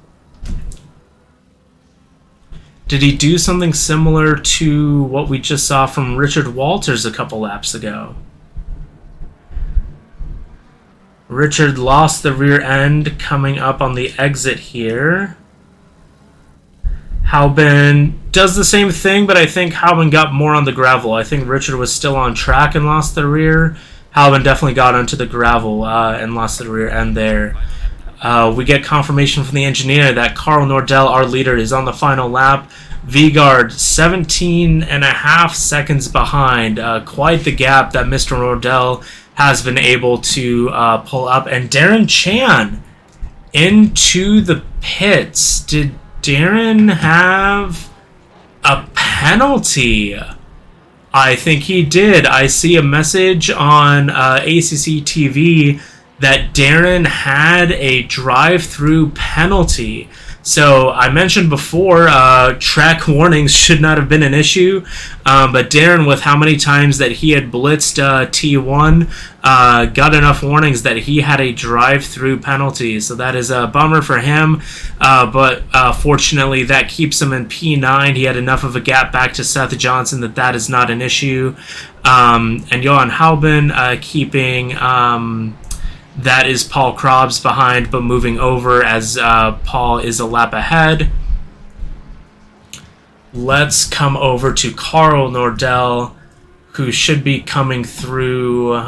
Did he do something similar to what we just saw from Richard Walters a couple laps ago? Richard lost the rear end coming up on the exit here. Hauben does the same thing, but I think Hauben got more on the gravel. I think Richard was still on track and lost the rear. Hauben definitely got onto the gravel and lost the rear end there. We get confirmation from the engineer that Carl Nordell, our leader, is on the final lap. Vigard 17.5 seconds behind. Quite the gap that Mr. Nordell has been able to pull up. And Darren Chan into the pits. Did Darren have a penalty? I think he did. I see a message on ACC TV that Darren had a drive-through penalty. So I mentioned before, track warnings should not have been an issue, but Darren, with how many times that he had blitzed T1, got enough warnings that he had a drive-through penalty. So that is a bummer for him, but fortunately that keeps him in P9. He had enough of a gap back to Seth Johnson that is not an issue. And Johan Hauben keeping... that is Paul Krobs behind, but moving over as Paul is a lap ahead. Let's come over to Carl Nordell, who should be coming through.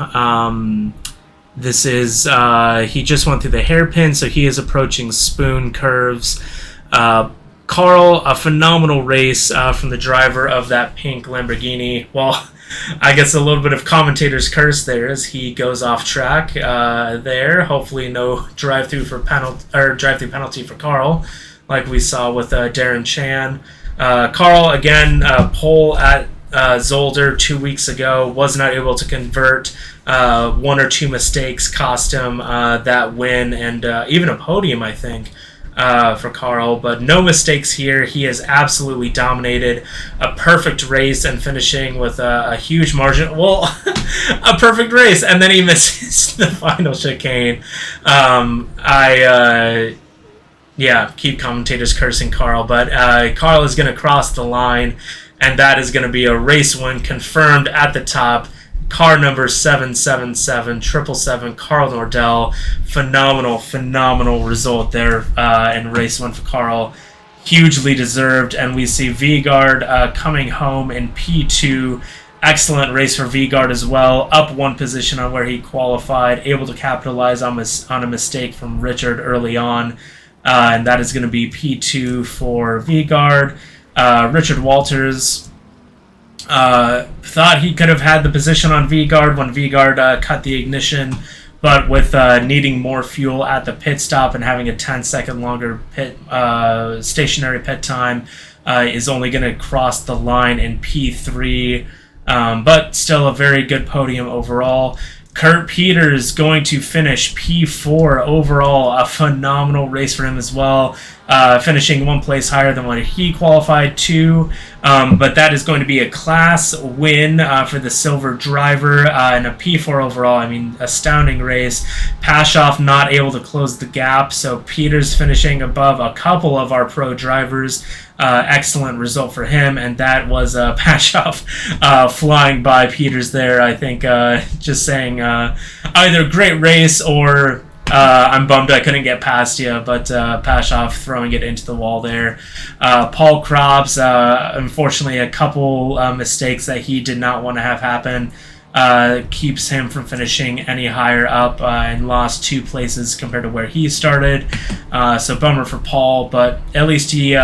This is, he just went through the hairpin, so he is approaching spoon curves. Carl, a phenomenal race from the driver of that pink Lamborghini. Well, I guess a little bit of commentator's curse there as he goes off track there. Hopefully no drive-through penalty for Carl, like we saw with Darren Chan. Carl, again, pole at Zolder 2 weeks ago, was not able to convert. 1 or 2 mistakes cost him that win and even a podium, I think. For Carl, but no mistakes here. He has absolutely dominated. A perfect race and finishing with a huge margin. Well, a perfect race, and then he misses the final chicane. Keep commentators cursing Carl, but Carl is going to cross the line, and that is going to be a race win confirmed at the top. Car number 777, Carl Nordell. Phenomenal result there in race 1 for Carl. Hugely deserved. And we see Vigard coming home in P2. Excellent race for Vigard as well. Up 1 position on where he qualified. Able to capitalize on a mistake from Richard early on. And that is going to be P2 for Vigard. Richard Walters... thought he could have had the position on Vigard when Vigard cut the ignition, but with needing more fuel at the pit stop and having a 10-second longer stationary pit time, is only going to cross the line in P3, but still a very good podium overall. Kurt Peters going to finish P4 overall. A phenomenal race for him as well. finishing one place higher than what he qualified to. But that is going to be a class win for the silver driver and a P4 overall. I mean, astounding race. Pashoff not able to close the gap, so Peters finishing above a couple of our pro drivers. Excellent result for him, and that was Pashoff flying by Peters there. I think just saying either great race or I'm bummed I couldn't get past you, but Pashoff throwing it into the wall there. Paul Krabs, unfortunately, a couple mistakes that he did not want to have happen keeps him from finishing any higher up and lost 2 places compared to where he started. So bummer for Paul, but at least he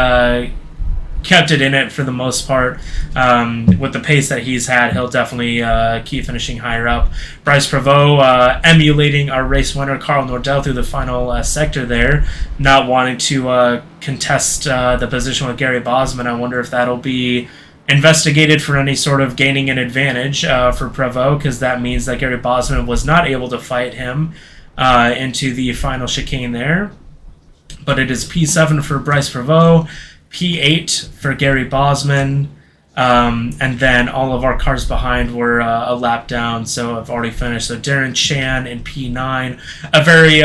kept it in it for the most part. With the pace that he's had, he'll definitely keep finishing higher up. Bryce Prevost emulating our race winner, Carl Nordell, through the final sector there, not wanting to contest the position with Gary Bosman. I wonder if that'll be investigated for any sort of gaining an advantage for Prevost, because that means that Gary Bosman was not able to fight him into the final chicane there. But it is P7 for Bryce Prevost, P8 for Gary Bosman, and then all of our cars behind were a lap down, so I've already finished. So Darren Chan in P9, a very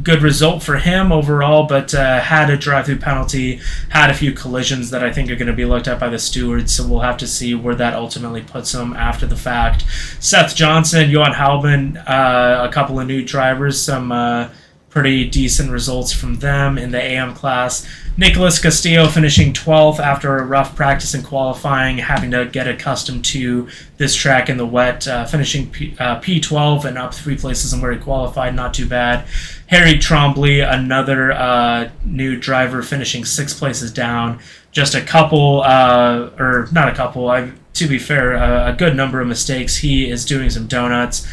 good result for him overall, but had a drive-through penalty, had a few collisions that I think are going to be looked at by the stewards, so we'll have to see where that ultimately puts him after the fact. Seth Johnson, Johan Halban, a couple of new drivers, some pretty decent results from them in the AM class. Nicholas Castillo finishing 12th after a rough practice in qualifying, having to get accustomed to this track in the wet, finishing P12 and up 3 places and where he qualified, not too bad. Harry Trombley, another new driver, finishing 6 places down. Just a couple, or not a couple, to be fair, a good number of mistakes. He is doing some donuts.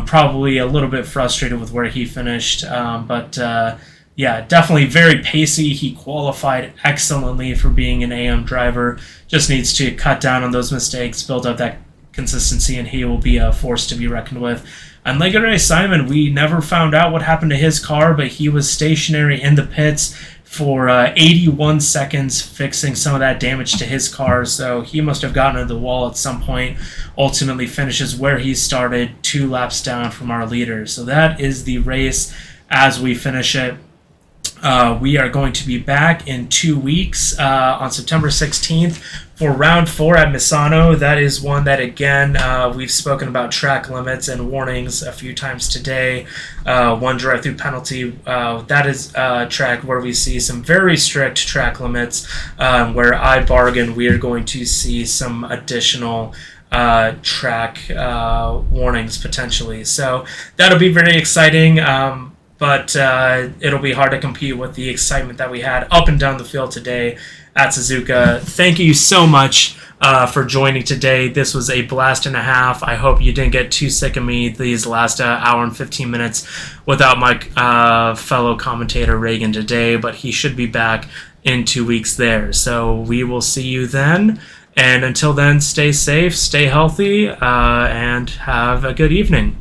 Probably a little bit frustrated with where he finished, but yeah, definitely very pacey. He qualified excellently for being an AM driver. Just needs to cut down on those mistakes, build up that consistency, and he will be a force to be reckoned with. And Legere Simon, we never found out what happened to his car, but he was stationary in the pits for 81 seconds fixing some of that damage to his car, so he must have gotten into the wall at some point. Ultimately finishes where he started, 2 laps down from our leader. So that is the race as we finish it. We are going to be back in 2 weeks on September 16th for round 4 at Misano. That is one that, again, we've spoken about track limits and warnings a few times today. 1 drive-through penalty. That is a track where we see some very strict track limits. Where I bargain, we are going to see some additional track warnings potentially. So that'll be very exciting. But it'll be hard to compete with the excitement that we had up and down the field today at Suzuka. Thank you so much for joining today. This was a blast and a half. I hope you didn't get too sick of me these last hour and 15 minutes without my fellow commentator Reagan today, but he should be back in 2 weeks there. So we will see you then. And until then, stay safe, stay healthy, and have a good evening.